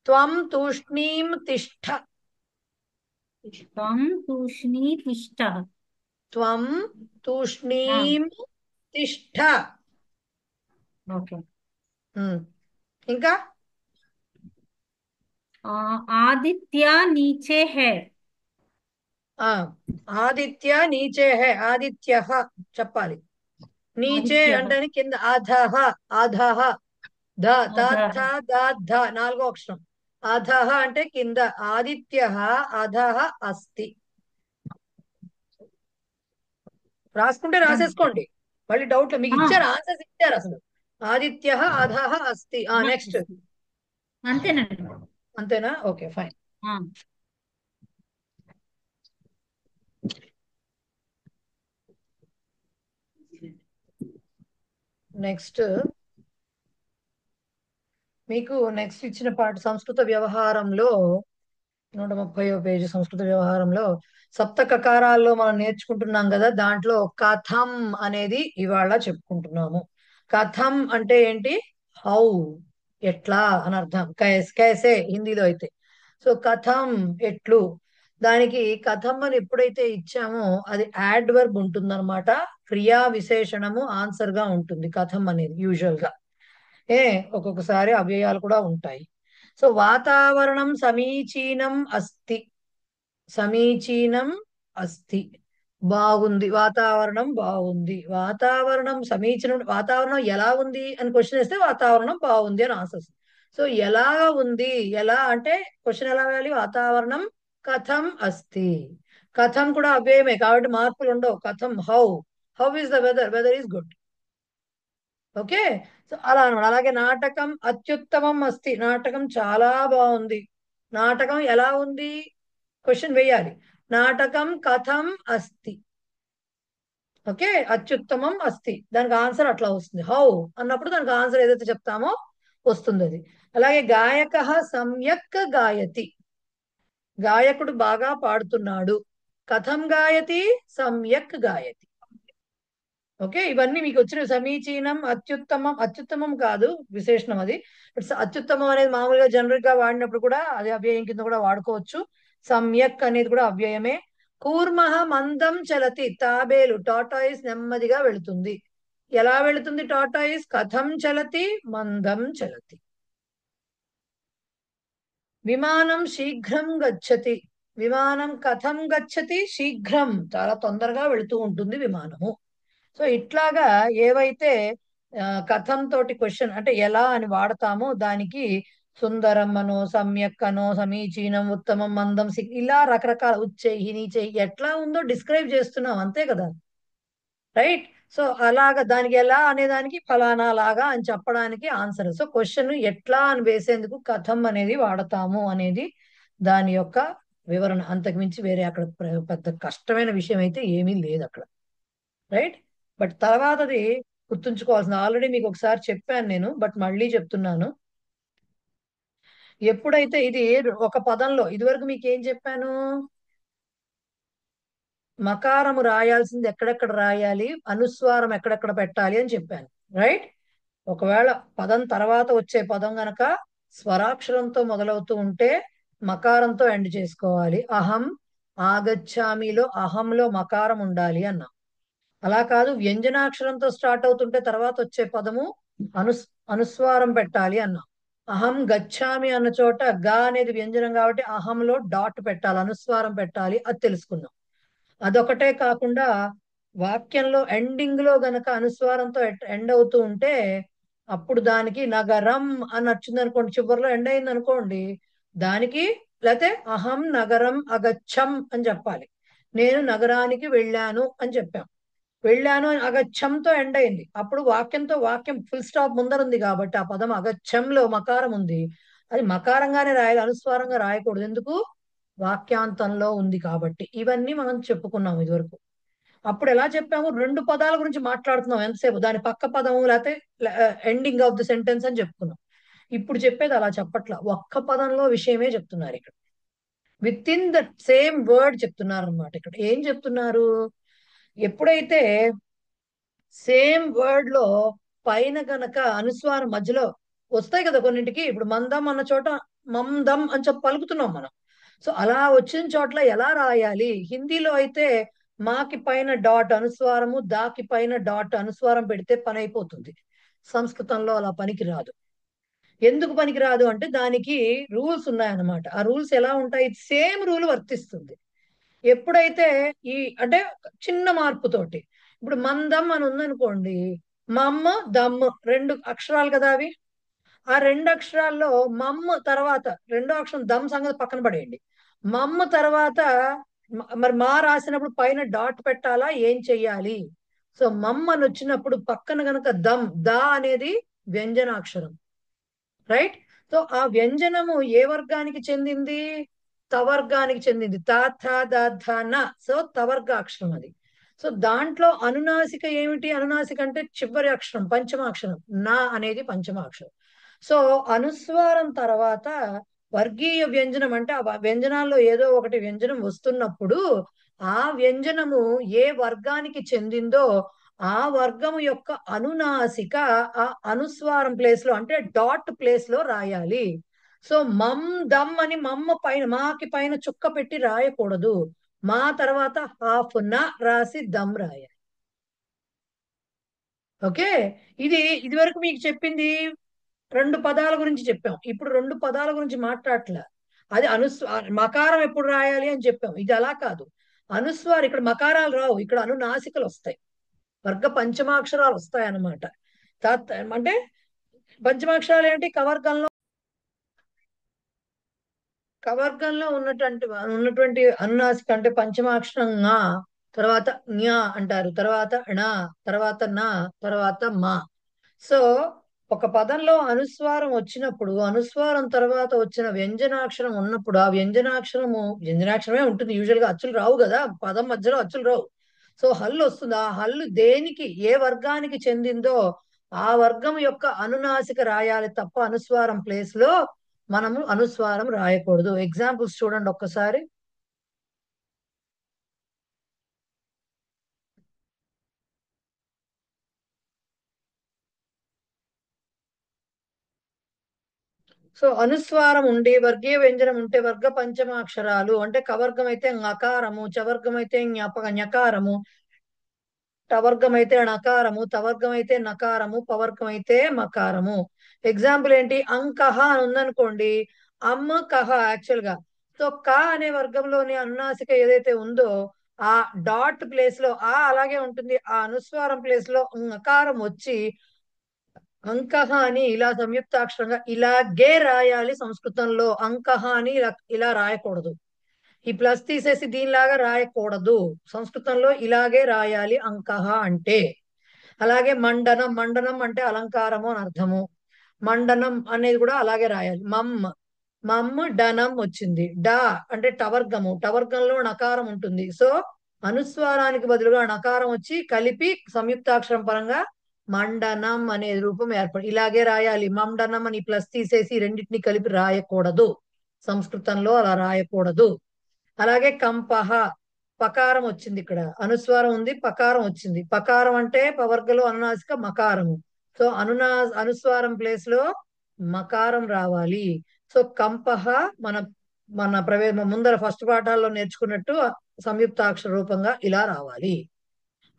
త్వం తూష్ణీం తిష్ఠ. త్వం తూష్ణీ తిష్ఠ. త్వం తూష్ణీం తిష్ఠ. ఓకే. ఇంకా ఆదిత్య నీచే హై. ఆదిత్య నీచే హై. ఆదిత్య చెప్పాలి. నీచే అంటే కింద. అధః అధః ధ ధ 4వ అక్షరం. అధః అంటే కింద. ఆదిత్య అధః అస్తి. రాసుకుంటే రాసేసుకోండి, మళ్ళీ డౌట్. మీకు ఇచ్చారు, ఆన్సర్స్ ఇచ్చారు అసలు. ఆదిత్య అధః అస్తి. నెక్స్ట్. అంతేనండి. అంతేనా? Okay, fine. నెక్స్ట్ మీకు నెక్స్ట్ ఇచ్చిన పాట సంస్కృత వ్యవహారంలో 130వ పేజీ. సంస్కృత వ్యవహారంలో సప్త కకారాల్లో మనం నేర్చుకుంటున్నాం కదా, దాంట్లో కథం అనేది ఇవాళ చెప్పుకుంటున్నాము. కథం అంటే ఏంటి? హౌ, ఎట్లా అని అర్థం. కైసే హిందీలో అయితే. సో కథం ఎట్లు. దానికి కథం అని ఎప్పుడైతే ఇచ్చామో అది యాడ్వర్బ్ ఉంటుందన్నమాట. క్రియా విశేషణము ఆన్సర్ గా ఉంటుంది కథం అనేది యూజువల్ గా. ఒక్కొక్కసారి అవ్యయాలు కూడా ఉంటాయి. సో వాతావరణం సమీచీనం అస్తి. సమీచీనం అస్తి, బాగుంది. వాతావరణం బాగుంది. వాతావరణం సమీచీనం. వాతావరణం ఎలా ఉంది అని క్వశ్చన్ వేస్తే వాతావరణం బాగుంది అని ఆన్సర్. సో ఎలా ఉంది, ఎలా అంటే క్వశ్చన్ ఎలా వేయాలి? వాతావరణం కథం అస్తి. కథం కూడా అవ్యయమే కాబట్టి మార్పులు ఉండవు. కథం how is the weather. Weather is good. Okay, so అలా అనమాట. అలాగే నాటకం అత్యుత్తమం అస్తి. నాటకం చాలా బాగుంది. నాటకం ఎలా ఉంది క్వశ్చన్ వేయాలి. నాటకం కథం అస్తి. ఓకే, అత్యుత్తమం అస్తి, దానికి ఆన్సర్ అట్లా వస్తుంది. హౌ అన్నప్పుడు దానికి ఆన్సర్ ఏదైతే చెప్తామో వస్తుంది అది. అలాగే గాయక సమ్యక్ గాయతి. గాయకుడు బాగా పాడుతున్నాడు. కథం గాయతి? సమ్యక్ గాయతి. ఓకే, ఇవన్నీ మీకు వచ్చిన సమీచీనం, అత్యుత్తమం. అత్యుత్తమం కాదు విశేషణం అది. అత్యుత్తమం అనేది మామూలుగా జనరల్ గా వాడినప్పుడు కూడా అది అవ్యయం కింద కూడా వాడుకోవచ్చు. సమ్యక్ అనేది కూడా అవ్యయమే. కూర్మః మందం చలతి, తాబేలు టాటాయిస్ నెమ్మదిగా వెళుతుంది. ఎలా వెళుతుంది టాటాయిస్? కథం చలతి, మందం చలతి. విమానం శీఘ్రం గచ్చతి, విమానం కథం గచ్చతి, శీఘ్రం చాలా తొందరగా వెళుతూ ఉంటుంది విమానము. సో ఇట్లాగా ఏవైతే కథం తోటి క్వశ్చన్ అంటే ఎలా అని వాడతామో దానికి సుందరం అనో, సమ్యక్ అనో, సమీచీనం, ఉత్తమం, మందం, ఇలా రకరకాల ఉచ్చేయి నీచేయి ఎట్లా ఉందో డిస్క్రైబ్ చేస్తున్నాం అంతే కదా, రైట్? సో అలాగా దానికి ఎలా అనేదానికి ఫలానా లాగా అని చెప్పడానికి ఆన్సర్. సో క్వశ్చన్ ఎట్లా అని వేసేందుకు కథం అనేది వాడతాము అనేది దాని యొక్క వివరణ. అంతకుమించి వేరే అక్కడ పెద్ద కష్టమైన విషయం అయితే ఏమీ లేదు అక్కడ, రైట్? బట్ తర్వాతది గుర్తుంచుకోవాల్సింది ఆల్రెడీ మీకు ఒకసారి చెప్పాను నేను, బట్ మళ్ళీ చెప్తున్నాను. ఎప్పుడైతే ఇది ఒక పదంలో, ఇదివరకు మీకు ఏం చెప్పాను, మకారము రాయాల్సింది ఎక్కడెక్కడ రాయాలి, అనుస్వారం ఎక్కడెక్కడ పెట్టాలి అని చెప్పాను, రైట్? ఒకవేళ పదం తర్వాత వచ్చే పదం గనక స్వరాక్షరంతో మొదలవుతూ ఉంటే మకారంతో ఎండ్ చేసుకోవాలి. అహం ఆగచ్చామిలో అహంలో మకారం ఉండాలి అన్నాం. అలా కాదు, వ్యంజనాక్షరంతో స్టార్ట్ అవుతుంటే తర్వాత వచ్చే పదము అనుస్వారం పెట్టాలి అన్నాం. అహం గచ్చామి అన్న చోట గా అనేది వ్యంజనం కాబట్టి అహంలో డాట్ పెట్టాలి, అనుస్వారం పెట్టాలి, అది తెలుసుకున్నాం. అదొకటే కాకుండా వాక్యంలో ఎండింగ్ లో గనక అనుస్వారంతో ఎండ్ అవుతూ ఉంటే అప్పుడు దానికి నగరం అని వచ్చింది అనుకోండి, చివరిలో ఎండ్ అయింది అనుకోండి, దానికి లేకపోతే అహం నగరం అగచ్చం అని చెప్పాలి. నేను నగరానికి వెళ్ళాను అని చెప్పాం. వెళ్ళాను అని అగచ్చంతో ఎండ్ అయింది, అప్పుడు వాక్యంతో వాక్యం ఫుల్ స్టాప్ ముందర ఉంది కాబట్టి ఆ పదం అగచ్చంలో మకారం ఉంది, అది మకారంగానే రాయాలి, అనుస్వారంగా రాయకూడదు. ఎందుకు? వాక్యాంతంలో ఉంది కాబట్టి. ఇవన్నీ మనం చెప్పుకున్నాం ఇదివరకు. అప్పుడు ఎలా చెప్పాము, రెండు పదాల గురించి మాట్లాడుతున్నాం ఎంతసేపు, దాని పక్క పదము లేకపోతే ఎండింగ్ ఆఫ్ ది సెంటెన్స్ అని చెప్పుకున్నాం. ఇప్పుడు చెప్పేది అలా చెప్పట్ల, ఒక్క పదంలో విషయమే చెప్తున్నారు ఇక్కడ, with in that same word చెప్తున్నారు అనమాట. ఇక్కడ ఏం చెప్తున్నారు, ఎప్పుడైతే సేమ్ వర్డ్ లో పైన గనక అనుస్వారం మధ్యలో వస్తాయి కదా కొన్నింటికి, ఇప్పుడు మందం అన్న చోట మందం అని చెప్పి పలుకుతున్నాం మనం. సో అలా వచ్చిన చోట్ల ఎలా రాయాలి, హిందీలో అయితే మాకి పైన డాట్ అనుస్వారము, దాకి పైన డాట్ అనుస్వారం పెడితే పని అయిపోతుంది. సంస్కృతంలో అలా పనికి రాదు. ఎందుకు పనికి రాదు అంటే దానికి రూల్స్ ఉన్నాయన్నమాట. ఆ రూల్స్ ఎలా ఉంటాయి, సేమ్ రూల్ వర్తిస్తుంది. ఎప్పుడైతే ఈ అంటే చిన్న మార్పుతోటి, ఇప్పుడు మందం అని ఉందనుకోండి, మమ్మ దమ్ రెండు అక్షరాలు కదా అవి. ఆ రెండు అక్షరాల్లో మమ్మ తర్వాత రెండో అక్షరం దమ్ సంగతి పక్కన పడేయండి. మమ్మ తర్వాత మరి మా రాసినప్పుడు పైన డాట్ పెట్టాలా, ఏం చెయ్యాలి? సో మమ్మ అని వచ్చినప్పుడు పక్కన గనక దమ్, దా అనేది వ్యంజనాక్షరం, రైట్? సో ఆ వ్యంజనము ఏ వర్గానికి చెందింది? తవర్గానికి చెందింది. తా థ ద ధ న, సో తవర్గాక్షరం అది. సో దాంట్లో అనునాసిక ఏమిటి? అనునాసిక అంటే చివరి అక్షరం, పంచమాక్షరం. నా అనేది పంచమాక్షరం. సో అనుస్వారం తర్వాత వర్గీయ వ్యంజనం అంటే ఆ వ్యంజనాల్లో ఏదో ఒకటి వ్యంజనం వస్తున్నప్పుడు ఆ వ్యంజనము ఏ వర్గానికి చెందిందో ఆ వర్గం యొక్క అనునాసిక ఆ అనుస్వారం ప్లేస్ లో అంటే డాట్ ప్లేస్ లో రాయాలి. సో మమ్ దమ్ అని మమ్మ పైన మాకి పైన చుక్క పెట్టి రాయకూడదు, మా తర్వాత హాఫ్ న రాసి దమ్ రాయాలి. ఓకే, ఇది వరకు మీకు చెప్పింది రెండు పదాల గురించి చెప్పాం. ఇప్పుడు రెండు పదాల గురించి మాట్లాడట్లే, అది మకారం ఎప్పుడు రాయాలి అని చెప్పాం. ఇది అలా కాదు, అనుస్వారం ఇక్కడ మకారాలు రావు, ఇక్కడ అనునాసికలు వస్తాయి, వర్గ పంచమాక్షరాలు వస్తాయి అన్నమాట. అంటే పంచమాక్షరాలు ఏంటి? కవర్గంలో ఉన్నటువంటి అనునాసిక అంటే పంచమాక్షరం ంగా, తర్వాత జ్ఞ అంటారు, తర్వాత ణ, తర్వాత న, తర్వాత మా. సో ఒక పదంలో అనుస్వారం వచ్చినప్పుడు అనుస్వారం తర్వాత వచ్చిన వ్యంజనాక్షరం ఉన్నప్పుడు ఆ వ్యంజనాక్షరమే ఉంటుంది. యూజువల్ గా అచ్చులు రావు కదా, పదం మధ్యలో అచ్చులు రావు. సో హల్లు వస్తుంది. ఆ హల్లు దేనికి ఏ వర్గానికి చెందిందో ఆ వర్గం యొక్క అనునాసిక రాయాలి తప్ప అనుస్వారం ప్లేస్ లో మనము అనుస్వారం రాయకూడదు. ఎగ్జాంపుల్స్ చూడండి ఒక్కసారి. సో అనుస్వారం ఉండి వర్గీయ వ్యంజనం ఉంటే వర్గ పంచమాక్షరాలు అంటే కవర్గం అయితే ఞకారము, చవర్గం అయితే ఞకారము, టవర్గం అయితే ణకారము, తవర్గం అయితే నకారము, పవర్గం అయితే మకారము. ఎగ్జాంపుల్ ఏంటి? అంకహ అని ఉందనుకోండి, అమ్మ కహ యాక్చువల్ గా. సో క అనే వర్గంలోని అనునాసిక ఏదైతే ఉందో ఆ డాట్ ప్లేస్ లో ఆ అలాగే ఉంటుంది, ఆ అనుస్వారం ప్లేస్ లో అకారం వచ్చి అంకహ అని ఇలా సంయుక్తాక్షరంగా ఇలాగే రాయాలి. సంస్కృతంలో అంకహ అని ఇలా రాయకూడదు. ఈ ప్లస్ తీసేసి దీనిలాగా రాయకూడదు. సంస్కృతంలో ఇలాగే రాయాలి అంకహ అంటే. అలాగే మండనం, మండనం అంటే అలంకారము అని అర్థము. మండనం అనేది కూడా అలాగే రాయాలి. మమ్ డనం వచ్చింది. డా అంటే టవర్గము, టవర్గంలో నకారం ఉంటుంది. సో అనుస్వారానికి బదులుగా నకారం వచ్చి కలిపి సంయుక్తాక్షరం పరంగా మండనం అనే రూపం ఏర్పడి ఇలాగే రాయాలి. మండనం అని ప్లస్ తీసేసి రెండింటిని కలిపి రాయకూడదు. సంస్కృతంలో అలా రాయకూడదు. అలాగే కంపహ, పకారం వచ్చింది. ఇక్కడ అనుస్వారం ఉంది, పకారం వచ్చింది. పకారం అంటే పవర్గలో అనునాసిక మకారము. సో అనుస్వారం ప్లేస్ లో మకారం రావాలి. సో కంపహ మన మన ముందర ఫస్ట్ పాఠాల్లో నేర్చుకున్నట్టు సంయుక్తాక్షర రూపంగా ఇలా రావాలి.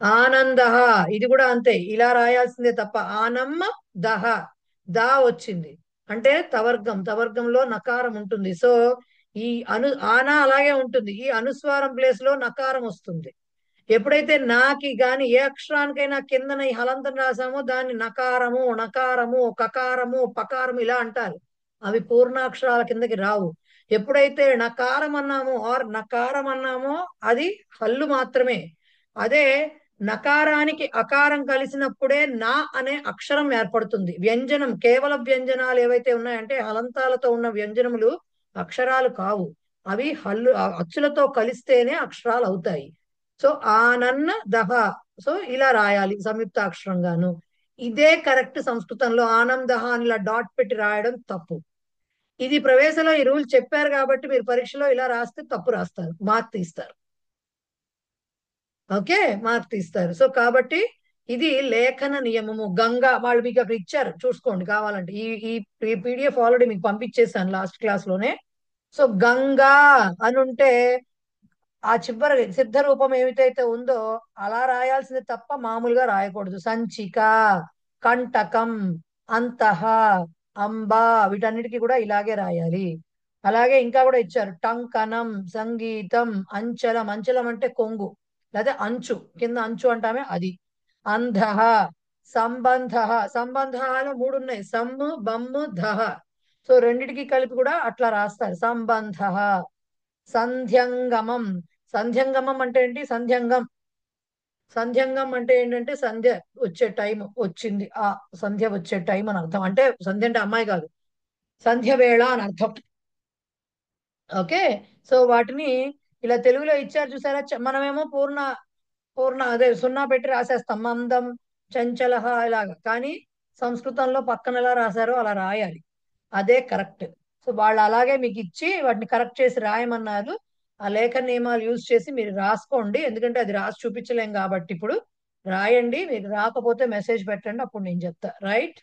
ఆనంద, ఇది కూడా అంతే, ఇలా రాయాల్సిందే తప్ప ఆనమ్మ దహ, దా వచ్చింది అంటే తవర్గం, తవర్గంలో నకారం ఉంటుంది. సో ఈ ఆనా అలాగే ఉంటుంది, ఈ అనుస్వారం ప్లేస్ లో నకారం వస్తుంది. ఎప్పుడైతే నాకి గాని ఏ అక్షరానికైనా కిందన ఈ హలంతం రాసామో దాన్ని నకారము, నకారము, కకారము, పకారము ఇలా అంటారు. అవి పూర్ణాక్షరాల కిందకి రావు. ఎప్పుడైతే నకారం అన్నామో ఆర్ నకారం అన్నామో అది హల్లు మాత్రమే. అదే నకారానికి అకారం కలిసినప్పుడే నా అనే అక్షరం ఏర్పడుతుంది. వ్యంజనం, కేవల వ్యంజనాలు ఏవైతే ఉన్నాయంటే హలంతాలతో ఉన్న వ్యంజనములు అక్షరాలు కావు. అవి హల్లు అచ్చులతో కలిస్తేనే అక్షరాలు అవుతాయి. సో ఆనన్న దహ, సో ఇలా రాయాలి సంయుక్తాక్షరంగాను. ఇదే కరెక్ట్. సంస్కృతంలో ఆనందహ అని ఇలా డాట్ పెట్టి రాయడం తప్పు. ఇది ప్రవేశంలో ఈ రూల్ చెప్పారు కాబట్టి మీరు పరీక్షలో ఇలా రాస్తే తప్పు రాస్తారు, మార్క్ తీస్తారు. ఓకే, మార్క్ తీస్తారు. సో కాబట్టి ఇది లేఖన నియమము. గంగా వాళ్ళు మీకు అక్కడ ఇచ్చారు, చూసుకోండి కావాలంటే. ఈ ఈ పీడిఎఫ్ ఆల్రెడీ మీకు పంపించేసాను లాస్ట్ క్లాస్ లోనే. సో గంగా అని ఉంటే ఆ చివరి సిద్ధ రూపం ఏమిటైతే ఉందో అలా రాయాల్సింది తప్ప మామూలుగా రాయకూడదు. సంచిక, కంటకం, అంతః, అంబా వీటన్నిటికీ కూడా ఇలాగే రాయాలి. అలాగే ఇంకా కూడా ఇచ్చారు టంకనం, సంగీతం, అంచలం. అంచలం అంటే కొంగు లేదా అంచు, కింద అంచు అంటామే అది. అంధః, సంబంధ. సంబంధాలు మూడు ఉన్నాయి, సమ్ము బమ్ము ధహ. సో రెండిటికి కలిపి కూడా అట్లా రాస్తారు, సంబంధ. సంధ్యంగమం, సంధ్యంగమం అంటే ఏంటి? సంధ్యంగం, సంధ్యంగం అంటే ఏంటంటే సంధ్య వచ్చే టైం వచ్చింది, ఆ సంధ్య వచ్చే టైం అని అర్థం. అంటే సంధ్య అంటే అమ్మాయి కాదు, సంధ్య వేళ అని అర్థం. ఓకే, సో వాటిని ఇలా తెలుగులో ఇచ్చారు చూసారా. మనమేమో పూర్ణ పూర్ణ అదే సున్నా పెట్టి రాసేస్తాం, మందం, చంచలహ ఇలాగా. కానీ సంస్కృతంలో పక్కన ఎలా రాశారో అలా రాయాలి, అదే కరెక్ట్. సో వాళ్ళు అలాగే మీకు ఇచ్చి వాటిని కరెక్ట్ చేసి రాయమన్నారు. ఆ లేఖ నియమాలు యూజ్ చేసి మీరు రాసుకోండి, ఎందుకంటే అది రాసి చూపించలేం కాబట్టి ఇప్పుడు రాయండి. మీకు రాకపోతే మెసేజ్ పెట్టండి, అప్పుడు నేను చెప్తా. Right,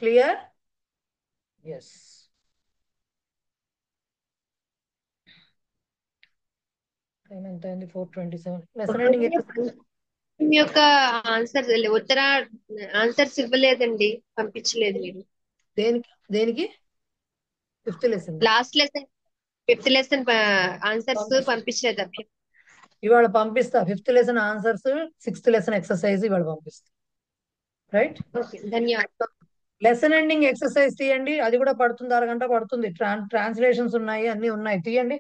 clear? ఎస్. టైం ఎంత అయింది? 4:27. లెసన్ ఎండింగ్ మీ యొక్క ఆన్సర్ ఉత్తర ఆన్సర్స్ ఇవ్వలేదండి, పంపించలేదు మీరు. దేనికి దేనికి? Fifth lesson, last lesson, fifth lesson answers పంపించలేదు. ఇవాళ పంపిస్తా. Fifth lesson answers, sixth lesson exercise ఇవాళ పంపిస్తా. రైట్, ఓకే, ధన్యవాదాలు. లెసన్ ఎండింగ్ ఎక్సర్సైజ్ తీయండి, అది కూడా పడుతుంది, అరగంట పడుతుంది. ట్రాన్స్లేషన్స్ ఉన్నాయి, అన్ని ఉన్నాయి, తీయండి.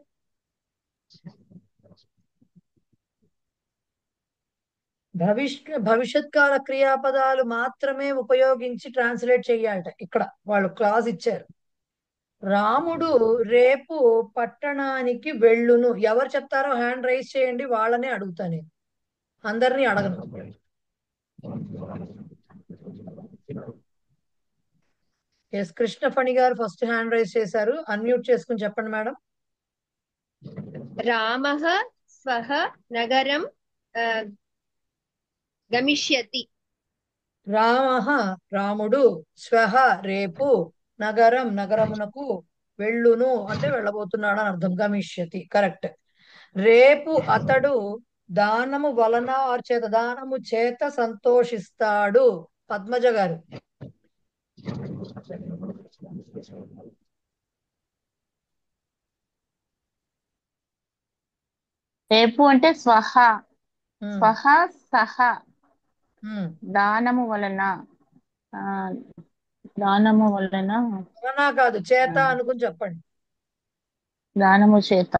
భవిష్యత్ కాల క్రియాపదాలు మాత్రమే ఉపయోగించి ట్రాన్స్లేట్ చేయాలట. ఇక్కడ వాళ్ళు క్లాస్ ఇచ్చారు. రాముడు రేపు పట్టణానికి వెళ్ళును. ఎవరు చెప్తారో హ్యాండ్ రైజ్ చేయండి, వాళ్ళనే అడుగుతా నేను, అందరినీ అడగను. ఎస్, కృష్ణఫణి గారు ఫస్ట్ హ్యాండ్ రైజ్ చేశారు, అన్మ్యూట్ చేసుకుని చెప్పండి మేడం. రామః స్వః నగరం గమిష్యతి. రామః రాముడు, స్వః రేపు, నగరం నగరమునకు, వెళ్ళును అంటే వెళ్ళబోతున్నాడు అని అర్థం. గమిష్యతి కరెక్ట్. రేపు అతడు దానము వలన ఆర్ చేత, దానము చేత సంతోషిస్తాడు. పద్మజ గారు. రేపు అంటే స్వహ, స్వహ సహ, దానము వలన, ఆ, దానము వలన, వలన కాదు చేత అనుకుని చెప్పండి. దానము చేత,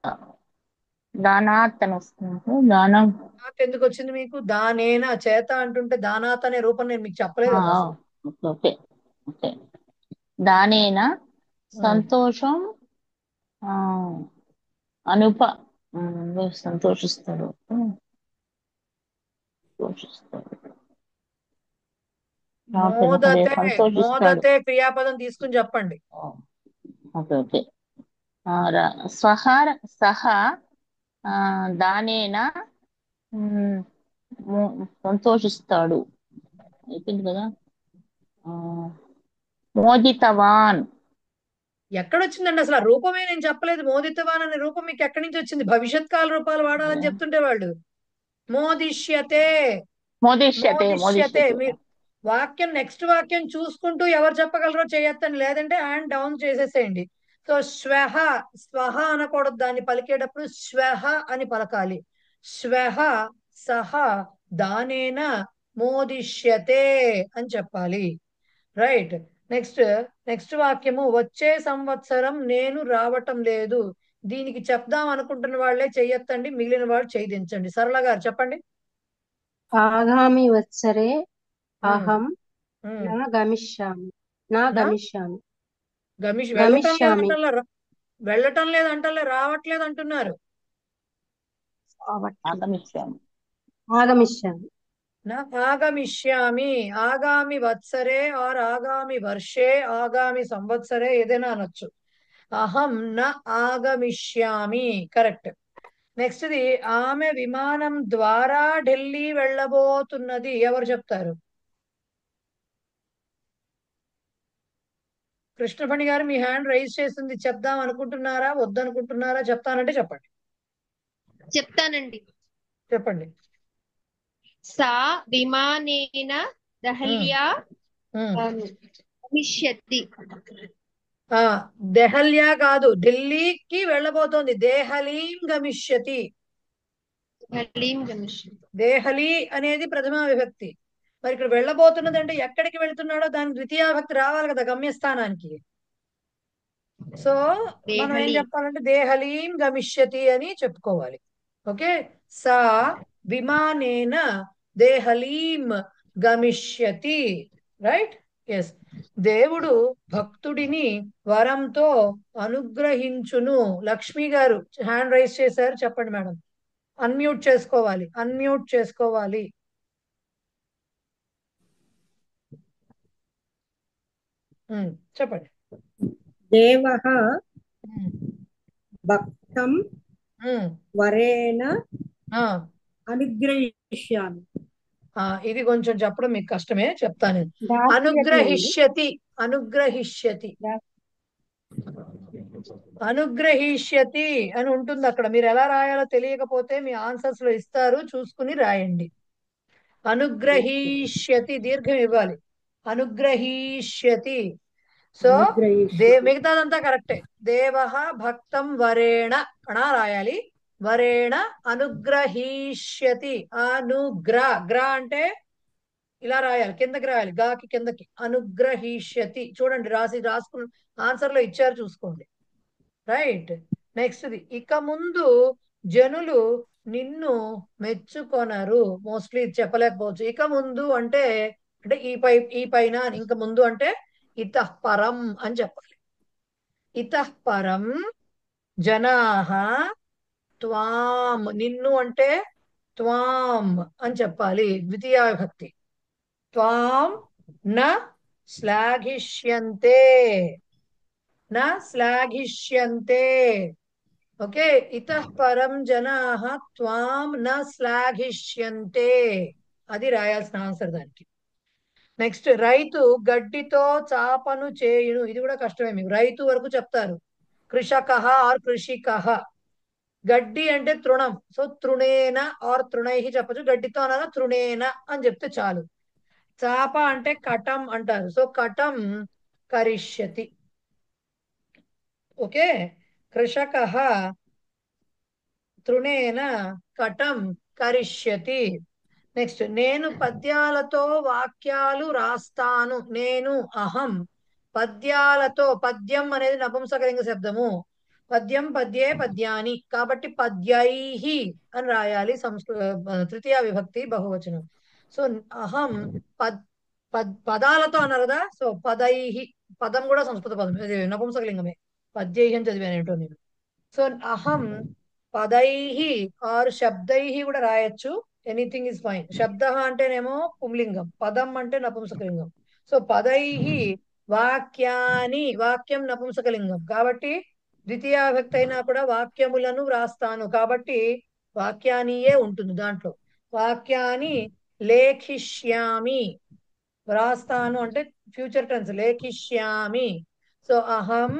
దానాత్ అని వస్తుంది. దానం ఎందుకు వచ్చింది మీకు? దానేనా చేత అంటుంటే దానాత్ అనే రూపం నేను మీకు చెప్పలేదు కదా అసలు. Okay okay. దానేనా సంతోషం, అనుప సంతోషిస్తాడు, మోదతే, సంతోషిస్తాడు. మోదతే క్రియాపదం తీసుకుని చెప్పండి. Okay okay. స్వహ సహ దానేనా సంతోషిస్తాడు. అయిపోయింది కదా. మోదితవాన్ ఎక్కడొచ్చిందండి అసలు? ఆ రూపమే నేను చెప్పలేదు. మోదితవాన్ అనే రూపం మీకు ఎక్కడి నుంచి వచ్చింది? భవిష్యత్ కాల రూపాలు వాడాలని చెప్తుంటే వాళ్ళు. మోదిష్యతే, మోదిష్యతే, మోదిష్యతే. మీ వాక్యం నెక్స్ట్ వాక్యం చూసుకుంటూ ఎవరు చెప్పగలరో చేయొద్దని, లేదంటే హ్యాండ్ డౌన్ చేసేసేయండి. సో శ్వహ, స్వహ అనకూడదు, దాన్ని పలికేటప్పుడు శ్వహ అని పలకాలి. శ్వహ సహ దానేన మోదిష్యతే అని చెప్పాలి. రైట్. నెక్స్ట్ నెక్స్ట్ వాక్యము, వచ్చే సంవత్సరం నేను రావటం లేదు. దీనికి చెప్దాం అనుకుంటున్న వాళ్ళే చెయ్యొత్తండి, మిగిలిన వాళ్ళు చేయించండి. సరళ గారు చెప్పండి. ఆగామి వత్సరే అహం నా గమిష్యామి, నా గమిష్యామి, గమిష్యామి, వెళ్ళటం లేదంటలే, రావట్లేదు అంటున్నారు. ఆగమిష్యామి, నా ఆగమిష్యామి, ఆగామి వత్సరే ఆర్ ఆగామి వర్షే, ఆగామి సంవత్సరే ఏదైనా అనొచ్చు. అహం న ఆగమిష్యామి కరెక్ట్. నెక్స్ట్ది, ఆమె విమానం ద్వారా ఢిల్లీ వెళ్ళబోతున్నది. ఎవరు చెప్తారు? కృష్ణఫణి గారు మీ హ్యాండ్ రైజ్ చేసింది. చెప్దాం అనుకుంటున్నారా, వద్దనుకుంటున్నారా? చెప్తానంటే చెప్పండి. చెప్తానండి. చెప్పండి. సా విమానేన దహల్యా గమిష్యతి. దెహల్యా కాదు, ఢిల్లీకి వెళ్ళబోతోంది. దేహలీం గమిష్యతి. దేహలీ అనేది ప్రథమా విభక్తి. మరి ఇక్కడ వెళ్ళబోతున్నది అంటే ఎక్కడికి వెళ్తున్నాడో దానికి ద్వితీయ విభక్తి రావాలి కదా గమ్యస్థానానికి. సో మనం ఏం చెప్పాలంటే దేహలీం గమిష్యతి అని చెప్పుకోవాలి. ఓకే. సా విమానేన దేహలీం గమిష్యతి. రైట్. ఎస్. దేవుడు భక్తుడిని వరంతో అనుగ్రహించును. లక్ష్మి గారు హ్యాండ్ రైజ్ చేశారు, చెప్పండి మేడం. అన్మ్యూట్ చేసుకోవాలి, అన్మ్యూట్ చేసుకోవాలి. చెప్పండి. దేవః భక్తం వరేణ అనుగ్రహిష్యామి. ఇది కొంచెం చెప్పడం మీకు కష్టమే, చెప్తాను. అనుగ్రహిష్యతి, అనుగ్రహిష్యతి, అనుగ్రహిష్యతి అని ఉంటుంది అక్కడ. మీరు ఎలా రాయాలో తెలియకపోతే మీ ఆన్సర్స్ లో ఇస్తారు, చూసుకుని రాయండి. అనుగ్రహిష్యతి దీర్ఘం ఇవ్వాలి. అనుగ్రహిష్యతి. సో మిగతాదంతా కరెక్టే. దేవః భక్తం వరేణ అనా రాయాలి. వరేణ అనుగ్రహిష్యతి. గ్ర అంటే ఇలా రాయాలి, కిందకి రాయాలి, గాకి కిందకి. అనుగ్రహిష్యతి. చూడండి, రాసుకున్న ఆన్సర్ లో ఇచ్చారు, చూసుకోండి. రైట్. నెక్స్ట్ది, ఇక ముందు జనులు నిన్ను మెచ్చుకొనరు. మోస్ట్లీ చెప్పలేకపోవచ్చు. ఇక ముందు అంటే ఈ పైన, ఇంక ముందు అంటే ఇతః పరం అని చెప్పాలి. ఇతః పరం జనాః త్వాం, నిన్ను అంటే త్వాం అని చెప్పాలి, ద్వితీయ విభక్తి. త్వాం న శ్లాఘిష్యంతే, న శ్లాఘిష్యంతే. ఓకే. ఇతః పరం జనాః త్వాం న శ్లాఘిష్యంతే, అది రాయాల్సిన ఆన్సర్ దానికి. నెక్స్ట్ రైతు గడ్డితో చాపను చేయును. ఇది కూడా కష్టమే మీకు. రైతు వరకు చెప్తారు. కృషకః ఆర్ కృషికః. గడ్డి అంటే తృణం. సో తృణేన ఆర్ తృణై చెప్పచ్చు. గడ్డితో అనగా తృణేన అని చెప్తే చాలు. చాప అంటే కటం అంటారు. సో కటం కరిష్యతి. ఓకే. కృషకః తృణేన కటం కరిష్యతి. నెక్స్ట్ నేను పద్యాలతో వాక్యాలు రాస్తాను. నేను అహం పద్యాలతో. పద్యం అనేది నపుంసకలింగ శబ్దము. పద్యం పద్యే పద్యాని కాబట్టి పద్యైహి అని రాయాలి. తృతీయ విభక్తి బహువచనం. సో అహం పదాలతో అన్నారు కదా. సో పదైహి. పదం కూడా సంస్కృత పదం, ఇది నపుంసకలింగమే. పద్యైహి అని చదివాను ఏంటో నేను. సో అహం పదైహి ఆర్ శబ్దైహి కూడా రాయొచ్చు. Anything is fine. శబ్ద అంటేనేమో పుంలింగం, పదం అంటే నపుంసకలింగం. సో పదైహి వాక్యాని. వాక్యం నపుంసకలింగం కాబట్టి ద్వితీయ విభక్తి అయినా కూడా వాక్యములను వ్రాస్తాను కాబట్టి వాక్యానియే ఉంటుంది దాంట్లో. వాక్యాని లేఖిష్యామి. వ్రాస్తాను అంటే ఫ్యూచర్ టెన్స్. లేఖిష్యామి. సో అహం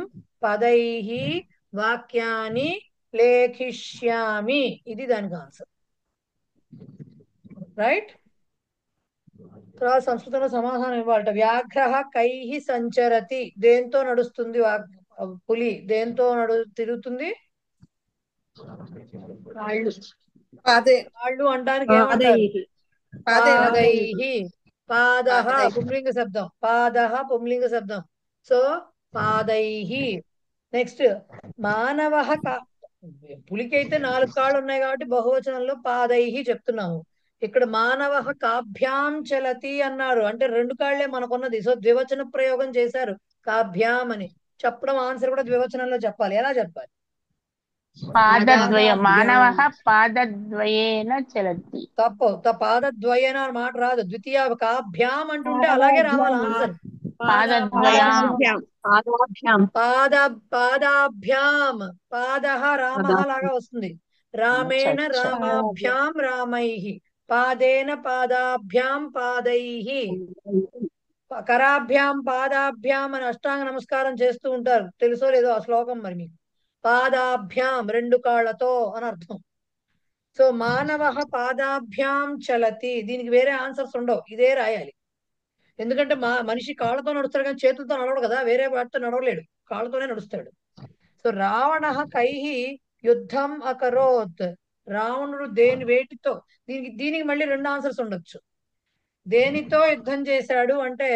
పదైహి వాక్యాని లేఖిష్యామి. ఇది దానికి ఆన్సర్. రైట్. తర్వాత సంస్కృతంలో సమాధానం ఇవ్వాలట. వ్యాఘ్ర కైహి సంచరతి. దేంతో నడుస్తుంది పులి? దేంతో తిరుగుతుంది? కాళ్ళు అంటానికి ఏమంటారు? పాదైహి. పాదః పుంలింగ శబ్దం. పాదః పుంలింగ శబ్దం. సో పాదైహి. నెక్స్ట్ మానవః. పులికైతే 4 కాళ్ళు ఉన్నాయి కాబట్టి బహువచనంలో పాదైహి చెప్తున్నాము. ఇక్కడ మానవః కాభ్యాం చలతి అన్నారు. అంటే 2 కాళ్లే మనకున్నది. సో ద్వివచన ప్రయోగం చేశారు కాభ్యాం అని. చెప్పడం ఆన్సర్ కూడా ద్వివచనంలో చెప్పాలి. ఎలా చెప్పాలి? పాదద్వయం. మానవః పాదద్వయేన చలతి. తప్పు. పాదద్వయేన మాట రాదు. ద్వితీయ కాభ్యాం అంటుంటే అలాగే రావాలి ఆన్సర్. పాదద్వయాం. పాదాభ్యాం. పాదః రామః లాగా వస్తుంది. రామేణ రామాభ్యాం రామైహి. పాదేన పాదాభ్యాం పాదైహి. కరాభ్యాం పాదాభ్యాం అని అష్టాంగ నమస్కారం చేస్తూ ఉంటారు. తెలుసో లేదో ఆ శ్లోకం మరి మీకు. పాదాభ్యాం 2 కాళ్లతో అని అర్థం. సో మానవః పాదాభ్యాం చలతి. దీనికి వేరే ఆన్సర్స్ ఉండవు. ఇదే రాయాలి. ఎందుకంటే మనిషి కాళ్ళతో నడుస్తాడు కానీ చేతులతో నడవడు కదా. వేరే వాటితో నడవలేడు. కాళ్ళతోనే నడుస్తాడు. సో రావణః కైహి యుద్ధం అకరోత్. రావణుడు వేటితో. దీనికి మళ్ళీ 2 ఆన్సర్స్ ఉండొచ్చు. దేనితో యుద్ధం చేశాడు అంటే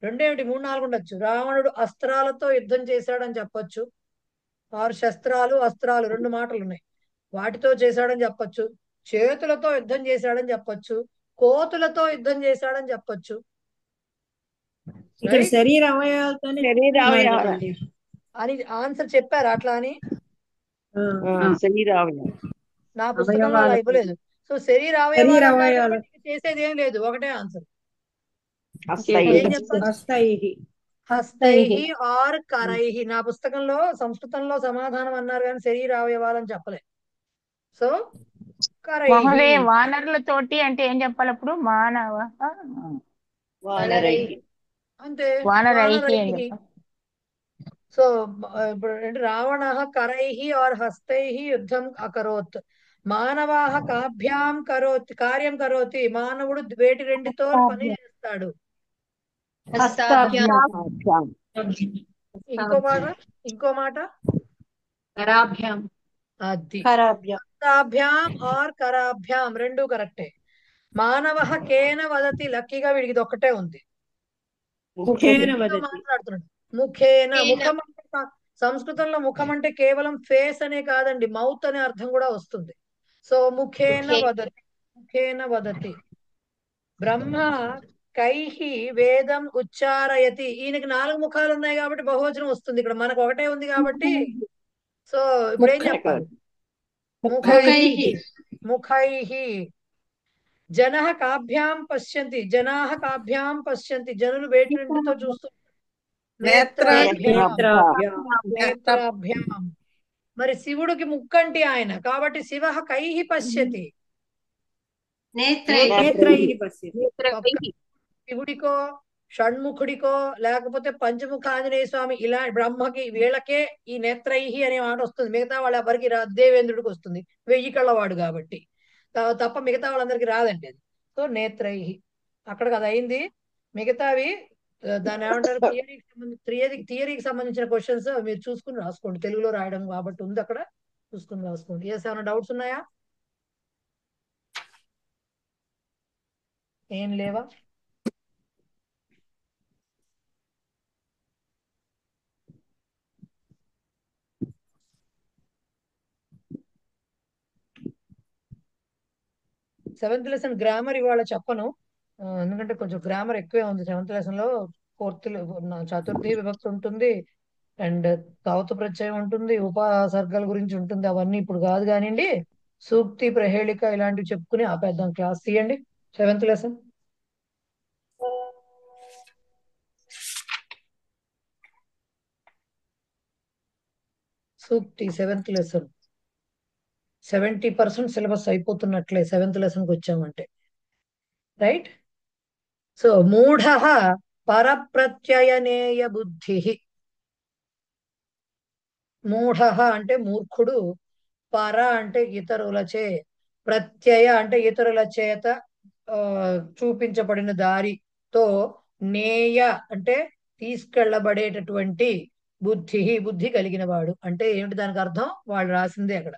2 ఏమిటి 3, 4 ఉండొచ్చు. రావణుడు అస్త్రాలతో యుద్ధం చేశాడు అని చెప్పొచ్చు. ఆరు శస్త్రాలు అస్త్రాలు 2 మాటలు ఉన్నాయి. వాటితో చేశాడని చెప్పొచ్చు. చేతులతో యుద్ధం చేశాడని చెప్పొచ్చు. కోతులతో యుద్ధం చేశాడని చెప్పొచ్చు. ఇక్కడ శరీర అవయవాలతోనే అని ఆన్సర్ చెప్పారు. అట్లా అని నా పుస్తకంలో అలా ఇవ్వలేదు. సో శరీర అవయవాలు చేసేది ఏం లేదు. ఒకటే ఆన్సర్. హస్తైహి ఆర్ కరైహి. నా పుస్తకంలో సంస్కృతంలో సమాధానం అన్నారు కానీ శరీర అవయవాలని చెప్పలేదు. సో కరైహి. వానరులతోటి అంటే ఏం చెప్పాలి అప్పుడు? మానవ అంతే. వానరైహి. సో ఇప్పుడు రావణః కరైహి ఆర్ హస్తైహి యుద్ధం అకరోత్. మానవాః కాభ్యాం కరోతి కార్యం కరోతి. మానవుడు వేటి 2తో పని చేస్తాడు. ఇంకో మాట కరాభ్యాం. అది హస్తాభ్యాం ఆర్ కరాభ్యాం 2 కరెక్టే. మానవః కేన వదతి. లక్కీగా వీడికి ఒక్కటే ఉంది. మాట్లాడుతున్నాడు. ముఖేన. ముఖం అంటే సంస్కృతంలో ముఖం అంటే కేవలం ఫేస్ అనే కాదండి, మౌత్ అనే అర్థం కూడా వస్తుంది. సో ముఖేన వదతి. ముఖేన వదతి. బ్రహ్మ కైహి వేదం ఉచ్చారయతి. ఈయనకి 4 ముఖాలు ఉన్నాయి కాబట్టి బహువచనం వస్తుంది. ఇక్కడ మనకు ఒకటే ఉంది కాబట్టి సో ఇప్పుడు ఏం చెప్పాలి? ముఖైహి. ముఖైహి. జనః కాభ్యాం పశ్యంతి. జనాః కాభ్యాం పశ్యంతి. జనులు వేటి 2తో చూస్తారు. నేత్రాభ్యాం. మరి శివుడికి ముక్కంటి ఆయన కాబట్టి శివ కైహి పశ్యతి. శివుడికో షణ్ముఖుడికో లేకపోతే పంచముఖ ఆంజనేయ స్వామి ఇలా బ్రహ్మకి వీళ్ళకే ఈ నేత్రైహి అనే మాట వస్తుంది. మిగతా వాళ్ళ ఎవరికి రాదు. దేవేంద్రుడికి వస్తుంది, 1000 కళ్ళవాడు కాబట్టి. తప్ప మిగతా వాళ్ళందరికీ రాదండి అది. సో నేత్రైహి అక్కడికి అది అయింది. మిగతావి దాన్ని ఏమంటారు, థియరీకి సంబంధించిన క్వశ్చన్స్ మీరు చూసుకుని రాసుకోండి. తెలుగులో రాయడం కాబట్టి ఉంది అక్కడ, చూసుకుని రాసుకోండి. ఏమైనా డౌట్స్ ఉన్నాయా? ఏం లేవా? సెవెంత్ లెసన్ గ్రామర్ ఇవాళ చెప్పను, ఎందుకంటే కొంచెం గ్రామర్ ఎక్కువే ఉంది సెవెంత్ లెసన్ లో. చతుర్థి విభక్తి ఉంటుంది, అండ్ తావతు ప్రత్యయం ఉంటుంది, ఉపసర్గల గురించి ఉంటుంది. అవన్నీ ఇప్పుడు కాదు కానివ్వండి. సూక్తి, ప్రహేళిక ఇలాంటివి చెప్పుకుని ఆపేద్దాం. క్లాస్ తీయండి. సెవెంత్ లెసన్ సూక్తి, సెవెంత్ లెసన్. 70% సిలబస్ అయిపోతున్నట్లే సెవెంత్ లెసన్కి వచ్చామంటే. రైట్. సో మూఢ పరప్రత్యయనేయ బుద్ధి. మూఢ అంటే మూర్ఖుడు, పర అంటే ఇతరులచే, ప్రత్యయ అంటే ఇతరుల చేత ఆ, చూపించబడిన దారితో, నేయ అంటే తీసుకెళ్లబడేటటువంటి బుద్ధి, బుద్ధి కలిగిన వాడు. అంటే ఏమిటి దానికి అర్థం? వాళ్ళు రాసిందే అక్కడ.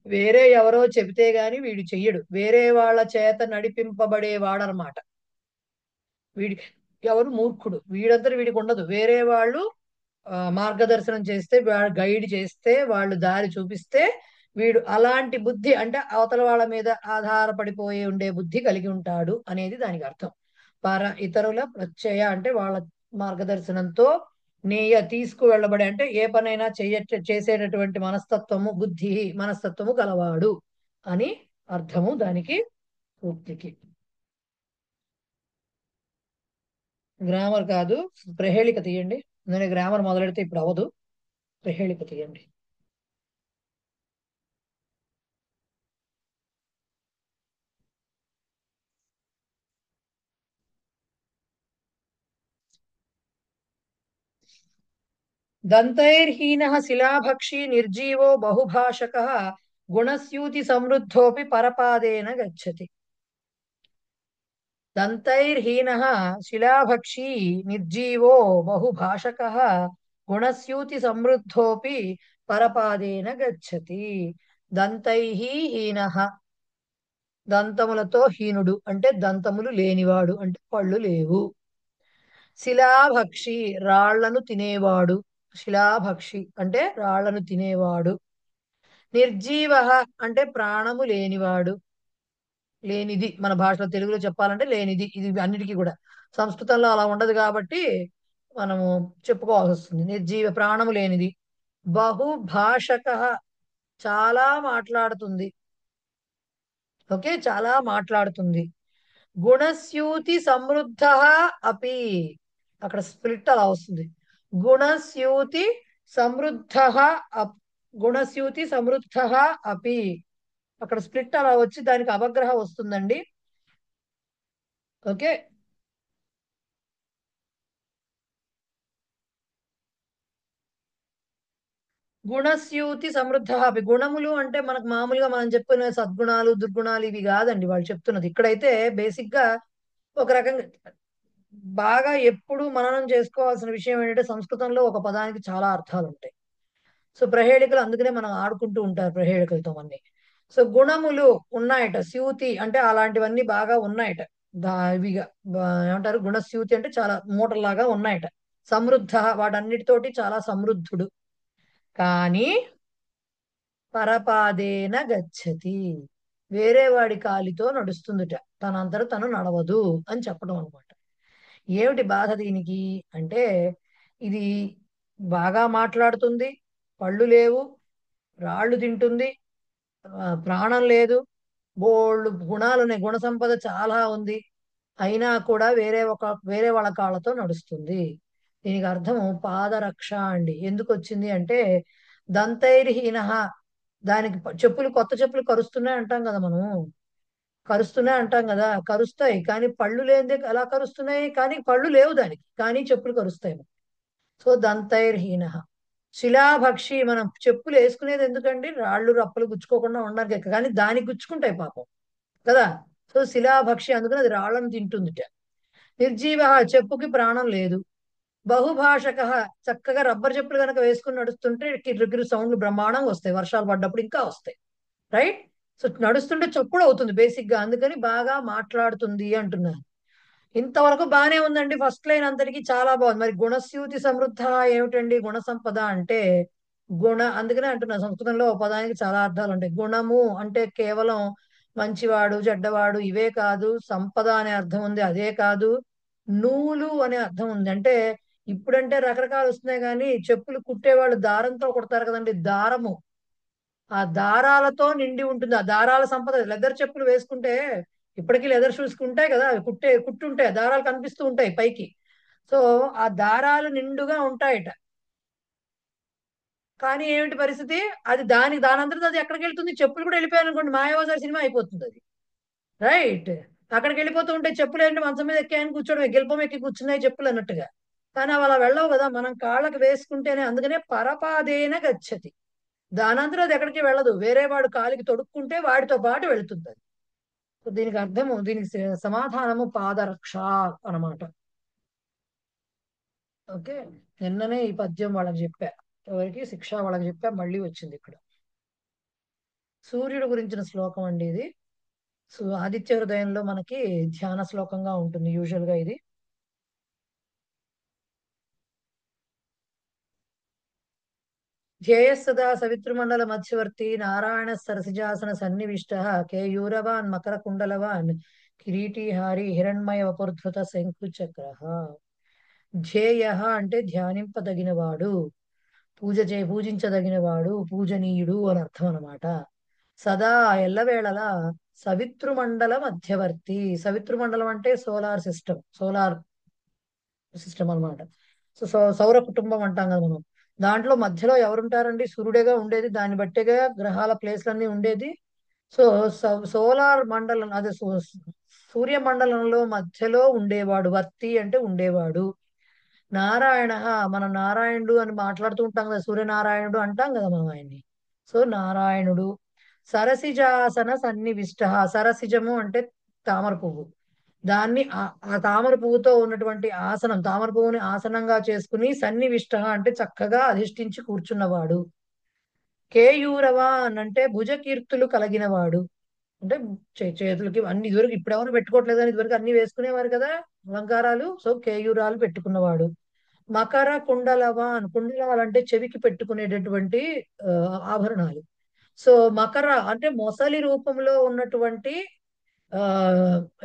వేరే ఎవరో చెబితే గాని వీడు చెయ్యడు, వేరే వాళ్ళ చేత నడిపింపబడేవాడనమాట వీడి. ఎవరు మూర్ఖుడు? వీడంతా వీడికి ఉండదు. వేరే వాళ్ళు మార్గదర్శనం చేస్తే, గైడ్ చేస్తే, వాళ్ళు దారి చూపిస్తే వీడు అలాంటి బుద్ధి, అంటే అవతల వాళ్ళ మీద ఆధారపడిపోయి ఉండే బుద్ధి కలిగి ఉంటాడు అనేది దానికి అర్థం. ఇతరుల ప్రత్యయ అంటే వాళ్ళ మార్గదర్శనంతో, నేయ తీసుకువెళ్ళబడి అంటే ఏ పనైనా చేసేటటువంటి మనస్తత్వము, బుద్ధి మనస్తత్వము గలవాడు అని అర్థము దానికి, సూక్తికి. గ్రామర్ కాదు, ప్రహేళిక తీయండి. నేను గ్రామర్ మొదలెడితే ఇప్పుడు అవ్వదు. ప్రహేళిక తీయండి. దంతైర్హీనః శిలాభక్షీ నిర్జీవో బహుభాషకః గుణస్యూతి సమృద్ధోపి పరపాదేన గచ్చతి. దంతైర్హీనః శిలాభక్షీ నిర్జీవో బహుభాషకః గుణస్యూతి సమృద్ధోపి పరపాదేన గచ్చతి. దంతైః హీనః, దంతములతో హీనుడు అంటే దంతములు లేనివాడు, అంటే పళ్ళు లేవు. శిలాభక్షి రాళ్లను తినేవాడు, శిలాభక్షి అంటే రాళ్లను తినేవాడు. నిర్జీవ అంటే ప్రాణము లేనివాడు, లేనిది. మన భాషలో తెలుగులో చెప్పాలంటే లేనిది. ఇది అన్నిటికీ కూడా సంస్కృతంలో అలా ఉండదు కాబట్టి మనము చెప్పుకోవాల్సి వస్తుంది. నిర్జీవ ప్రాణము లేనిది. బహుభాషక చాలా మాట్లాడుతుంది. ఓకే, చాలా మాట్లాడుతుంది. గుణస్యూతి సమృద్ధ అపి, అక్కడ స్ప్లిట్ అలా వస్తుంది. గుణస్యూతి సమృద్ధ గుణస్యూతి సమృద్ధ అపి, అక్కడ స్ప్లిట్ అలా వచ్చి దానికి అవగ్రహ వస్తుందండి. ఓకే. గుణస్యూతి సమృద్ధ అపి, గుణములు అంటే మనకు మామూలుగా మనం చెప్పుకునే సద్గుణాలు, దుర్గుణాలు ఇవి కాదండి వాళ్ళు చెప్తున్నది. ఇక్కడైతే బేసిక్ గా ఒక రకంగా బాగా ఎప్పుడు మననం చేసుకోవాల్సిన విషయం ఏంటంటే, సంస్కృతంలో ఒక పదానికి చాలా అర్థాలు ఉంటాయి. సో ప్రహేళికలు అందుకనే మనం ఆడుకుంటూ ఉంటారు ప్రహేళికలతో అన్ని. సో గుణములు ఉన్నాయట, స్యూతి అంటే అలాంటివన్నీ బాగా ఉన్నాయట. ఇవిగా ఏమంటారు, గుణస్యూతి అంటే చాలా మూటల్లాగా ఉన్నాయట. సమృద్ధ వాటన్నిటితోటి చాలా సమృద్ధుడు. కానీ పరపాదేన గచ్చతి, వేరే వాడి కాలితో నడుస్తుందిట, తనంతట తను నడవదు అని చెప్పడం అనమాట. ఏమిటి బాధ దీనికి అంటే, ఇది బాగా మాట్లాడుతుంది, పళ్ళు లేవు, రాళ్ళు తింటుంది, ప్రాణం లేదు, బోళ్ళు గుణాలు ఉన్నాయి, గుణ సంపద చాలా ఉంది, అయినా కూడా వేరే వాళ్ళ కాళ్ళతో నడుస్తుంది. దీనికి అర్థము పాదరక్ష అండి. ఎందుకు వచ్చింది అంటే, దంతైర్హీన, దానికి చెప్పులు, కొత్త చెప్పులు కరుస్తున్నాయి అంటాం కదా మనం. కరుస్తున్నాయి అంటాం కదా, కరుస్తాయి కానీ పళ్ళు లేనిదే ఎలా కరుస్తున్నాయి, కానీ పళ్ళు లేవు దానికి, కానీ చెప్పులు కరుస్తాయి. సో దంతైర్హీన. శిలాభక్షి, మనం చెప్పులు వేసుకునేది ఎందుకండి, రాళ్ళు రప్పలు గుచ్చుకోకుండా ఉండడానికి, కానీ దానికి గుచ్చుకుంటాయి పాపం కదా. సో శిలాభక్షి, అందుకని అది రాళ్ళను తింటుందిట. నిర్జీవ, చెప్పుకి ప్రాణం లేదు. బహుభాషక, చక్కగా రబ్బర్ చెప్పులు కనుక వేసుకుని నడుస్తుంటే కిర్రు సౌండ్లు బ్రహ్మాండంగా వస్తాయి, వర్షాలు పడ్డప్పుడు ఇంకా వస్తాయి. రైట్. సో నడుస్తుంటే చప్పుడు అవుతుంది బేసిక్ గా, అందుకని బాగా మాట్లాడుతుంది అంటున్నారు. ఇంతవరకు బానే ఉందండి, ఫస్ట్ లైన్ అంతటికి చాలా బాగుంది. మరి గుణస్యూతి సమృద్ధ ఏమిటండి, గుణ సంపద అంటే అందుకనే అంటున్నా, సంస్కృతంలో ఒక పదానికి చాలా అర్థాలు ఉంటాయి. గుణము అంటే కేవలం మంచివాడు చెడ్డవాడు ఇవే కాదు, సంపద అనే అర్థం ఉంది, అదే కాదు, నూలు అనే అర్థం ఉంది. అంటే ఇప్పుడంటే రకరకాలు వస్తున్నాయి, కానీ చెప్పులు కుట్టేవాళ్ళు దారంతో కుడతారు కదండి, దారము, ఆ దారాలతో నిండి ఉంటుంది. ఆ దారాల సంపద. లెదర్ చెప్పులు వేసుకుంటే, ఇప్పటికీ లెదర్ షూస్ ఉంటాయి కదా, అవి కుట్టుంటాయి, దారాలు కనిపిస్తూ ఉంటాయి పైకి. సో ఆ దారాలు నిండుగా ఉంటాయట. కానీ ఏమిటి పరిస్థితి, అది దానంతరం అది ఎక్కడికి వెళ్తుంది, చెప్పులు కూడా వెళ్ళిపోయాను అనుకోండి, మాయాబజార్ సినిమా అయిపోతుంది అది. రైట్. అక్కడికి వెళ్ళిపోతూ ఉంటే చెప్పులు ఏంటి, మంచం మీద ఎక్కాయని కూర్చోడం, గెలుపం ఎక్కి కూర్చున్నాయి చెప్పులు అన్నట్టుగా. కానీ అవి అలా వెళ్ళవు కదా, మనం కాళ్ళకు వేసుకుంటేనే. అందుకనే పరపాదేన గచ్చతి, దానంతరం అది ఎక్కడికి వెళ్ళదు, వేరే వాడు కాలికి తొడుక్కుంటే వాడితో పాటు వెళుతుంది అది. సో దీనికి అర్థము, దీనికి సమాధానము పాదరక్ష అన్నమాట. ఓకే. నిన్ననే ఈ పద్యం వాళ్ళకి చెప్పా, ఎవరికి, శిక్ష వాళ్ళకి చెప్పా, మళ్ళీ వచ్చింది ఇక్కడ. సూర్యుడు గురించిన శ్లోకం అండి ఇది. ఆదిత్య హృదయంలో మనకి ధ్యాన శ్లోకంగా ఉంటుంది యూజువల్ గా ఇది. ధ్యేయస్సదా సవితృమండల మధ్యవర్తి నారాయణ సరసిజాసన సన్నివిష్ట కేయూరవాన్ మకర కుండలవాన్ కిరీటిహారి హిరణ్మయ వపుర్ధృత శంకుచక్ర. ధ్యేయ అంటే ధ్యానింపదగినవాడు, పూజించదగినవాడు, పూజనీయుడు అని అర్థం అన్నమాట. సదా ఎల్లవేళలా సవితృమండల మధ్యవర్తి. సవితృమండలం అంటే సోలార్ సిస్టమ్ అన్నమాట. సో సౌర కుటుంబం అంటాం కదా మనం. దాంట్లో మధ్యలో ఎవరుంటారండి, సూర్యుడేగా ఉండేది, దాన్ని బట్టేగా గ్రహాల ప్లేస్లన్నీ ఉండేది. సో సోలార్ మండలం, అదే సూర్యమండలంలో మధ్యలో ఉండేవాడు, వర్తి అంటే ఉండేవాడు. నారాయణ, మనం నారాయణుడు అని మాట్లాడుతూ ఉంటాం కదా, సూర్యనారాయణుడు అంటాం కదా మనం ఆయన్ని. సో నారాయణుడు. సరసిజాసన సన్నివిష్ట, సరసిజము అంటే తామర పువ్వు, దాన్ని ఆ తామర పువ్వుతో ఉన్నటువంటి ఆసనం, తామర పువ్వుని ఆసనంగా చేసుకుని, సన్నివిష్ట అంటే చక్కగా అధిష్ఠించి కూర్చున్నవాడు. కేయూరవాన్ అంటే భుజకీర్తులు కలిగినవాడు, అంటే చేతులకి అన్ని, ఇదివరకు ఇప్పుడెవరు పెట్టుకోవట్లేదని, ఇదివరకు అన్ని వేసుకునేవారు కదా అలంకారాలు. సో కేయూరాలు పెట్టుకున్నవాడు. మకర కుండలవాన్, కుండలాలు అంటే చెవికి పెట్టుకునేటటువంటి ఆ, ఆభరణాలు. సో మకర అంటే మొసలి రూపంలో ఉన్నటువంటి ఆ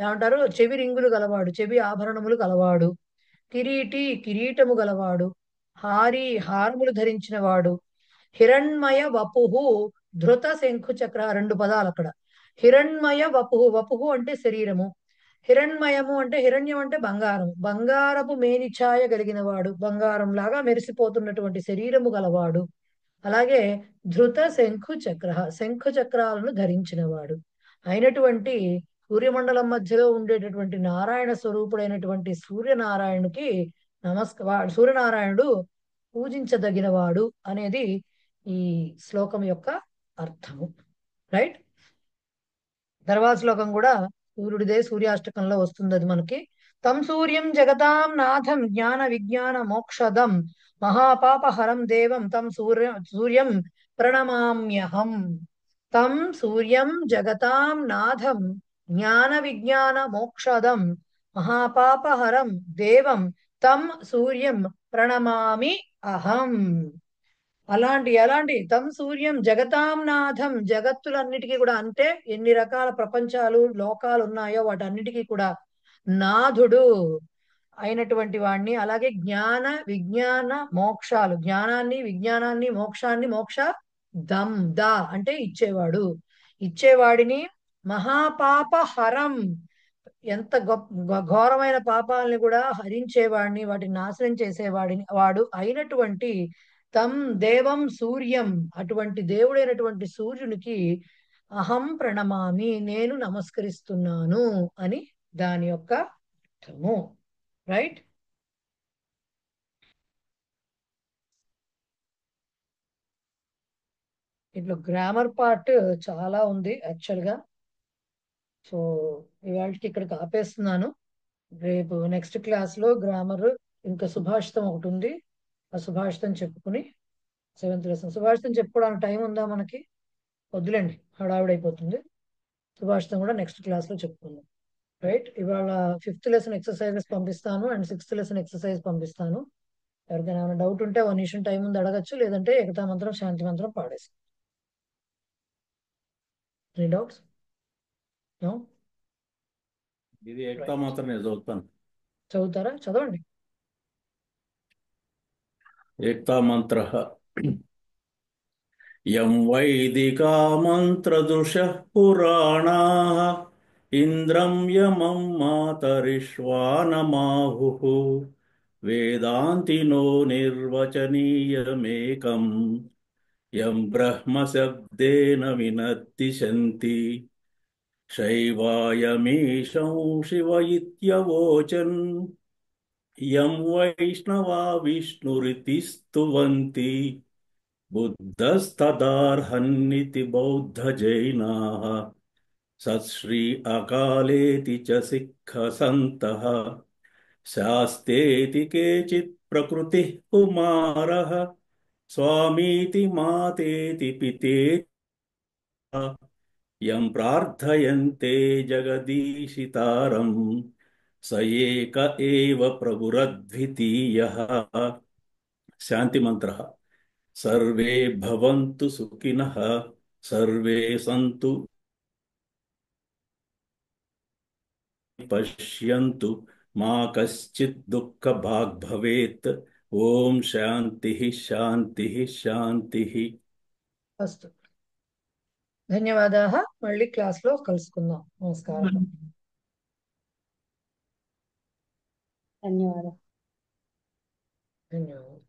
ఏమంటారు, చెవి రింగులు గలవాడు, చెవి ఆభరణములు గలవాడు. కిరీటము గలవాడు. హారములు ధరించిన వాడు. హిరణ్మయ వపుహు ధృత శంఖు చక్ర, రెండు పదాలు అక్కడ. హిరణ్మయ వపుహు, వపుహు అంటే శరీరము, హిరణ్మయము అంటే హిరణ్యం అంటే బంగారం, బంగారపు మేనిఛాయ కలిగిన వాడు, బంగారం లాగా మెరిసిపోతున్నటువంటి శరీరము గలవాడు. అలాగే ధృత శంఖు చక్రాలను ధరించిన వాడు అయినటువంటి, సూర్యమండలం మధ్యలో ఉండేటటువంటి నారాయణ స్వరూపుడైనటువంటి సూర్యనారాయణుకి సూర్యనారాయణుడు పూజించదగినవాడు అనేది ఈ శ్లోకం యొక్క అర్థము. రైట్. తర్వాత శ్లోకం కూడా సూర్యుడిదే, సూర్యాష్టకంలో వస్తుంది అది మనకి. తం సూర్యం జగతాం నాథం జ్ఞాన విజ్ఞాన మోక్షదం మహాపాపహరం దేవం తం సూర్యం ప్రణమామ్యహం. తం సూర్యం జగతాం నాథం జ్ఞాన విజ్ఞాన మోక్షదం మహాపాపహరం దేవం తం సూర్యం ప్రణమామి అహం. ఎలాంటి తం సూర్యం జగతాం నాథం, జగత్తులన్నిటికీ కూడా, అంటే ఎన్ని రకాల ప్రపంచాలు లోకాలు ఉన్నాయో వాటన్నిటికీ కూడా నాథుడు అయినటువంటి వాణ్ణి. అలాగే జ్ఞాన విజ్ఞాన మోక్షాలు, జ్ఞానాన్ని విజ్ఞానాన్ని మోక్షాన్ని, అంటే ఇచ్చేవాడిని. మహాపాపహరం, ఎంత ఘోరమైన పాపాలని కూడా హరించేవాడిని, వాటిని నాశనం చేసేవాడిని వాడు అయినటువంటి తం దేవం సూర్యం, అటువంటి దేవుడైనటువంటి సూర్యునికి అహం ప్రణమామి, నేను నమస్కరిస్తున్నాను అని దాని యొక్క అర్థము. రైట్? ఇట్లా గ్రామర్ పార్ట్ చాలా ఉంది యాక్చువల్గా. సో ఇవాళకి ఇక్కడికి ఆపేస్తున్నాను. రేపు నెక్స్ట్ క్లాస్లో గ్రామర్ ఇంకా సుభాషితం ఒకటి ఉంది. ఆ సుభాషితం చెప్పుకుని 7th లెసన్. సుభాషితం చెప్పుకోవడానికి టైం ఉందా మనకి? వద్దులేండి, హడావిడైపోతుంది. సుభాషితం కూడా నెక్స్ట్ క్లాస్లో చెప్పుకుందాం. రైట్? ఇవాళ 5th లెసన్ ఎక్సర్సైజెస్ పంపిస్తాను అండ్ 6th లెసన్ ఎక్సర్సైజ్ పంపిస్తాను. ఎవరికైనా ఏమైనా డౌట్ ఉంటే 1 నిమిషం టైం ఉంది అడగచ్చు, లేదంటే ఏకతా మంత్రం శాంతి మంత్రం పాడేసి. Any doubts? నో? ఇది ఏకతా మాత్రం నేను చదువుతాను. చదువుతారా? చదవండి. ఏకతా మంత్ర యం వైదికా మంత్రదృశః పురాణాః ఇంద్రం యమం మాతరిష్వానమాహుః వేదాంతినో నిర్వచనీయమేకం యం బ్రహ్మశబ్దేన వినర్దిశంతి శైవాయమీశం శివ ఇత్యవోచన్ యం వైష్ణవా విష్ణురితి స్తువంతి బుద్ధస్తదార్హన్నితి బౌద్ధజైనాః సత్శ్రీ అకాలేతి చ సిక్ఖసంతః శాస్తేతి కేచిత్ ప్రకృతిః కుమారః స్వామీతి మాతేతి పితేతి యం ప్రార్థయంతే జగదీశితారం స ఏక ఏవ ప్రభురద్వితీయః. శాంతి మంత్ర సర్వే భవంతు సుఖినః సర్వే సంతు పశ్యంతు మా కశ్చిత్ దుఃఖ భాగ్ భవేత్. ఓం శాంతి శాంతి శాంతి. ఫస్ట్ ధన్యవాదాः. మళ్ళీ క్లాస్లో కలుసుకుందాం. నమస్కారం. ధన్యవాదాలు. ధన్యవాదాలు.